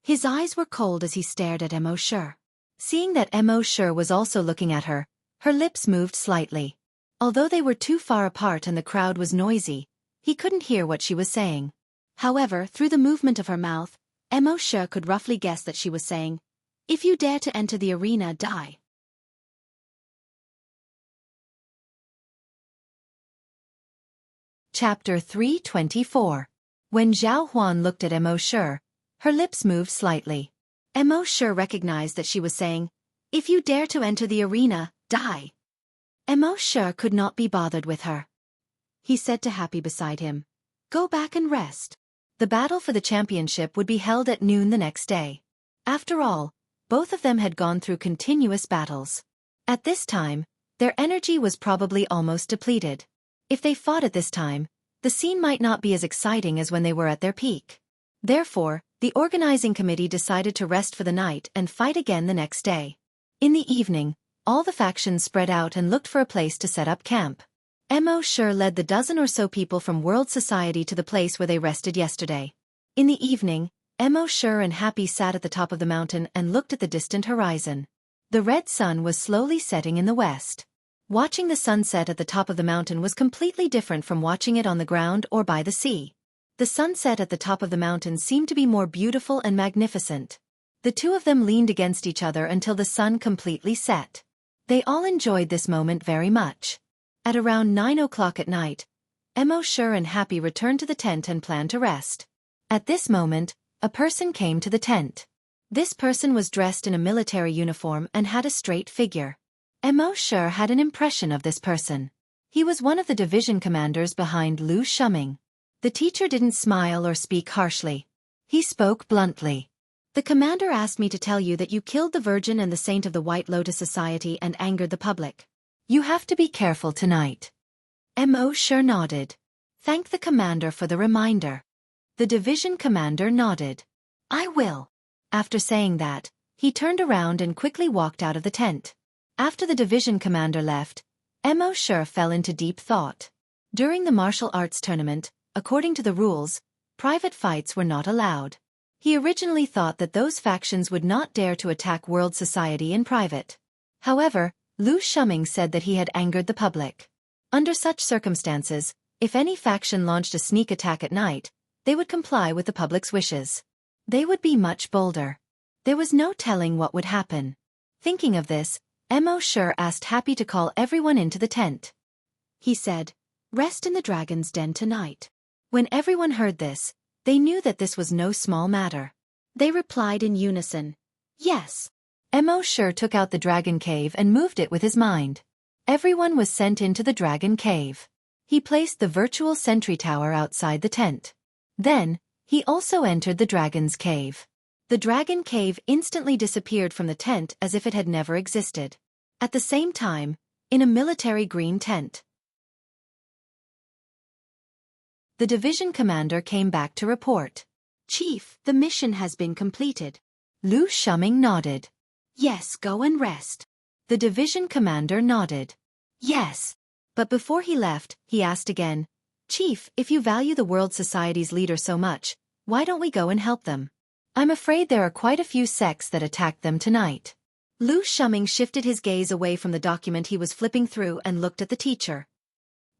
His eyes were cold as he stared at Mo Shi. Seeing that Mo Shi was also looking at her, her lips moved slightly. Although they were too far apart and the crowd was noisy, he couldn't hear what she was saying. However, through the movement of her mouth, Mo Shi could roughly guess that she was saying, If you dare to enter the arena, die. Chapter 324. When Zhao Huan looked at Mo Shi, her lips moved slightly. Mo Shi recognized that she was saying, If you dare to enter the arena, die. Mo Shi could not be bothered with her. He said to Happy beside him, Go back and rest. The battle for the championship would be held at noon the next day. After all, both of them had gone through continuous battles. At this time, their energy was probably almost depleted. If they fought at this time, the scene might not be as exciting as when they were at their peak. Therefore, the organizing committee decided to rest for the night and fight again the next day. In the evening, all the factions spread out and looked for a place to set up camp. Mo Shi led the dozen or so people from World Society to the place where they rested yesterday. In the evening, Mo Shi and Happy sat at the top of the mountain and looked at the distant horizon. The red sun was slowly setting in the west. Watching the sunset at the top of the mountain was completely different from watching it on the ground or by the sea. The sunset at the top of the mountain seemed to be more beautiful and magnificent. The 2 of them leaned against each other until the sun completely set. They all enjoyed this moment very much. At around 9 o'clock at night, Mo Shi and Happy returned to the tent and planned to rest. At this moment, a person came to the tent. This person was dressed in a military uniform and had a straight figure. Mo Shi had an impression of this person. He was one of the division commanders behind Lu Shuming. The teacher didn't smile or speak harshly. He spoke bluntly. The commander asked me to tell you that you killed the Virgin and the Saint of the White Lotus Society and angered the public. You have to be careful tonight. Mo Shi nodded. Thank the commander for the reminder. The division commander nodded. I will. After saying that, he turned around and quickly walked out of the tent. After the division commander left, Mo Shi fell into deep thought. During the martial arts tournament, according to the rules, private fights were not allowed. He originally thought that those factions would not dare to attack World Society in private. However, Lu Shuming said that he had angered the public. Under such circumstances, if any faction launched a sneak attack at night, they would comply with the public's wishes. They would be much bolder. There was no telling what would happen. Thinking of this, Mo Shi asked Happy to call everyone into the tent. He said, Rest in the dragon's den tonight. When everyone heard this, They knew that this was no small matter. They replied in unison, "Yes." Mo Shi took out the dragon cave and moved it with his mind. Everyone was sent into the dragon cave. He placed the virtual sentry tower outside the tent. Then, he also entered the dragon's cave. The dragon cave instantly disappeared from the tent as if it had never existed. At the same time, in a military green tent, the division commander came back to report. "Chief, the mission has been completed." Lu Shuming nodded. "Yes, go and rest." The division commander nodded. "Yes." But before he left, he asked again, "Chief, if you value the World Society's leader so much, why don't we go and help them? I'm afraid there are quite a few sects that attacked them tonight." Lu Shuming shifted his gaze away from the document he was flipping through and looked at the teacher.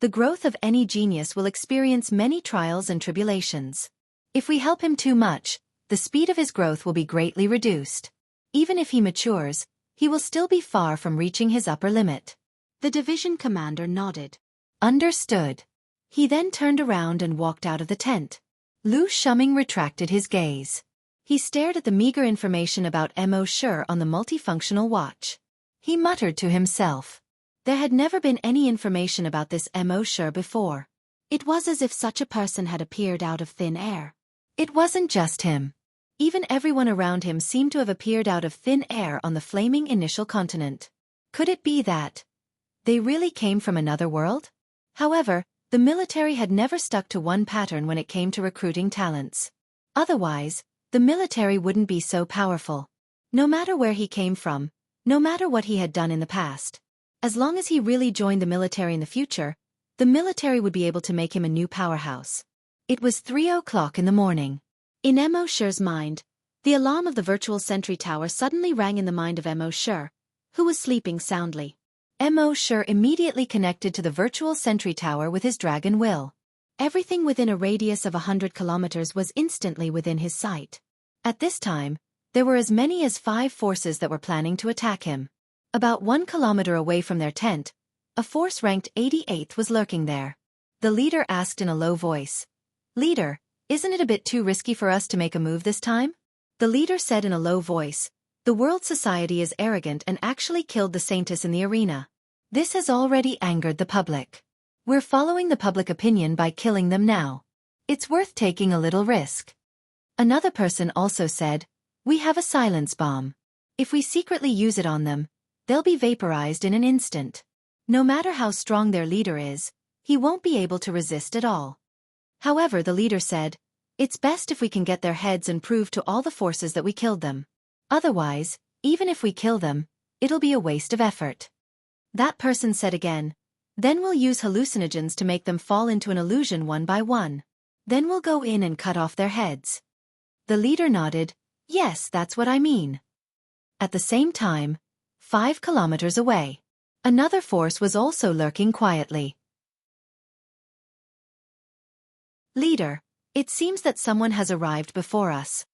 The growth of any genius will experience many trials and tribulations. If we help him too much, the speed of his growth will be greatly reduced. Even if he matures, he will still be far from reaching his upper limit. The division commander nodded. "Understood." He then turned around and walked out of the tent. Lu Shuming retracted his gaze. He stared at the meager information about Mo Shi on the multifunctional watch. He muttered to himself. There had never been any information about this Mo Shi before. It was as if such a person had appeared out of thin air. It wasn't just him. Even everyone around him seemed to have appeared out of thin air on the flaming initial continent. Could it be that they really came from another world? However, the military had never stuck to one pattern when it came to recruiting talents. Otherwise, the military wouldn't be so powerful. No matter where he came from, no matter what he had done in the past, as long as he really joined the military in the future, the military would be able to make him a new powerhouse. It was 3 o'clock in the morning. In Mo Shi's mind, the alarm of the virtual sentry tower suddenly rang in the mind of Mo Shi, who was sleeping soundly. Mo Shi immediately connected to the virtual sentry tower with his dragon will. Everything within a radius of 100 kilometers was instantly within his sight. At this time, there were as many as 5 forces that were planning to attack him. About 1 kilometer away from their tent, a force ranked 88th was lurking there. The leader asked in a low voice, "Leader, isn't it a bit too risky for us to make a move this time?" The leader said in a low voice, "The World Society is arrogant and actually killed the Saintess in the arena. This has already angered the public. We're following the public opinion by killing them now. It's worth taking a little risk." Another person also said, "We have a silence bomb. If we secretly use it on them, they'll be vaporized in an instant. No matter how strong their leader is, he won't be able to resist at all." However, the leader said, "It's best if we can get their heads and prove to all the forces that we killed them. Otherwise, even if we kill them, it'll be a waste of effort." That person said again, "Then we'll use hallucinogens to make them fall into an illusion one by one. Then we'll go in and cut off their heads." The leader nodded, "Yes, that's what I mean." At the same time, 5 kilometers away, another force was also lurking quietly. "Leader, it seems that someone has arrived before us."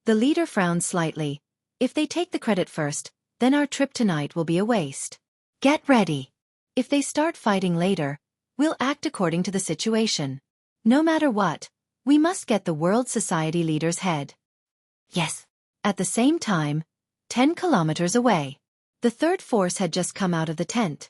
The leader frowned slightly. "If they take the credit first, then our trip tonight will be a waste. Get ready. If they start fighting later, we'll act according to the situation. No matter what, we must get the World Society leader's head." "Yes." At the same time, 10 kilometers away, the third force had just come out of the tent.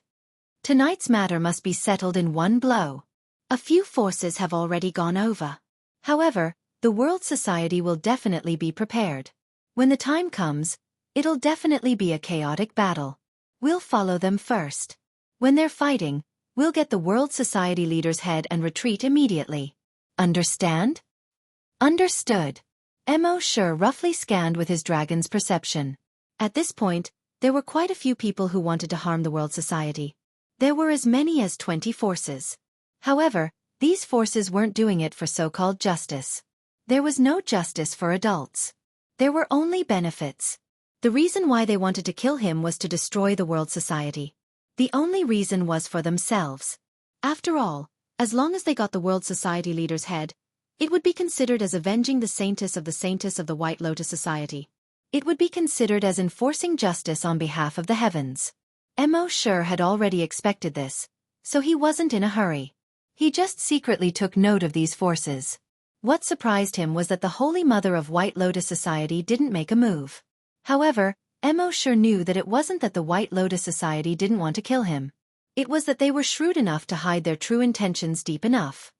Tonight's matter must be settled in one blow. A few forces have already gone over. However, the World Society will definitely be prepared. When the time comes, it'll definitely be a chaotic battle. We'll follow them first. When they're fighting, we'll get the World Society leader's head and retreat immediately. Understand?" "Understood." Mo Shi roughly scanned with his dragon's perception. At this point, there were quite a few people who wanted to harm the World Society. There were as many as 20 forces. However, these forces weren't doing it for so-called justice. There was no justice for adults. There were only benefits. The reason why they wanted to kill him was to destroy the World Society. The only reason was for themselves. After all, as long as they got the World Society leader's head, it would be considered as avenging the Saintess of the White Lotus Society. It would be considered as enforcing justice on behalf of the heavens. Mo Shi had already expected this, so he wasn't in a hurry. He just secretly took note of these forces. What surprised him was that the Holy Mother of White Lotus Society didn't make a move. However, Mo sure knew that it wasn't that the White Lotus Society didn't want to kill him. It was that they were shrewd enough to hide their true intentions deep enough.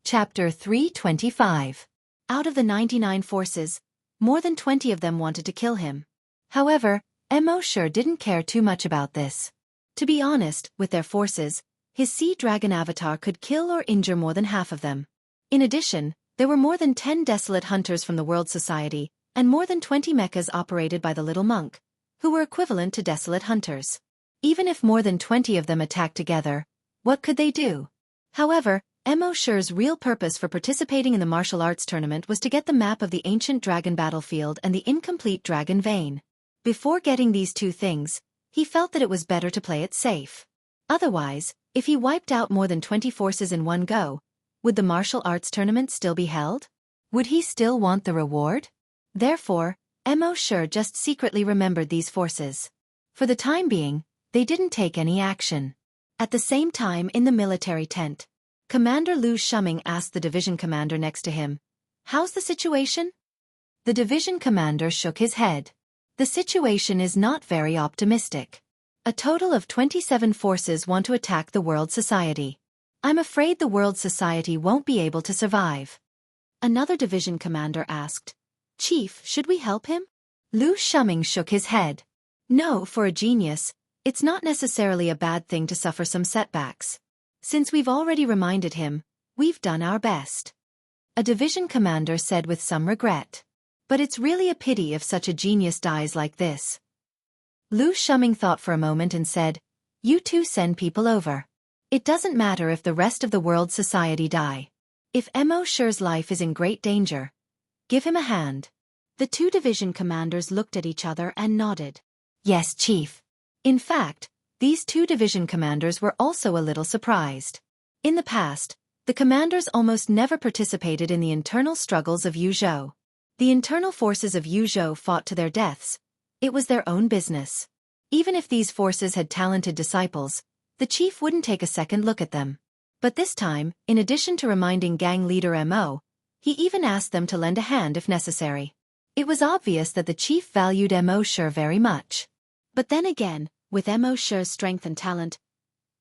Chapter 325. Out of the 99 forces, more than 20 of them wanted to kill him. However, Mo sure didn't care too much about this. To be honest, with their forces, his sea dragon avatar could kill or injure more than half of them. In addition, there were more than 10 desolate hunters from the World Society, and more than 20 mechas operated by the little monk, who were equivalent to desolate hunters. Even if more than 20 of them attacked together, what could they do? However, Mo sure's real purpose for participating in the martial arts tournament was to get the map of the ancient dragon battlefield and the incomplete dragon vein. Before getting these two things, he felt that it was better to play it safe. Otherwise, if he wiped out more than 20 forces in one go, would the martial arts tournament still be held? Would he still want the reward? Therefore, Mo sure just secretly remembered these forces. For the time being, they didn't take any action. At the same time in the military tent, Commander Lu Shuming asked the division commander next to him, "How's the situation?" The division commander shook his head. The situation is not very optimistic. A total of 27 forces want to attack the World Society. I'm afraid the World Society won't be able to survive. Another division commander asked, "Chief, should we help him?" Lu Shuming shook his head. No, for a genius, it's not necessarily a bad thing to suffer some setbacks. Since we've already reminded him, we've done our best. A division commander said with some regret. But it's really a pity if such a genius dies like this. Lu Shuming thought for a moment and said, "You two send people over. It doesn't matter if the rest of the World Society die. If Mo sure's life is in great danger, give him a hand." The two division commanders looked at each other and nodded. Yes, Chief. In fact, these two division commanders were also a little surprised. In the past, the commanders almost never participated in the internal struggles of Yuzhou. The internal forces of Yuzhou fought to their deaths. It was their own business. Even if these forces had talented disciples, the chief wouldn't take a second look at them. But this time, in addition to reminding gang leader Mo, he even asked them to lend a hand if necessary. It was obvious that the chief valued Mo sure very much. But then again, with Mo sure's strength and talent,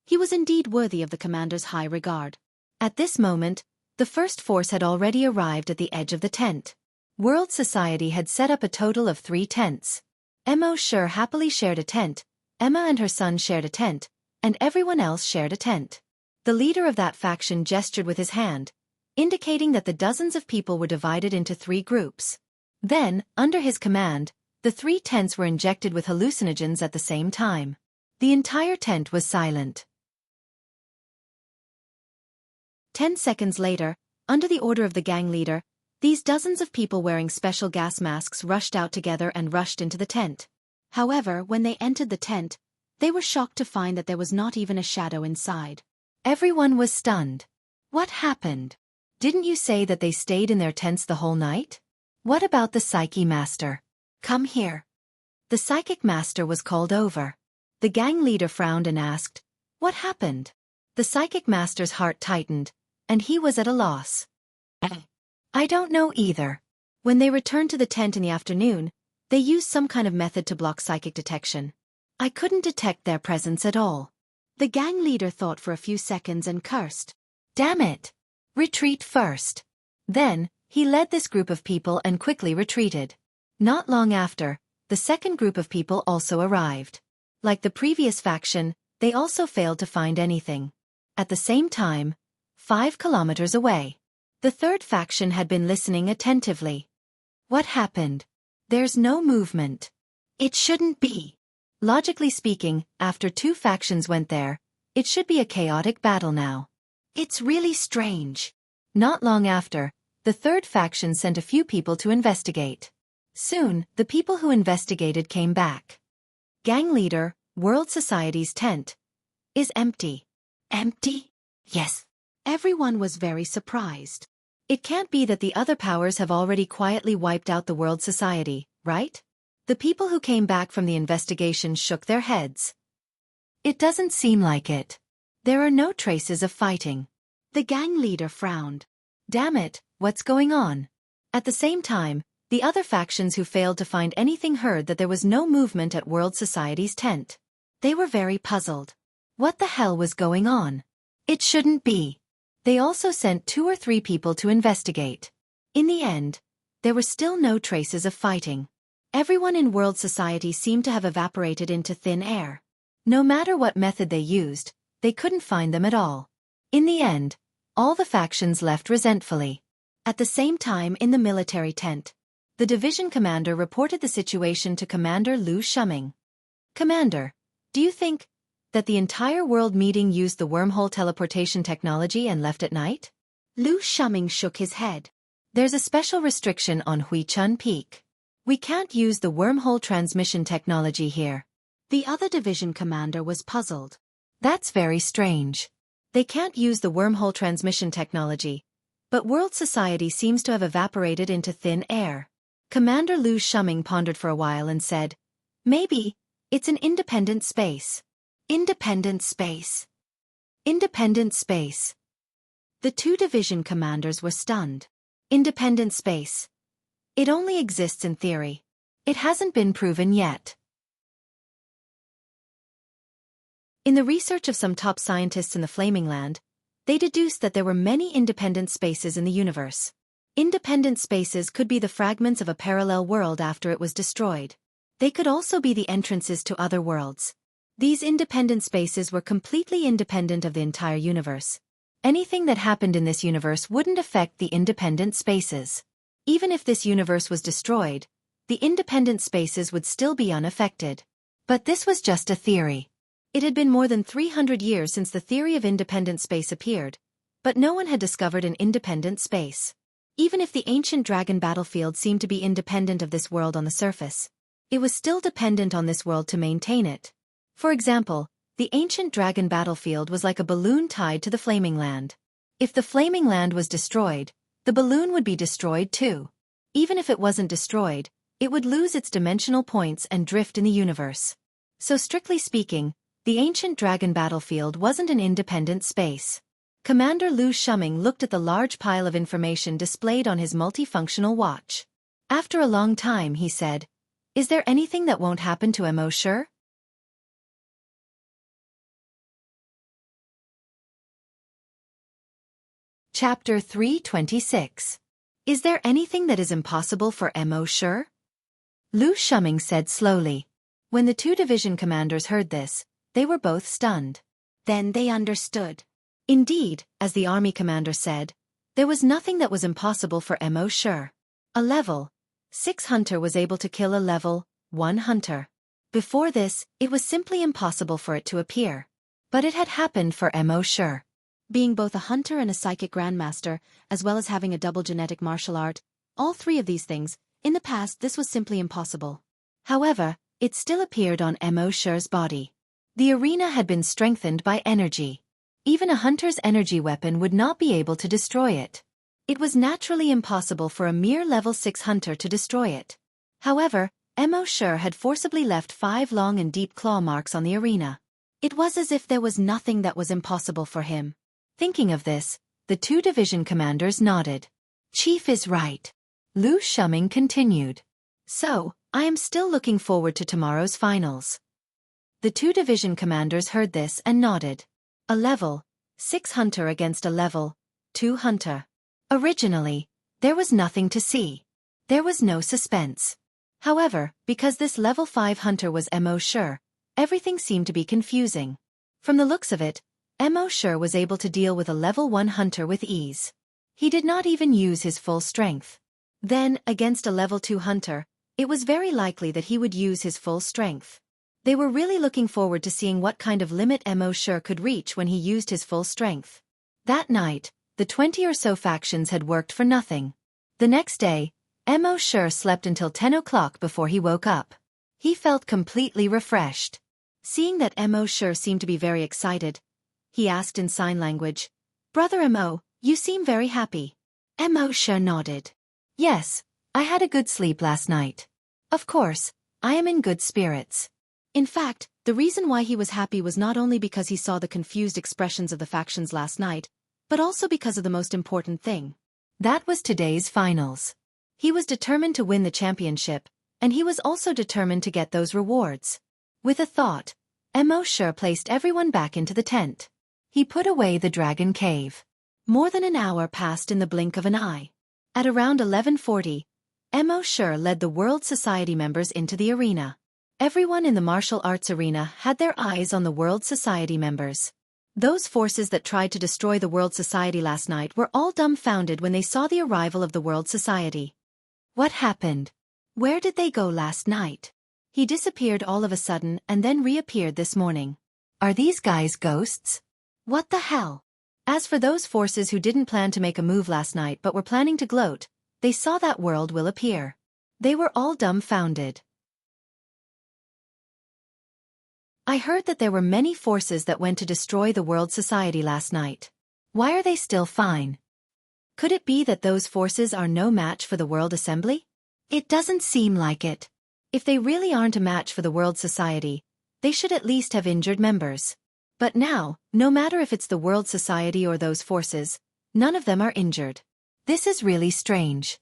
he was indeed worthy of the commander's high regard. At this moment, the first force had already arrived at the edge of the tent. World Society had set up a total of 3 tents. Mo sure happily shared a tent, Emma and her son shared a tent, and everyone else shared a tent. The leader of that faction gestured with his hand, indicating that the dozens of people were divided into 3 groups. Then, under his command, the 3 tents were injected with hallucinogens at the same time. The entire tent was silent. 10 seconds later, under the order of the gang leader, these dozens of people wearing special gas masks rushed out together and rushed into the tent. However, when they entered the tent, they were shocked to find that there was not even a shadow inside. Everyone was stunned. What happened? Didn't you say that they stayed in their tents the whole night? What about the Psyche Master? Come here. The Psychic Master was called over. The gang leader frowned and asked, "What happened?" The Psychic Master's heart tightened, and he was at a loss. "I don't know either. When they returned to the tent in the afternoon, they used some kind of method to block psychic detection. I couldn't detect their presence at all." The gang leader thought for a few seconds and cursed. "Damn it! Retreat first." Then, he led this group of people and quickly retreated. Not long after, the second group of people also arrived. Like the previous faction, they also failed to find anything. At the same time, 5 kilometers away, the third faction had been listening attentively. What happened? There's no movement. It shouldn't be. Logically speaking, after 2 factions went there, it should be a chaotic battle now. It's really strange. Not long after, the third faction sent a few people to investigate. Soon, the people who investigated came back. Gang leader, World Society's tent is empty. Empty? Yes. Everyone was very surprised. It can't be that the other powers have already quietly wiped out the World Society, right? The people who came back from the investigation shook their heads. It doesn't seem like it. There are no traces of fighting. The gang leader frowned. Damn it, what's going on? At the same time, the other factions who failed to find anything heard that there was no movement at World Society's tent. They were very puzzled. What the hell was going on? It shouldn't be. They also sent 2 or 3 people to investigate. In the end, there were still no traces of fighting. Everyone in World Society seemed to have evaporated into thin air. No matter what method they used, they couldn't find them at all. In the end, all the factions left resentfully. At the same time in the military tent, the division commander reported the situation to Commander Lu Shuming. Commander, do you think that the entire world meeting used the wormhole teleportation technology and left at night? Lu Shuming shook his head. There's a special restriction on Huichun Peak. We can't use the wormhole transmission technology here. The other division commander was puzzled. That's very strange. They can't use the wormhole transmission technology, but World Society seems to have evaporated into thin air. Commander Lu Shuming pondered for a while and said, maybe it's an independent space. Independent space. Independent space. The 2 division commanders were stunned. Independent space. It only exists in theory. It hasn't been proven yet. In the research of some top scientists in the Flaming Land, they deduced that there were many independent spaces in the universe. Independent spaces could be the fragments of a parallel world after it was destroyed. They could also be the entrances to other worlds. These independent spaces were completely independent of the entire universe. Anything that happened in this universe wouldn't affect the independent spaces. Even if this universe was destroyed, the independent spaces would still be unaffected. But this was just a theory. It had been more than 300 years since the theory of independent space appeared, but no one had discovered an independent space. Even if the ancient dragon battlefield seemed to be independent of this world on the surface, it was still dependent on this world to maintain it. For example, the ancient dragon battlefield was like a balloon tied to the Flaming Land. If the Flaming Land was destroyed, the balloon would be destroyed too. Even if it wasn't destroyed, it would lose its dimensional points and drift in the universe. So strictly speaking, the ancient dragon battlefield wasn't an independent space. Commander Lu Shuming looked at the large pile of information displayed on his multifunctional watch. After a long time he said, "Is there anything that won't happen to Mo Shi?" Chapter 326. Is there anything that is impossible for Mo Shi? Lu Shuming said slowly. When the 2 division commanders heard this, they were both stunned. Then they understood. Indeed, as the army commander said, there was nothing that was impossible for Mo Shi. A level 6 hunter was able to kill a level 1 hunter. Before this, it was simply impossible for it to appear. But it had happened for Mo Shi. Being both a hunter and a psychic grandmaster, as well as having a double genetic martial art, all 3 of these things, in the past this was simply impossible. However, it still appeared on Mo Shi's body. The arena had been strengthened by energy. Even a hunter's energy weapon would not be able to destroy it. It was naturally impossible for a mere level 6 hunter to destroy it. However, Mo Shi had forcibly left 5 long and deep claw marks on the arena. It was as if there was nothing that was impossible for him. Thinking of this, the 2 division commanders nodded. Chief is right. Lu Shuming continued. So, I am still looking forward to tomorrow's finals. The 2 division commanders heard this and nodded. A level 6 hunter against a level 2 hunter. Originally, there was nothing to see. There was no suspense. However, because this level 5 hunter was Mo Shi, everything seemed to be confusing. From the looks of it, Mo Shi was able to deal with a level 1 hunter with ease. He did not even use his full strength. Then, against a level 2 hunter, it was very likely that he would use his full strength. They were really looking forward to seeing what kind of limit Mo Shi could reach when he used his full strength. That night, the 20 or so factions had worked for nothing. The next day, Mo Shi slept until 10 o'clock before he woke up. He felt completely refreshed. Seeing that Mo Shi seemed to be very excited, he asked in sign language, "Brother Mo, you seem very happy." Mo Shi nodded. "Yes, I had a good sleep last night. Of course, I am in good spirits. In fact, The reason why he was happy was not only because he saw the confused expressions of the factions last night, but also because of the most important thing. That was today's finals. He was determined to win the championship, and he was also determined to get those rewards. With a thought, Mo Shi placed everyone back into the tent. He put away the dragon cave. More than an hour passed in the blink of an eye. At around 11:40, Mo Shi led the World Society members into the arena. Everyone in the martial arts arena had their eyes on the World Society members. Those forces that tried to destroy the World Society last night were all dumbfounded when they saw the arrival of the World Society. What happened? Where did they go last night? He disappeared all of a sudden and then reappeared this morning. Are these guys ghosts? What the hell? As for those forces who didn't plan to make a move last night but were planning to gloat, they saw that world will appear. They were all dumbfounded. I heard that there were many forces that went to destroy the World Society last night. Why are they still fine? Could it be that those forces are no match for the World Assembly? It doesn't seem like it. If they really aren't a match for the World Society, they should at least have injured members. But now, no matter if it's the World Society or those forces, none of them are injured. This is really strange.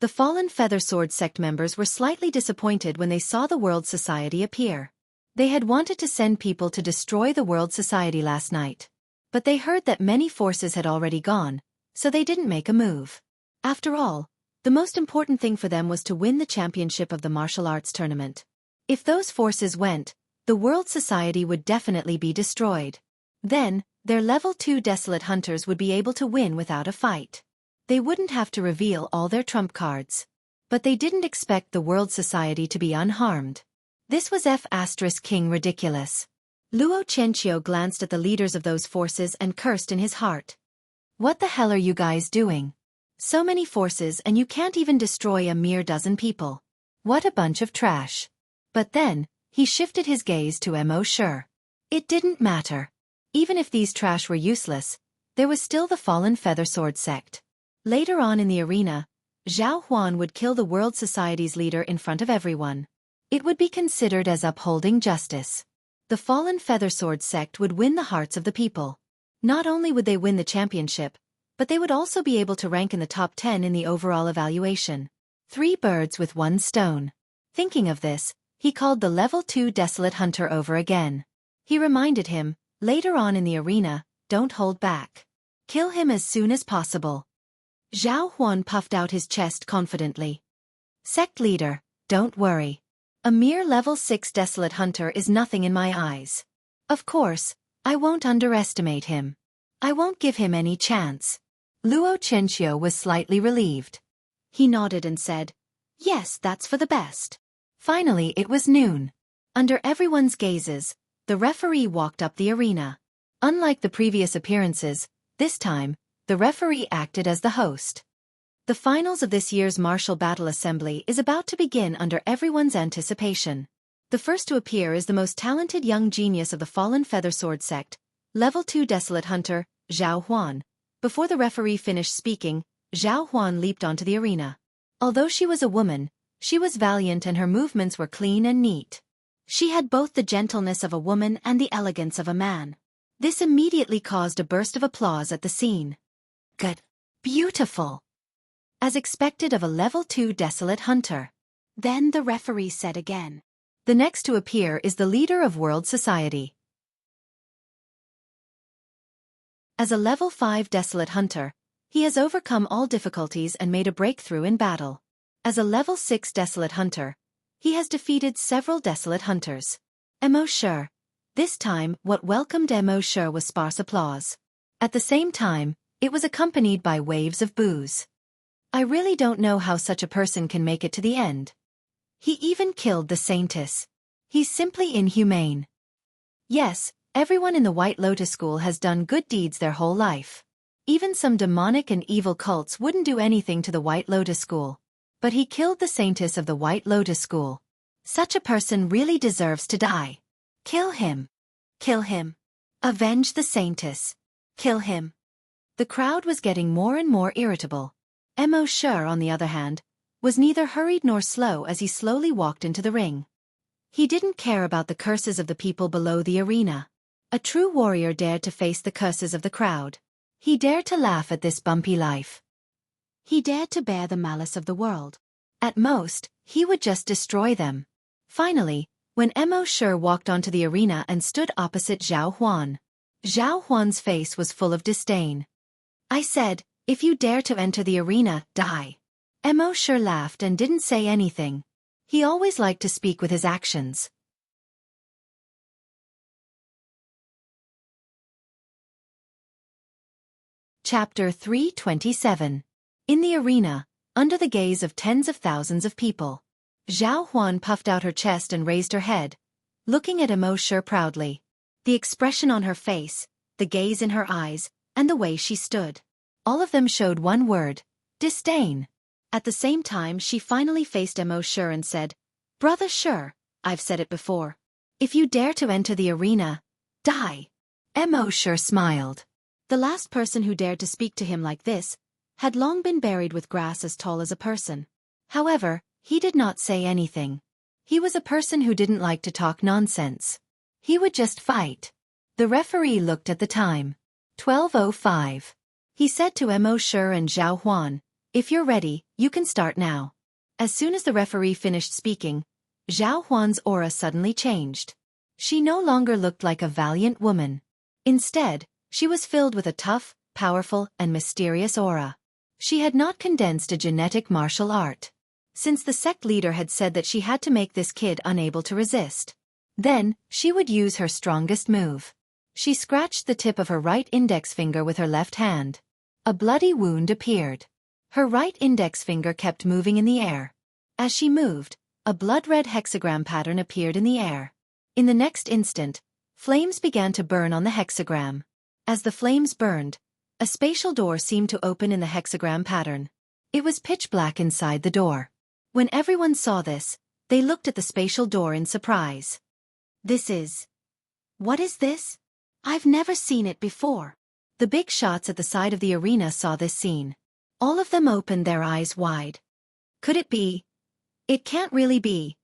The fallen Feather Sword sect members were slightly disappointed when they saw the World Society appear. They had wanted to send people to destroy the World Society last night. But they heard that many forces had already gone, so they didn't make a move. After all, the most important thing for them was to win the championship of the martial arts tournament. If those forces went, the World Society would definitely be destroyed. Then, their level 2 Desolate Hunters would be able to win without a fight. They wouldn't have to reveal all their trump cards. But they didn't expect the World Society to be unharmed. This was King ridiculous. Luo Xianxia glanced at the leaders of those forces and cursed in his heart. What the hell are you guys doing? So many forces and you can't even destroy a mere dozen people. What a bunch of trash. But then, he shifted his gaze to Mo Shi. It didn't matter. Even if these trash were useless, there was still the fallen Feather Sword sect. Later on in the arena, Zhao Huan would kill the World Society's leader in front of everyone. It would be considered as upholding justice. The fallen Feather Sword sect would win the hearts of the people. Not only would they win the championship, but they would also be able to rank in the top 10 in the overall evaluation. 3 birds with 1 stone. Thinking of this, he called the level 2 Desolate Hunter over again. He reminded him, later on in the arena, don't hold back. Kill him as soon as possible. Zhao Huan puffed out his chest confidently. Sect leader, don't worry. A mere level 6 Desolate Hunter is nothing in my eyes. Of course, I won't underestimate him. I won't give him any chance. Luo Xianxia was slightly relieved. He nodded and said, yes, that's for the best. Finally it was noon. Under everyone's gazes, the referee walked up the arena. Unlike the previous appearances, this time, the referee acted as the host. The finals of this year's Martial Battle Assembly is about to begin under everyone's anticipation. The first to appear is the most talented young genius of the fallen Feather Sword sect, level 2 Desolate Hunter, Zhao Huan. Before the referee finished speaking, Zhao Huan leaped onto the arena. Although she was a woman, she was valiant and her movements were clean and neat. She had both the gentleness of a woman and the elegance of a man. This immediately caused a burst of applause at the scene. Good. Beautiful. As expected of a level 2 Desolate Hunter. Then the referee said again. The next to appear is the leader of World Society. As a level 5 Desolate Hunter, he has overcome all difficulties and made a breakthrough in battle. As a level 6 Desolate Hunter, he has defeated several Desolate Hunters. Mo Shi. This time, what welcomed Mo Shi was sparse applause. At the same time, it was accompanied by waves of boos. I really don't know how such a person can make it to the end. He even killed the Saintess. He's simply inhumane. Yes, everyone in the White Lotus School has done good deeds their whole life. Even some demonic and evil cults wouldn't do anything to the White Lotus School. But he killed the Saintess of the White Lotus School. Such a person really deserves to die. Kill him. Kill him. Avenge the Saintess. Kill him. The crowd was getting more and more irritable. Mo Shi, on the other hand, was neither hurried nor slow as he slowly walked into the ring. He didn't care about the curses of the people below the arena. A true warrior dared to face the curses of the crowd. He dared to laugh at this bumpy life. He dared to bear the malice of the world. At most, he would just destroy them. Finally, when Mo Shi walked onto the arena and stood opposite Zhao Huan's face was full of disdain. "I said, if you dare to enter the arena, die." Mo Shi laughed and didn't say anything. He always liked to speak with his actions. Chapter 327. In the arena, under the gaze of tens of thousands of people, Zhao Huan puffed out her chest and raised her head, looking at Mo Shi proudly. The expression on her face, the gaze in her eyes, and the way she stood, all of them showed one word: disdain. At the same time, she finally faced Mo Shi and said, "Brother Shi, I've said it before. If you dare to enter the arena, die." Mo Shi smiled. The last person who dared to speak to him like this had long been buried with grass as tall as a person. However, he did not say anything. He was a person who didn't like to talk nonsense. He would just fight. The referee looked at the time. 12:05. He said to Mo Shi and Zhao Huan, "If you're ready, you can start now." As soon as the referee finished speaking, Zhao Huan's aura suddenly changed. She no longer looked like a valiant woman. Instead, she was filled with a tough, powerful, and mysterious aura. She had not condensed a genetic martial art. Since the sect leader had said that she had to make this kid unable to resist. Then, she would use her strongest move. She scratched the tip of her right index finger with her left hand. A bloody wound appeared. Her right index finger kept moving in the air. As she moved, a blood-red hexagram pattern appeared in the air. In the next instant, flames began to burn on the hexagram. As the flames burned, a spatial door seemed to open in the hexagram pattern. It was pitch black inside the door. When everyone saw this, they looked at the spatial door in surprise. What is this? I've never seen it before." The big shots at the side of the arena saw this scene. All of them opened their eyes wide. Could it be? It can't really be.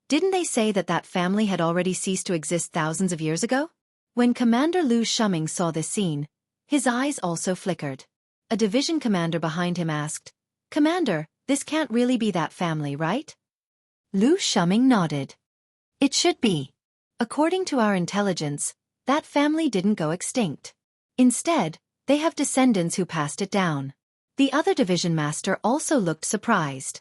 Didn't they say that that family had already ceased to exist thousands of years ago? When Commander Lu Shuming saw this scene, his eyes also flickered. A division commander behind him asked, "Commander, this can't really be that family, right?" Lu Shuming nodded. "It should be. According to our intelligence, that family didn't go extinct. Instead, they have descendants who passed it down." The other division master also looked surprised.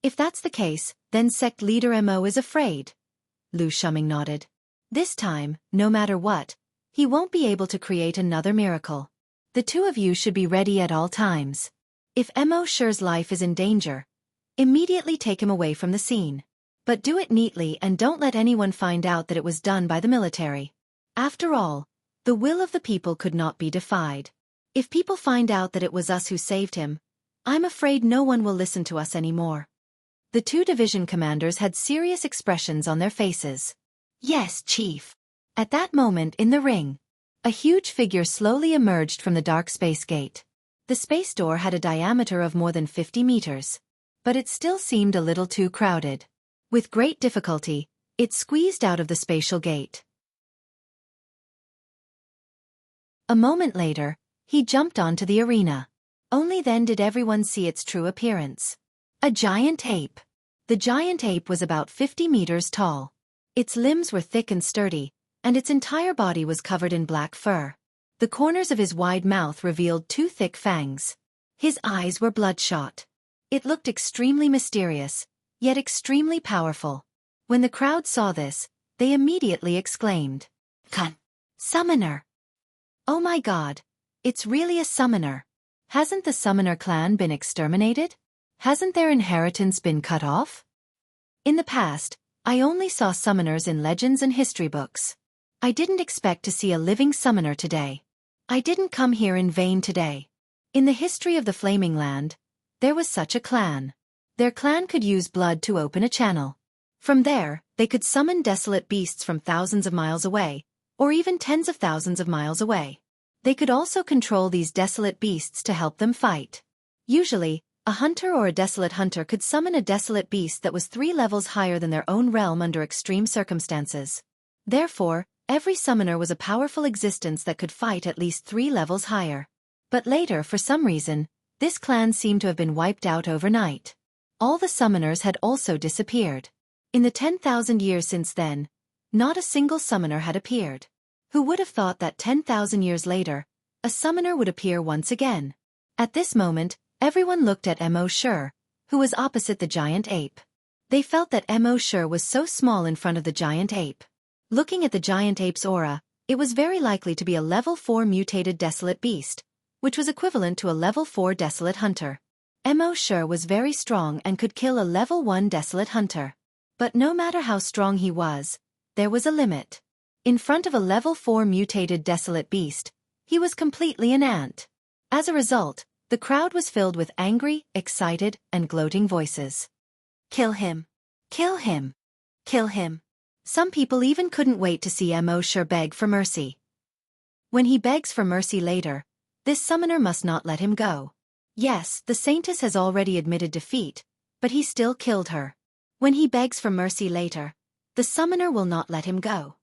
"If that's the case, then sect leader Mo is afraid." Lu Shuming nodded. "This time, no matter what, he won't be able to create another miracle. The two of you should be ready at all times. If Mo Shi's life is in danger, immediately take him away from the scene. But do it neatly and don't let anyone find out that it was done by the military. After all, the will of the people could not be defied. If people find out that it was us who saved him, I'm afraid no one will listen to us anymore." The two division commanders had serious expressions on their faces. "Yes, Chief." At that moment in the ring, a huge figure slowly emerged from the dark space gate. The space door had a diameter of more than 50 meters. But it still seemed a little too crowded. With great difficulty, it squeezed out of the spatial gate. A moment later, he jumped onto the arena. Only then did everyone see its true appearance. A giant ape. The giant ape was about 50 meters tall. Its limbs were thick and sturdy, and its entire body was covered in black fur. The corners of his wide mouth revealed two thick fangs. His eyes were bloodshot. It looked extremely mysterious, yet extremely powerful. When the crowd saw this, they immediately exclaimed, "Kan! Summoner! Oh my god! It's really a summoner! Hasn't the summoner clan been exterminated? Hasn't their inheritance been cut off?" In the past, I only saw summoners in legends and history books. I didn't expect to see a living summoner today. I didn't come here in vain today. In the history of the Flaming Land, there was such a clan. Their clan could use blood to open a channel. From there, they could summon desolate beasts from thousands of miles away, or even tens of thousands of miles away. They could also control these desolate beasts to help them fight. Usually, A hunter or a desolate hunter could summon a desolate beast that was 3 levels higher than their own realm under extreme circumstances. Therefore, every summoner was a powerful existence that could fight at least 3 levels higher. But later, for some reason, this clan seemed to have been wiped out overnight. All the summoners had also disappeared. In the 10,000 years since then, not a single summoner had appeared. Who would have thought that 10,000 years later, a summoner would appear once again? At this moment, everyone looked at Mo Shur, who was opposite the giant ape. They felt that Mo Shur was so small in front of the giant ape. Looking at the giant ape's aura, it was very likely to be a level 4 mutated desolate beast, which was equivalent to a level 4 desolate hunter. Mo Shur was very strong and could kill a level 1 desolate hunter. But no matter how strong he was, there was a limit. In front of a level 4 mutated desolate beast, he was completely an ant. As a result, the crowd was filled with angry, excited, and gloating voices. Kill him! Kill him! Kill him! Some people even couldn't wait to see Mo Shur beg for mercy. When he begs for mercy later, this summoner must not let him go. Yes, the saintess has already admitted defeat, but he still killed her. When he begs for mercy later, the summoner will not let him go.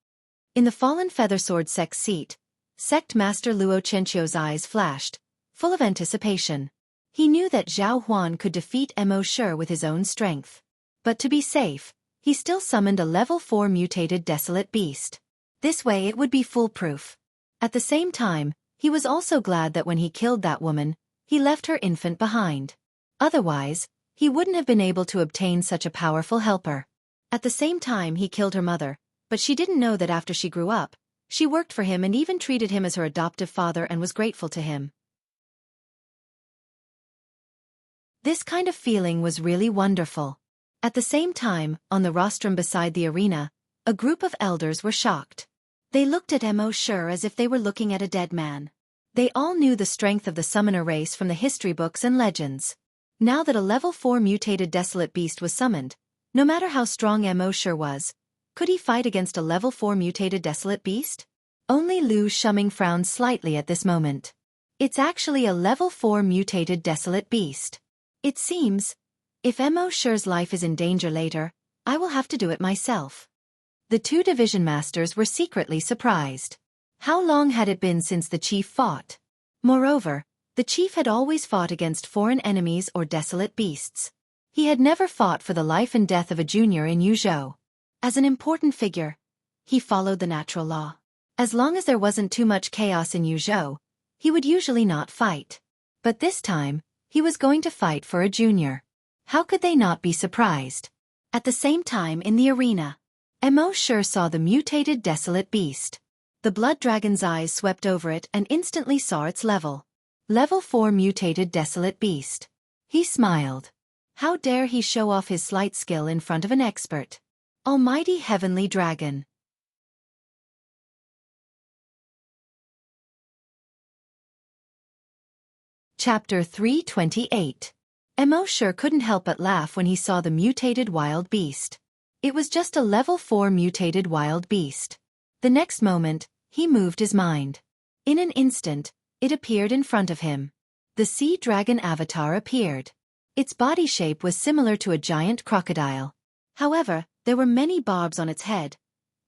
In the fallen Feathersword sect seat, Sect Master Luo Qianxia's eyes flashed, full of anticipation. He knew that Zhao Huan could defeat Mo Shur with his own strength. But to be safe, he still summoned a level 4 mutated desolate beast. This way it would be foolproof. At the same time, he was also glad that when he killed that woman, he left her infant behind. Otherwise, he wouldn't have been able to obtain such a powerful helper. At the same time he killed her mother, but she didn't know that after she grew up, she worked for him and even treated him as her adoptive father and was grateful to him. This kind of feeling was really wonderful. At the same time, on the rostrum beside the arena, a group of elders were shocked. They looked at Mo Shur as if they were looking at a dead man. They all knew the strength of the summoner race from the history books and legends. Now that a level 4 mutated desolate beast was summoned, no matter how strong Mo Shur was, could he fight against a level 4 mutated desolate beast? Only Lu Shuming frowned slightly at this moment. It's actually a level 4 mutated desolate beast. It seems, if Mo Shur's life is in danger later, I will have to do it myself. The 2 division masters were secretly surprised. How long had it been since the chief fought? Moreover, the chief had always fought against foreign enemies or desolate beasts. He had never fought for the life and death of a junior in Yuzhou. As an important figure, he followed the natural law. As long as there wasn't too much chaos in Yuzhou, he would usually not fight. But this time, he was going to fight for a junior. How could they not be surprised? At the same time in the arena, Mo Shur saw the mutated desolate beast. The blood dragon's eyes swept over it and instantly saw its level. Level 4 mutated desolate beast. He smiled. How dare he show off his slight skill in front of an expert? Almighty Heavenly Dragon. Chapter 328. Mo Shur couldn't help but laugh when he saw the mutated wild beast. It was just a level 4 mutated wild beast. The next moment, he moved his mind. In an instant, it appeared in front of him. The sea dragon avatar appeared. Its body shape was similar to a giant crocodile. However, there were many barbs on its head,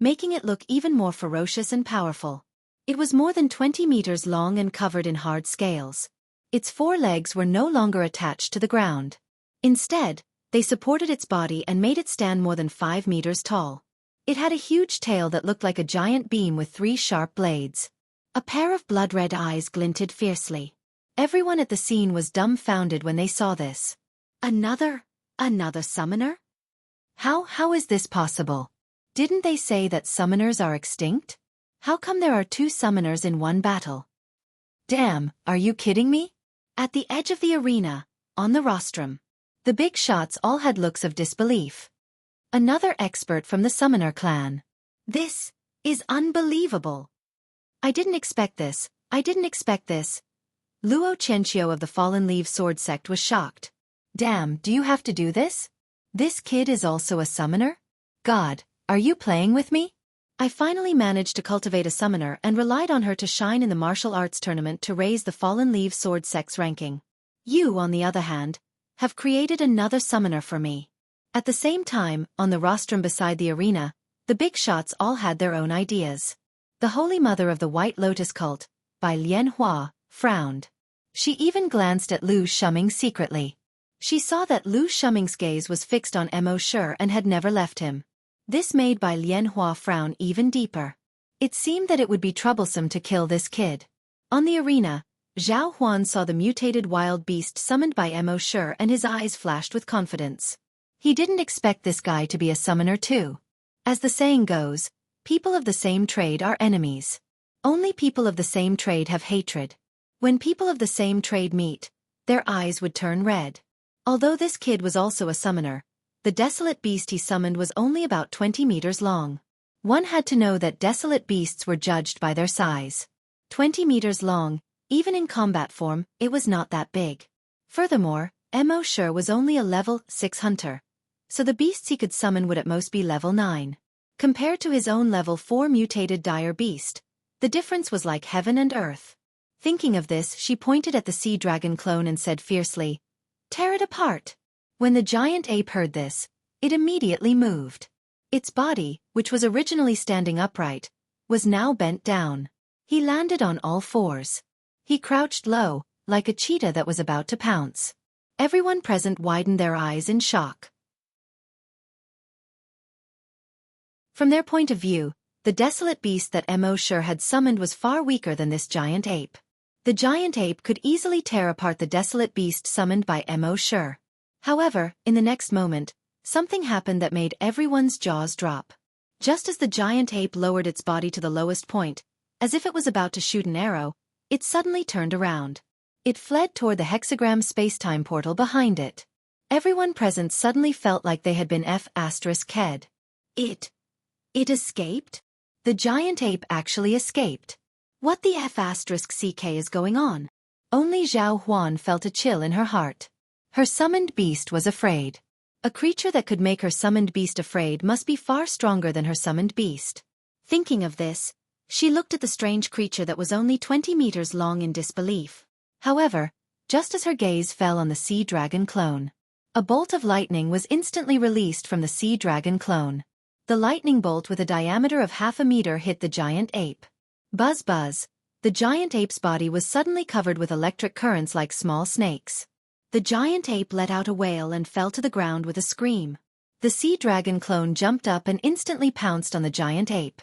making it look even more ferocious and powerful. It was more than 20 meters long and covered in hard scales. Its 4 legs were no longer attached to the ground. Instead, they supported its body and made it stand more than 5 meters tall. It had a huge tail that looked like a giant beam with 3 sharp blades. A pair of blood-red eyes glinted fiercely. Everyone at the scene was dumbfounded when they saw this. Another summoner? How is this possible? Didn't they say that summoners are extinct? How come there are 2 summoners in one battle? Damn, are you kidding me? At the edge of the arena, on the rostrum, the big shots all had looks of disbelief. Another expert from the summoner clan. This is unbelievable. I didn't expect this. Luo Qianxia of the Fallen Leaves Sword Sect was shocked. Damn, do you have to do this? This kid is also a summoner? God, are you playing with me? I finally managed to cultivate a summoner and relied on her to shine in the martial arts tournament to raise the Fallen Leaves Sword Sect's ranking. You, on the other hand, have created another summoner for me. At the same time, on the rostrum beside the arena, the big shots all had their own ideas. The Holy Mother of the White Lotus Cult, by Lian Hua, frowned. She even glanced at Lu Shuming secretly. She saw that Lu Shuming's gaze was fixed on Mo Shi and had never left him. This made Bai Lian Hua frown even deeper. It seemed that it would be troublesome to kill this kid. On the arena, Zhao Huan saw the mutated wild beast summoned by Mo Shi and his eyes flashed with confidence. He didn't expect this guy to be a summoner too. As the saying goes, people of the same trade are enemies. Only people of the same trade have hatred. When people of the same trade meet, their eyes would turn red. Although this kid was also a summoner, the desolate beast he summoned was only about 20 meters long. One had to know that desolate beasts were judged by their size. 20 meters long, even in combat form, it was not that big. Furthermore, Mo Shi was only a level 6 hunter, so the beasts he could summon would at most be level 9. Compared to his own level 4 mutated dire beast, the difference was like heaven and earth. Thinking of this, she pointed at the sea dragon clone and said fiercely, "Tear it apart." When the giant ape heard this, it immediately moved. Its body, which was originally standing upright, was now bent down. He landed on all fours. He crouched low, like a cheetah that was about to pounce. Everyone present widened their eyes in shock. From their point of view, the desolate beast that Mo Shi had summoned was far weaker than this giant ape. The giant ape could easily tear apart the desolate beast summoned by Mo Shi. However, in the next moment, something happened that made everyone's jaws drop. Just as the giant ape lowered its body to the lowest point, as if it was about to shoot an arrow, it suddenly turned around. It fled toward the hexagram spacetime portal behind it. Everyone present suddenly felt like they had been F***ed. It escaped? The giant ape actually escaped. What the F***ck is going on? Only Zhao Huan felt a chill in her heart. Her summoned beast was afraid. A creature that could make her summoned beast afraid must be far stronger than her summoned beast. Thinking of this, she looked at the strange creature that was only 20 meters long in disbelief. However, just as her gaze fell on the sea dragon clone, a bolt of lightning was instantly released from the sea dragon clone. The lightning bolt with a diameter of 0.5 meter hit the giant ape. Buzz buzz, the giant ape's body was suddenly covered with electric currents like small snakes. The giant ape let out a wail and fell to the ground with a scream. The sea dragon clone jumped up and instantly pounced on the giant ape.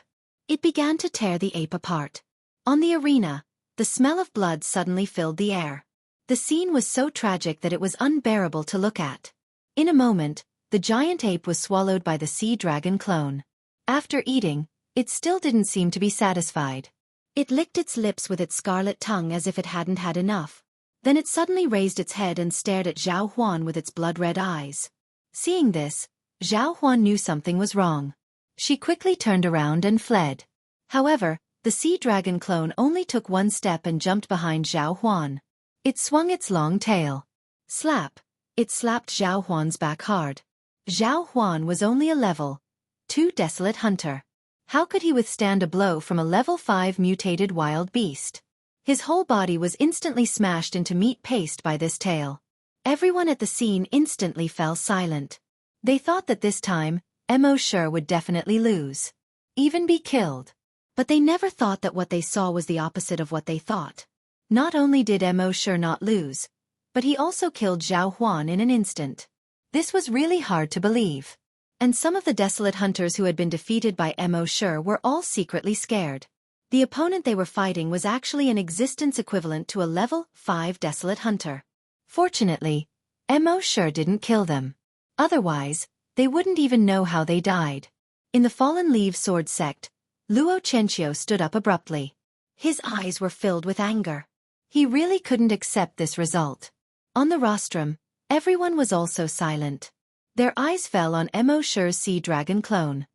It began to tear the ape apart. On the arena, the smell of blood suddenly filled the air. The scene was so tragic that it was unbearable to look at. In a moment, the giant ape was swallowed by the sea dragon clone. After eating, it still didn't seem to be satisfied. It licked its lips with its scarlet tongue as if it hadn't had enough. Then it suddenly raised its head and stared at Zhao Huan with its blood-red eyes. Seeing this, Zhao Huan knew something was wrong. She quickly turned around and fled. However, the sea dragon clone only took one step and jumped behind Zhao Huan. It swung its long tail. Slap! It slapped Zhao Huan's back hard. Zhao Huan was only a level 2 desolate hunter. How could he withstand a blow from a level 5 mutated wild beast? His whole body was instantly smashed into meat paste by this tail. Everyone at the scene instantly fell silent. They thought that this time, Mo Shi would definitely lose. Even be killed. But they never thought that what they saw was the opposite of what they thought. Not only did Mo Shi not lose, but he also killed Zhao Huan in an instant. This was really hard to believe. And some of the desolate hunters who had been defeated by Mo Shi were all secretly scared. The opponent they were fighting was actually an existence equivalent to a level 5 desolate hunter. Fortunately, Mo Shi didn't kill them. Otherwise, they wouldn't even know how they died. In the Fallen Leaves Sword sect, Luo Xianxia stood up abruptly. His eyes were filled with anger. He really couldn't accept this result. On the rostrum, everyone was also silent. Their eyes fell on Mo Shi's sea dragon clone.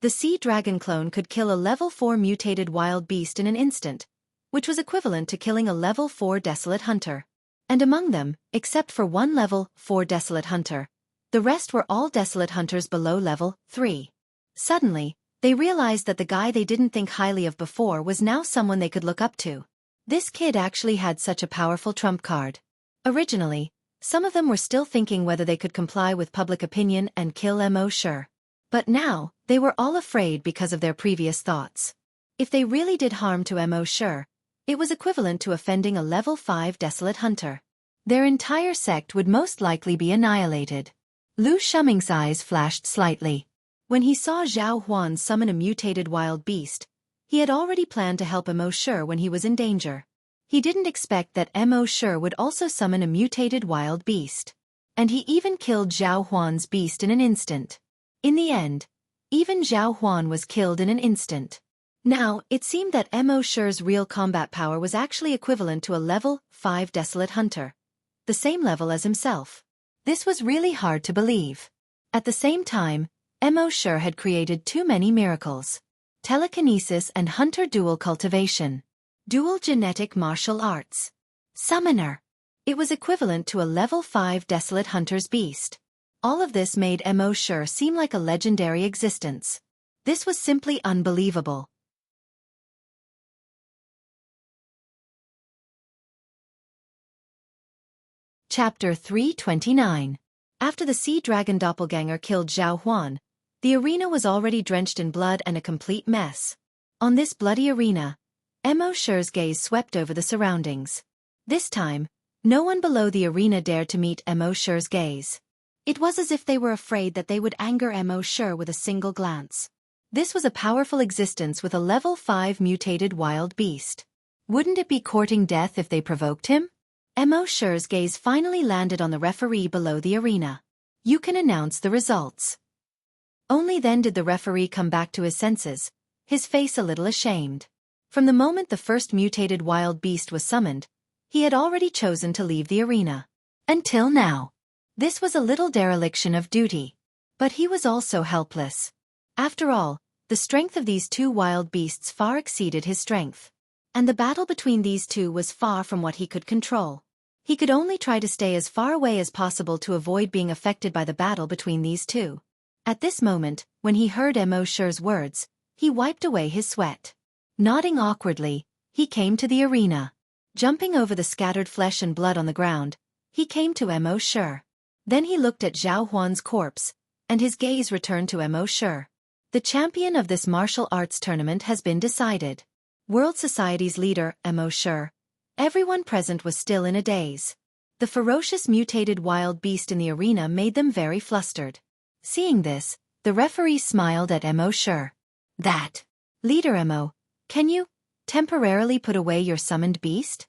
The sea dragon clone could kill a level 4 mutated wild beast in an instant, which was equivalent to killing a level 4 desolate hunter. And among them, except for one level 4 desolate hunter, the rest were all desolate hunters below level 3. Suddenly, they realized that the guy they didn't think highly of before was now someone they could look up to. This kid actually had such a powerful trump card. Originally, some of them were still thinking whether they could comply with public opinion and kill Mo Sure. But now, they were all afraid because of their previous thoughts. If they really did harm to Mo Sure, it was equivalent to offending a level 5 desolate hunter. Their entire sect would most likely be annihilated. Lu Shuming's eyes flashed slightly. When he saw Zhao Huan summon a mutated wild beast, he had already planned to help Mo Sure when he was in danger. He didn't expect that Mo Sure would also summon a mutated wild beast. And he even killed Zhao Huan's beast in an instant. In the end, even Zhao Huan was killed in an instant. Now, it seemed that Mo Sure's real combat power was actually equivalent to a level 5 desolate hunter. The same level as himself. This was really hard to believe. At the same time, Mo Sure had created too many miracles. Telekinesis and hunter dual cultivation. Dual genetic martial arts. Summoner. It was equivalent to a level 5 desolate hunter's beast. All of this made Mo Sure seem like a legendary existence. This was simply unbelievable. Chapter 329. After the sea dragon doppelganger killed Zhao Huan, the arena was already drenched in blood and a complete mess. On this bloody arena, Mo Sure's gaze swept over the surroundings. This time, no one below the arena dared to meet Mo Sure's gaze. It was as if they were afraid that they would anger Mo Sure with a single glance. This was a powerful existence with a level 5 mutated wild beast. Wouldn't it be courting death if they provoked him? Mo Sure's gaze finally landed on the referee below the arena. You can announce the results. Only then did the referee come back to his senses, his face a little ashamed. From the moment the first mutated wild beast was summoned, he had already chosen to leave the arena. Until now. This was a little dereliction of duty. But he was also helpless. After all, the strength of these two wild beasts far exceeded his strength. And the battle between these two was far from what he could control. He could only try to stay as far away as possible to avoid being affected by the battle between these two. At this moment, when he heard Mo Sure's words, he wiped away his sweat. Nodding awkwardly, he came to the arena. Jumping over the scattered flesh and blood on the ground, he came to Mo Sure. Then he looked at Zhao Huan's corpse, and his gaze returned to Mo Sure. The champion of this martial arts tournament has been decided. World Society's leader, Mo Sure. Everyone present was still in a daze. The ferocious mutated wild beast in the arena made them very flustered. Seeing this, the referee smiled at Mo Sure. That. Leader Mo, can you temporarily put away your summoned beast?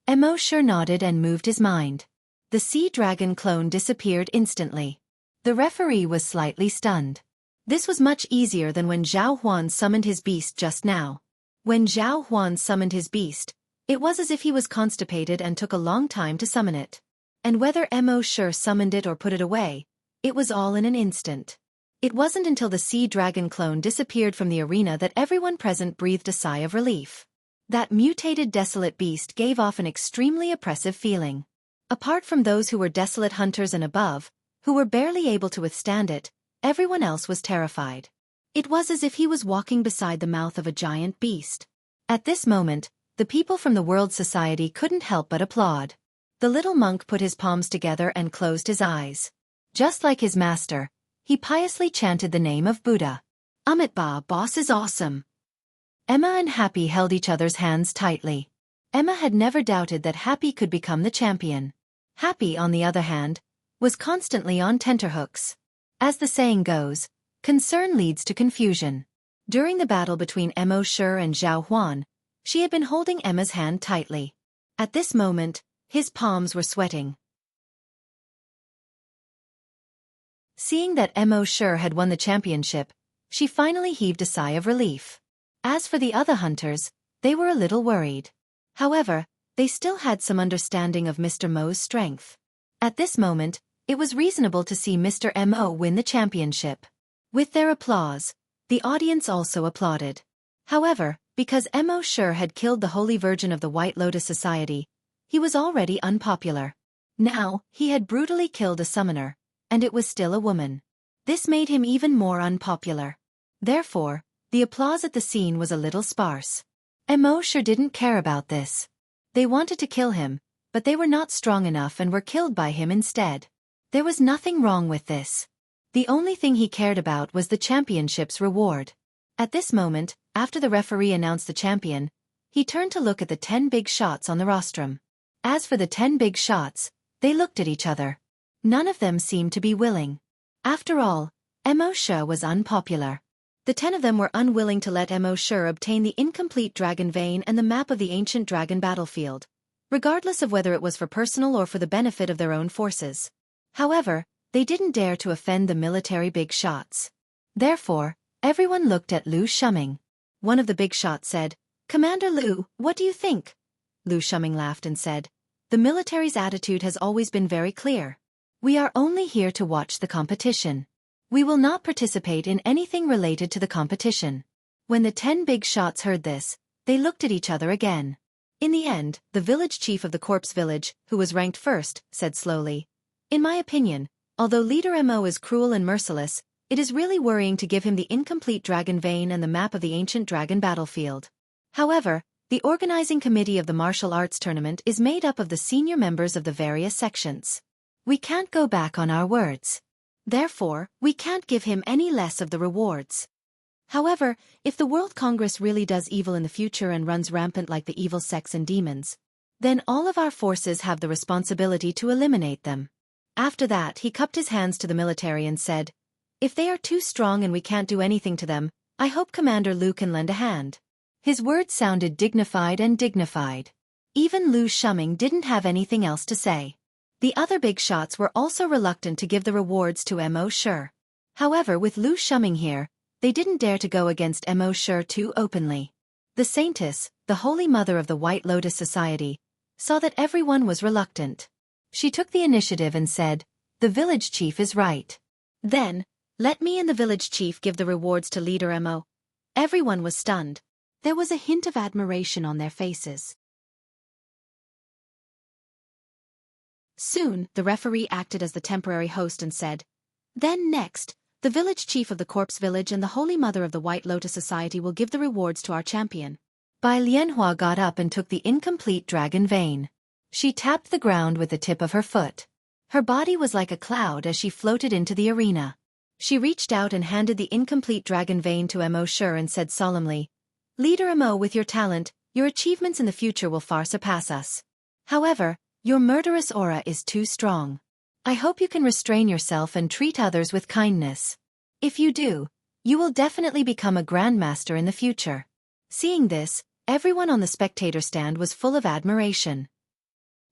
Mo Sure nodded and moved his mind. The sea dragon clone disappeared instantly. The referee was slightly stunned. This was much easier than when Zhao Huan summoned his beast just now. When Zhao Huan summoned his beast, it was as if he was constipated and took a long time to summon it. And whether Mo Sure summoned it or put it away, it was all in an instant. It wasn't until the sea dragon clone disappeared from the arena that everyone present breathed a sigh of relief. That mutated desolate beast gave off an extremely oppressive feeling. Apart from those who were desolate hunters and above, who were barely able to withstand it, everyone else was terrified. It was as if he was walking beside the mouth of a giant beast. At this moment, the people from the World Society couldn't help but applaud. The little monk put his palms together and closed his eyes. Just like his master, he piously chanted the name of Buddha. Amitba, boss is awesome. Emma and Happy held each other's hands tightly. Emma had never doubted that Happy could become the champion. Happy, on the other hand, was constantly on tenterhooks. As the saying goes, concern leads to confusion. During the battle between Mo Sure and Zhao Huan, she had been holding Emma's hand tightly. At this moment, his palms were sweating. Seeing that Mo Sure had won the championship, she finally heaved a sigh of relief. As for the other hunters, they were a little worried. However, they still had some understanding of Mr. Mo's strength. At this moment, it was reasonable to see Mr. Mo win the championship. With their applause, the audience also applauded. However, because Mo Sure had killed the Holy Virgin of the White Lotus Society, he was already unpopular. Now, he had brutally killed a summoner, and it was still a woman. This made him even more unpopular. Therefore, the applause at the scene was a little sparse. Mo Sure didn't care about this. They wanted to kill him, but they were not strong enough and were killed by him instead. There was nothing wrong with this. The only thing he cared about was the championship's reward. At this moment, after the referee announced the champion, he turned to look at the 10 big shots on the rostrum. As for the 10 big shots, they looked at each other. None of them seemed to be willing. After all, Mo Shi was unpopular. The 10 of them were unwilling to let Mo Shi obtain the incomplete dragon vein and the map of the ancient dragon battlefield, regardless of whether it was for personal or for the benefit of their own forces. However, they didn't dare to offend the military big shots. Therefore, everyone looked at Lu Shuming. One of the big shots said, "Commander Lu, what do you think?" Lu Shuming laughed and said, "The military's attitude has always been very clear. We are only here to watch the competition. We will not participate in anything related to the competition." When the 10 big shots heard this, they looked at each other again. In the end, the village chief of the corpse village, who was ranked first, said slowly, "In my opinion, although Leader Mo is cruel and merciless, it is really worrying to give him the incomplete dragon vein and the map of the ancient dragon battlefield. However, the organizing committee of the martial arts tournament is made up of the senior members of the various sections. We can't go back on our words. Therefore, we can't give him any less of the rewards. However, if the World Congress really does evil in the future and runs rampant like the evil sects and demons, then all of our forces have the responsibility to eliminate them." After that, he cupped his hands to the military and said, "If they are too strong and we can't do anything to them, I hope Commander Lu can lend a hand." His words sounded dignified. Even Lu Shuming didn't have anything else to say. The other big shots were also reluctant to give the rewards to Mo Shi. However, with Lu Shuming here, they didn't dare to go against Mo Shi too openly. The Saintess, the Holy Mother of the White Lotus Society, saw that everyone was reluctant. She took the initiative and said, "The village chief is right. Then, let me and the village chief give the rewards to Leader Mo." Everyone was stunned. There was a hint of admiration on their faces. Soon, the referee acted as the temporary host and said, "Then next, the village chief of the corpse village and the Holy Mother of the White Lotus Society will give the rewards to our champion." Bai Lianhua got up and took the incomplete dragon vein. She tapped the ground with the tip of her foot. Her body was like a cloud as she floated into the arena. She reached out and handed the incomplete dragon vein to Mo Shi and said solemnly, "Leader Mo, with your talent, your achievements in the future will far surpass us. However, your murderous aura is too strong. I hope you can restrain yourself and treat others with kindness. If you do, you will definitely become a grandmaster in the future." Seeing this, everyone on the spectator stand was full of admiration.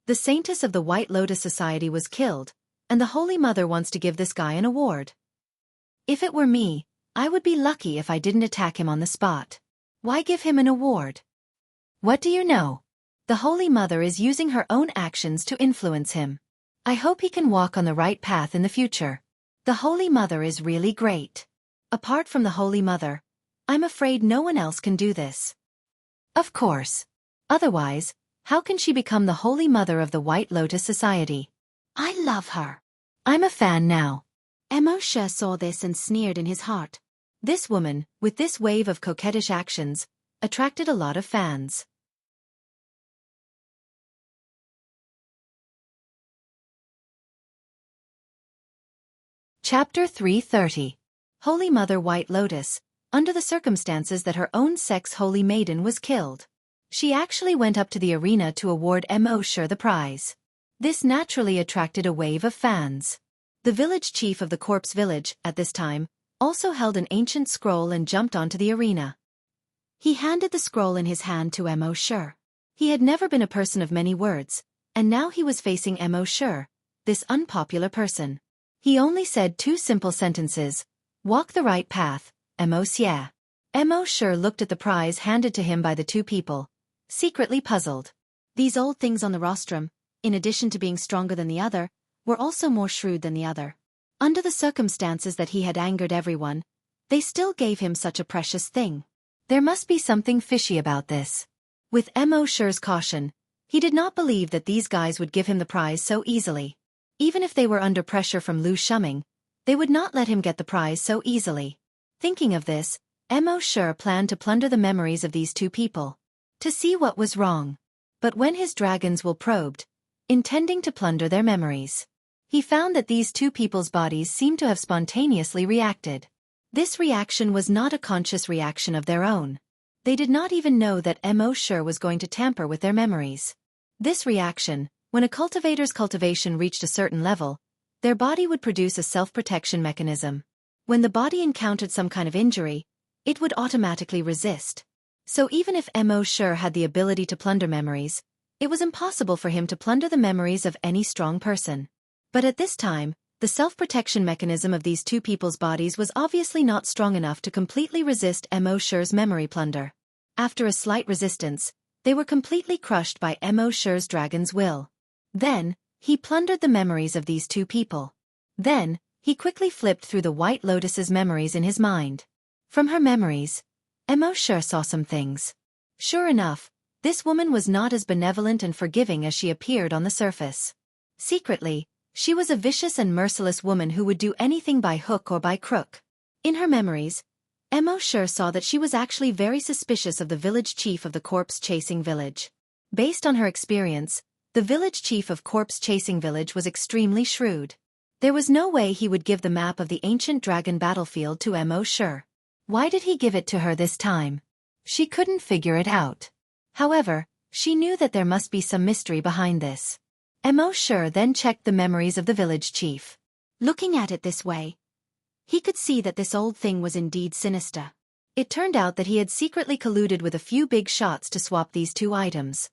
The Saintess of the White Lotus Society was killed, and the Holy Mother wants to give this guy an award. If it were me, I would be lucky if I didn't attack him on the spot. Why give him an award? What do you know? The Holy Mother is using her own actions to influence him. I hope he can walk on the right path in the future. The Holy Mother is really great. Apart from the Holy Mother, I'm afraid no one else can do this. Of course. Otherwise, how can she become the Holy Mother of the White Lotus Society? I love her. I'm a fan now. Mo Shi saw this and sneered in his heart. This woman, with this wave of coquettish actions, attracted a lot of fans. Chapter 330. Holy Mother White Lotus, under the circumstances that her own sex holy maiden was killed. She actually went up to the arena to award Mo Shi the prize. This naturally attracted a wave of fans. The village chief of the corpse village, at this time, also held an ancient scroll and jumped onto the arena. He handed the scroll in his hand to Mo Shi. He had never been a person of many words, and now he was facing Mo Shi, this unpopular person. He only said 2 simple sentences, "Walk the right path, Mo Xia." Mo Shi looked at the prize handed to him by the 2 people, secretly puzzled. These old things on the rostrum, in addition to being stronger than the other, were also more shrewd than the other. Under the circumstances that he had angered everyone, they still gave him such a precious thing. There must be something fishy about this. With Mo Shi's caution, he did not believe that these guys would give him the prize so easily. Even if they were under pressure from Lu Shuming, they would not let him get the prize so easily. Thinking of this, Mo Shi planned to plunder the memories of these 2 people. To see what was wrong. But when his dragons will probed, intending to plunder their memories, he found that these two people's bodies seemed to have spontaneously reacted. This reaction was not a conscious reaction of their own. They did not even know that Mo Shi was going to tamper with their memories. This reaction, when a cultivator's cultivation reached a certain level, their body would produce a self-protection mechanism. When the body encountered some kind of injury, it would automatically resist. So even if Mo Shi had the ability to plunder memories, it was impossible for him to plunder the memories of any strong person. But at this time, the self-protection mechanism of these two people's bodies was obviously not strong enough to completely resist Mo Shi's memory plunder. After a slight resistance, they were completely crushed by Mo Shi's dragon's will. Then, he plundered the memories of these two people. Then, he quickly flipped through the White Lotus's memories in his mind. From her memories, Mo Shi saw some things. Sure enough, this woman was not as benevolent and forgiving as she appeared on the surface. Secretly, she was a vicious and merciless woman who would do anything by hook or by crook. In her memories, Mo Shi saw that she was actually very suspicious of the village chief of the corpse-chasing village. Based on her experience, the village chief of corpse-chasing village was extremely shrewd. There was no way he would give the map of the ancient dragon battlefield to Mo Shi. Why did he give it to her this time? She couldn't figure it out. However, she knew that there must be some mystery behind this. Mo Shi then checked the memories of the village chief. Looking at it this way, he could see that this old thing was indeed sinister. It turned out that he had secretly colluded with a few big shots to swap these two items.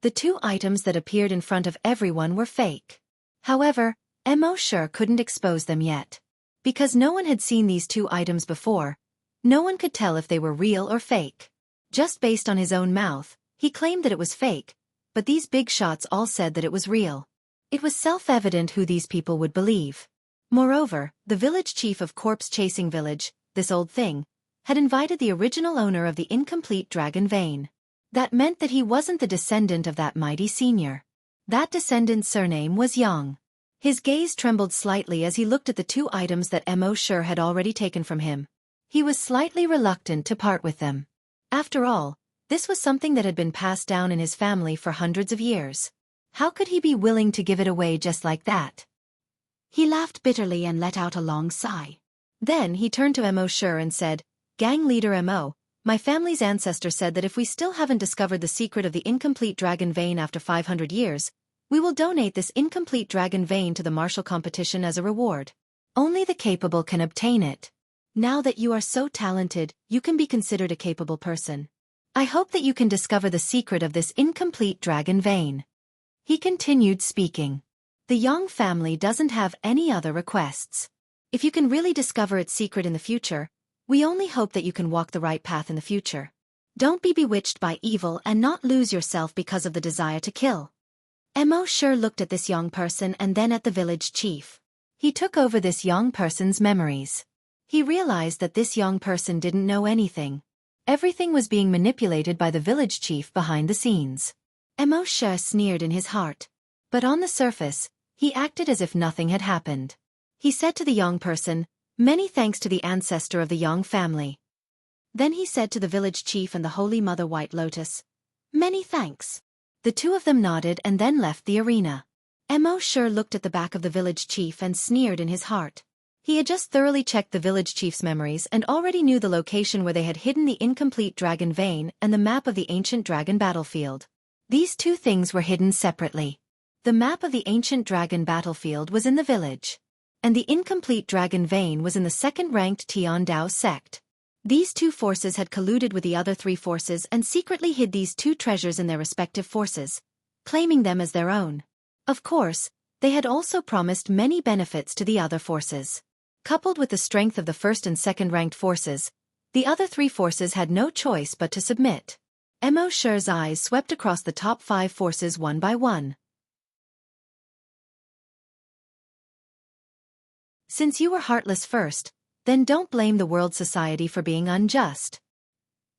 The two items that appeared in front of everyone were fake. However, Mo Shi couldn't expose them yet. Because no one had seen these two items before, no one could tell if they were real or fake. Just based on his own mouth, he claimed that it was fake, but these big shots all said that it was real. It was self-evident who these people would believe. Moreover, the village chief of corpse-chasing village, this old thing, had invited the original owner of the incomplete dragon vein. That meant that he wasn't the descendant of that mighty senior. That descendant's surname was Yang. His gaze trembled slightly as he looked at the two items that Mo Shi had already taken from him. He was slightly reluctant to part with them. After all, this was something that had been passed down in his family for hundreds of years. How could he be willing to give it away just like that? He laughed bitterly and let out a long sigh. Then he turned to Mo Shi and said, "Gang leader Mo, my family's ancestor said that if we still haven't discovered the secret of the incomplete dragon vein after 500 years, we will donate this incomplete dragon vein to the martial competition as a reward. Only the capable can obtain it. Now that you are so talented, you can be considered a capable person. I hope that you can discover the secret of this incomplete dragon vein." He continued speaking. "The Yang family doesn't have any other requests. If you can really discover its secret in the future, we only hope that you can walk the right path in the future. Don't be bewitched by evil and not lose yourself because of the desire to kill." Mo Shi looked at this young person and then at the village chief. He took over this young person's memories. He realized that this young person didn't know anything. Everything was being manipulated by the village chief behind the scenes. Mo Shi sneered in his heart. But on the surface, he acted as if nothing had happened. He said to the young person, "Many thanks to the ancestor of the Yang family." Then he said to the village chief and the Holy Mother White Lotus, "Many thanks." The two of them nodded and then left the arena. Mo Shi looked at the back of the village chief and sneered in his heart. He had just thoroughly checked the village chief's memories and already knew the location where they had hidden the incomplete dragon vein and the map of the ancient dragon battlefield. These two things were hidden separately. The map of the ancient dragon battlefield was in the village, and the incomplete dragon vein was in the second-ranked Tian Dao sect. These two forces had colluded with the other three forces and secretly hid these two treasures in their respective forces, claiming them as their own. Of course, they had also promised many benefits to the other forces. Coupled with the strength of the first and second-ranked forces, the other three forces had no choice but to submit. Mo Shi's eyes swept across the top 5 forces one by one. Since you were heartless first, then don't blame the world society for being unjust.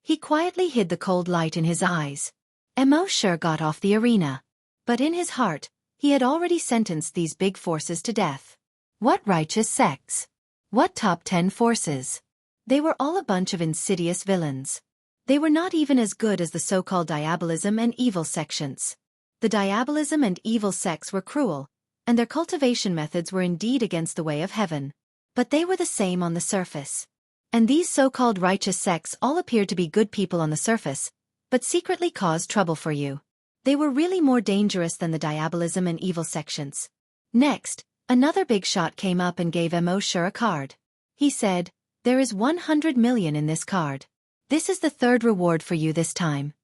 He quietly hid the cold light in his eyes. Mo Shi got off the arena. But in his heart, he had already sentenced these big forces to death. What righteous sects? What top 10 forces? They were all a bunch of insidious villains. They were not even as good as the so-called diabolism and evil sections. The diabolism and evil sects were cruel, and their cultivation methods were indeed against the way of heaven. But they were the same on the surface. And these so-called righteous sects all appeared to be good people on the surface, but secretly caused trouble for you. They were really more dangerous than the diabolism and evil sections. Next, another big shot came up and gave Mo Sure a card. He said, "There is 100 million in this card. This is the third reward for you this time."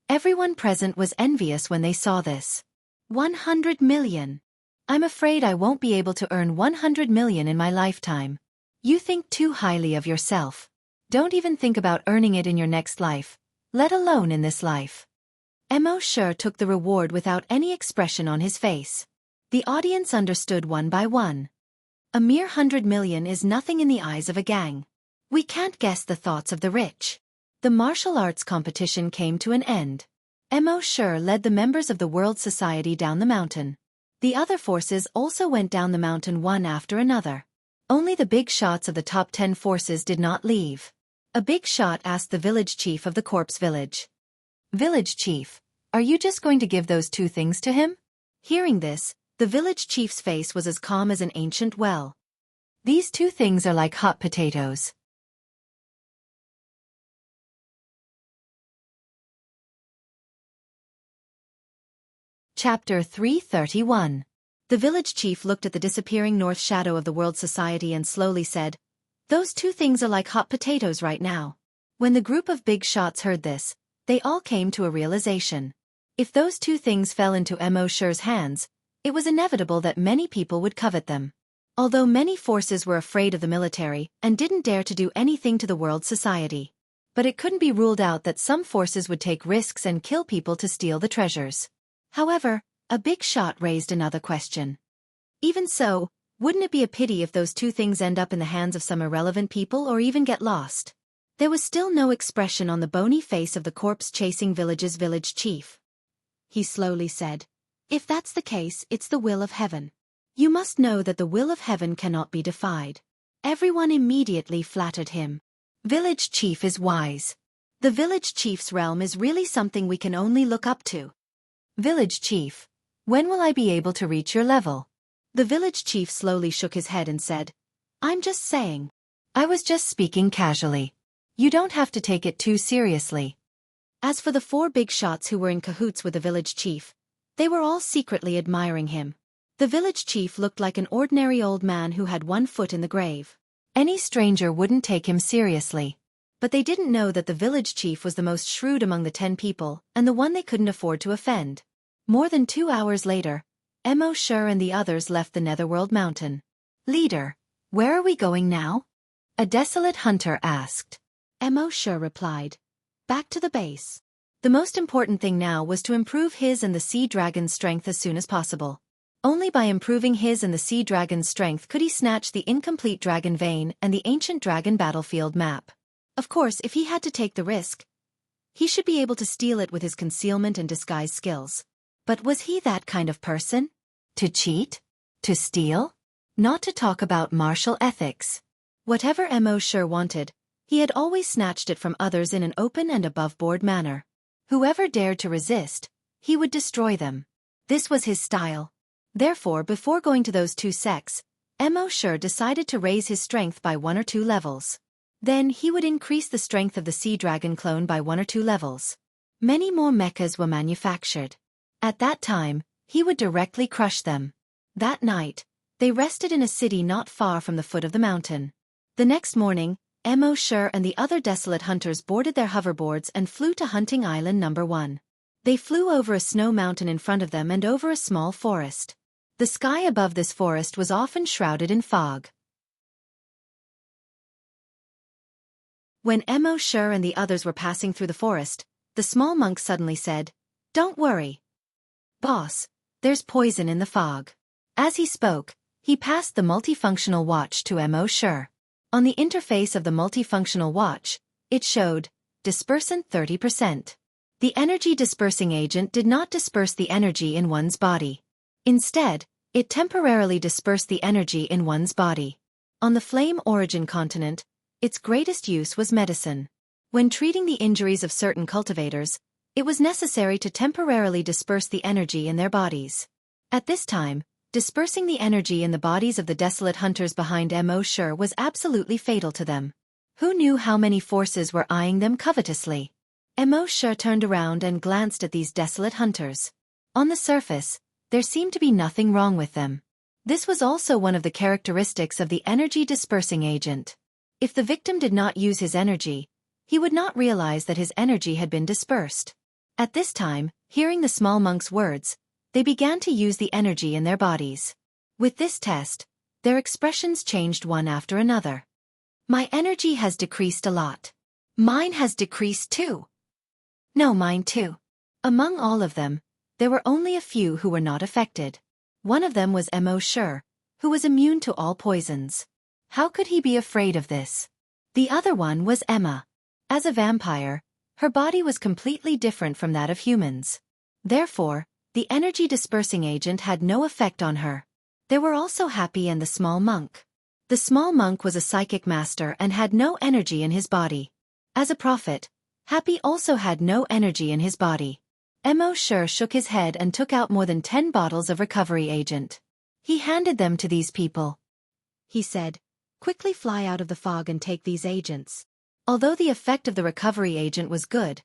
Everyone present was envious when they saw this. 100 million. I'm afraid I won't be able to earn 100 million in my lifetime. You think too highly of yourself. Don't even think about earning it in your next life, let alone in this life. Mo Sure took the reward without any expression on his face. The audience understood one by one. A mere 100 million is nothing in the eyes of a gang. We can't guess the thoughts of the rich. The martial arts competition came to an end. Mo Sure led the members of the World Society down the mountain. The other forces also went down the mountain one after another. Only the big shots of the top 10 forces did not leave. A big shot asked the village chief of the corpse village. "Village chief, are you just going to give those two things to him?" Hearing this, the village chief's face was as calm as an ancient well. "These two things are like hot potatoes." Chapter 331. The village chief looked at the disappearing north shadow of the World Society and slowly said, "Those two things are like hot potatoes right now." When the group of big shots heard this, they all came to a realization. If those two things fell into Mo Sure's hands, it was inevitable that many people would covet them. Although many forces were afraid of the military and didn't dare to do anything to the World Society. But it couldn't be ruled out that some forces would take risks and kill people to steal the treasures. However, a big shot raised another question. Even so, wouldn't it be a pity if those two things end up in the hands of some irrelevant people or even get lost? There was still no expression on the bony face of the corpse-chasing village's village chief. He slowly said, "If that's the case, it's the will of heaven. You must know that the will of heaven cannot be defied." Everyone immediately flattered him. Village chief is wise. The village chief's realm is really something we can only look up to. Village chief, when will I be able to reach your level? The village chief slowly shook his head and said, "I'm just saying. I was just speaking casually. You don't have to take it too seriously." As for the four big shots who were in cahoots with the village chief, they were all secretly admiring him. The village chief looked like an ordinary old man who had one foot in the grave. Any stranger wouldn't take him seriously. But they didn't know that the village chief was the most shrewd among the 10 people and the one they couldn't afford to offend. More than 2 hours later, Mo Sure and the others left the Netherworld Mountain. "Leader, where are we going now?" a desolate hunter asked. Mo Sure replied, "Back to the base." The most important thing now was to improve his and the sea dragon's strength as soon as possible. Only by improving his and the sea dragon's strength could he snatch the incomplete dragon vein and the ancient dragon battlefield map. Of course, if he had to take the risk, he should be able to steal it with his concealment and disguise skills. But was he that kind of person? To cheat? To steal? Not to talk about martial ethics. Whatever Mo Sure wanted, he had always snatched it from others in an open and above-board manner. Whoever dared to resist, he would destroy them. This was his style. Therefore, before going to those two sects, Mo Sure decided to raise his strength by 1 or 2 levels. Then he would increase the strength of the sea dragon clone by 1 or 2 levels. Many more mechas were manufactured. At that time, he would directly crush them. That night, they rested in a city not far from the foot of the mountain. The next morning, Mo Sure and the other desolate hunters boarded their hoverboards and flew to Hunting Island No. 1. They flew over a snow mountain in front of them and over a small forest. The sky above this forest was often shrouded in fog. When Mo Sure and the others were passing through the forest, the small monk suddenly said, "Don't worry, boss, there's poison in the fog." As he spoke, he passed the multifunctional watch to Mo Sure. On the interface of the multifunctional watch, it showed, dispersant 30%. The energy dispersing agent did not disperse the energy in one's body. Instead, it temporarily dispersed the energy in one's body. On the Flame Origin continent, its greatest use was medicine. When treating the injuries of certain cultivators, it was necessary to temporarily disperse the energy in their bodies. At this time, dispersing the energy in the bodies of the desolate hunters behind Mo Shi was absolutely fatal to them. Who knew how many forces were eyeing them covetously? Mo Shi turned around and glanced at these desolate hunters. On the surface, there seemed to be nothing wrong with them. This was also one of the characteristics of the energy dispersing agent. If the victim did not use his energy, he would not realize that his energy had been dispersed. At this time, hearing the small monk's words, they began to use the energy in their bodies. With this test, their expressions changed one after another. My energy has decreased a lot. Mine has decreased too. No, mine too. Among all of them, there were only a few who were not affected. One of them was Mo Shi, who was immune to all poisons. How could he be afraid of this? The other one was Emma. As a vampire, her body was completely different from that of humans. Therefore, the energy dispersing agent had no effect on her. There were also Happy and the small monk. The small monk was a psychic master and had no energy in his body. As a prophet, Happy also had no energy in his body. Mo Shi shook his head and took out more than 10 bottles of recovery agent. He handed them to these people. He said, "Quickly fly out of the fog and take these agents." Although the effect of the recovery agent was good,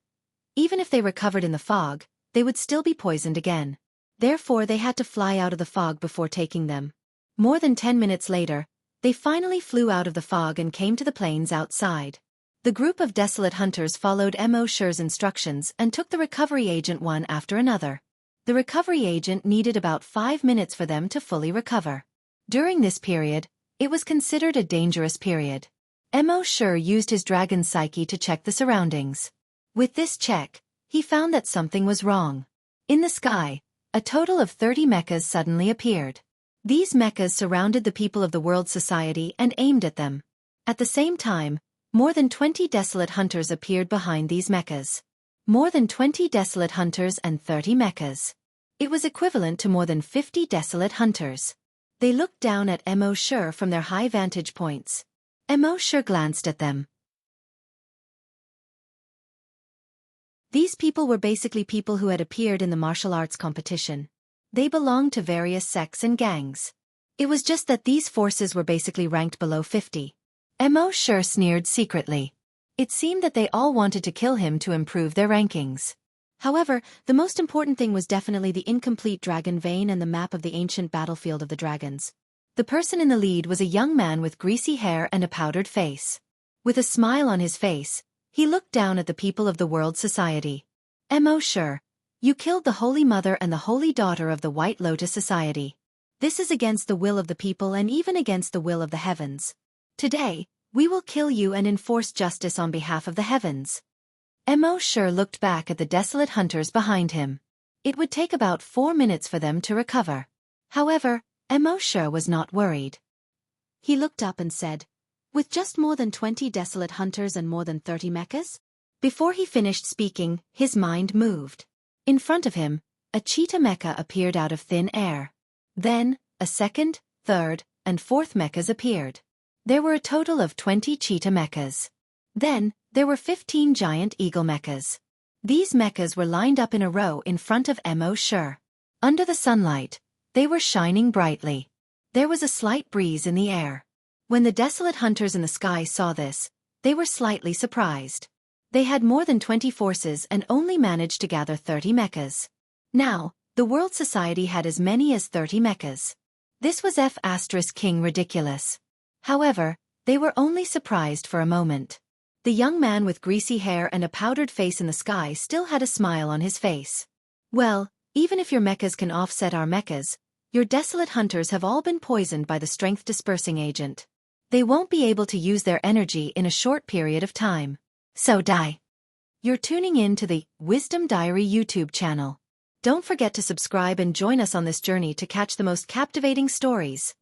even if they recovered in the fog, they would still be poisoned again. Therefore they had to fly out of the fog before taking them. More than 10 minutes later, they finally flew out of the fog and came to the plains outside. The group of desolate hunters followed Mo Shi's instructions and took the recovery agent one after another. The recovery agent needed about 5 minutes for them to fully recover. During this period, it was considered a dangerous period. Mo Shi used his dragon psyche to check the surroundings. With this check, he found that something was wrong. In the sky, a total of 30 mechas suddenly appeared. These mechas surrounded the people of the world society and aimed at them. At the same time, more than 20 desolate hunters appeared behind these mechas. More than 20 desolate hunters and 30 mechas. It was equivalent to more than 50 desolate hunters. They looked down at Mo Shi from their high vantage points. Mo Shi glanced at them. These people were basically people who had appeared in the martial arts competition. They belonged to various sects and gangs. It was just that these forces were basically ranked below 50. Mo Shi sneered secretly. It seemed that they all wanted to kill him to improve their rankings. However, the most important thing was definitely the incomplete dragon vein and the map of the ancient battlefield of the dragons. The person in the lead was a young man with greasy hair and a powdered face. With a smile on his face, he looked down at the people of the world society. Mo Shi, you killed the Holy Mother and the Holy Daughter of the White Lotus Society. This is against the will of the people and even against the will of the heavens. Today, we will kill you and enforce justice on behalf of the heavens. Mo Shi looked back at the desolate hunters behind him. It would take about 4 minutes for them to recover. However, Mo Shi was not worried. He looked up and said, "With just more than 20 desolate hunters and more than 30 mechas?" Before he finished speaking, his mind moved. In front of him, a cheetah mecha appeared out of thin air. Then, a second, third, and fourth mechas appeared. There were a total of 20 cheetah mechas. Then, there were 15 giant eagle mechas. These mechas were lined up in a row in front of Mo Shi. Under the sunlight, they were shining brightly. There was a slight breeze in the air. When the desolate hunters in the sky saw this, they were slightly surprised. They had more than 20 forces and only managed to gather 30 mechas. Now, the world society had as many as 30 mechas. This was King ridiculous. However, they were only surprised for a moment. The young man with greasy hair and a powdered face in the sky still had a smile on his face. Well, even if your mechas can offset our mechas, your desolate hunters have all been poisoned by the strength dispersing agent. They won't be able to use their energy in a short period of time. So die. You're tuning in to the Wisdom Diary YouTube channel. Don't forget to subscribe and join us on this journey to catch the most captivating stories.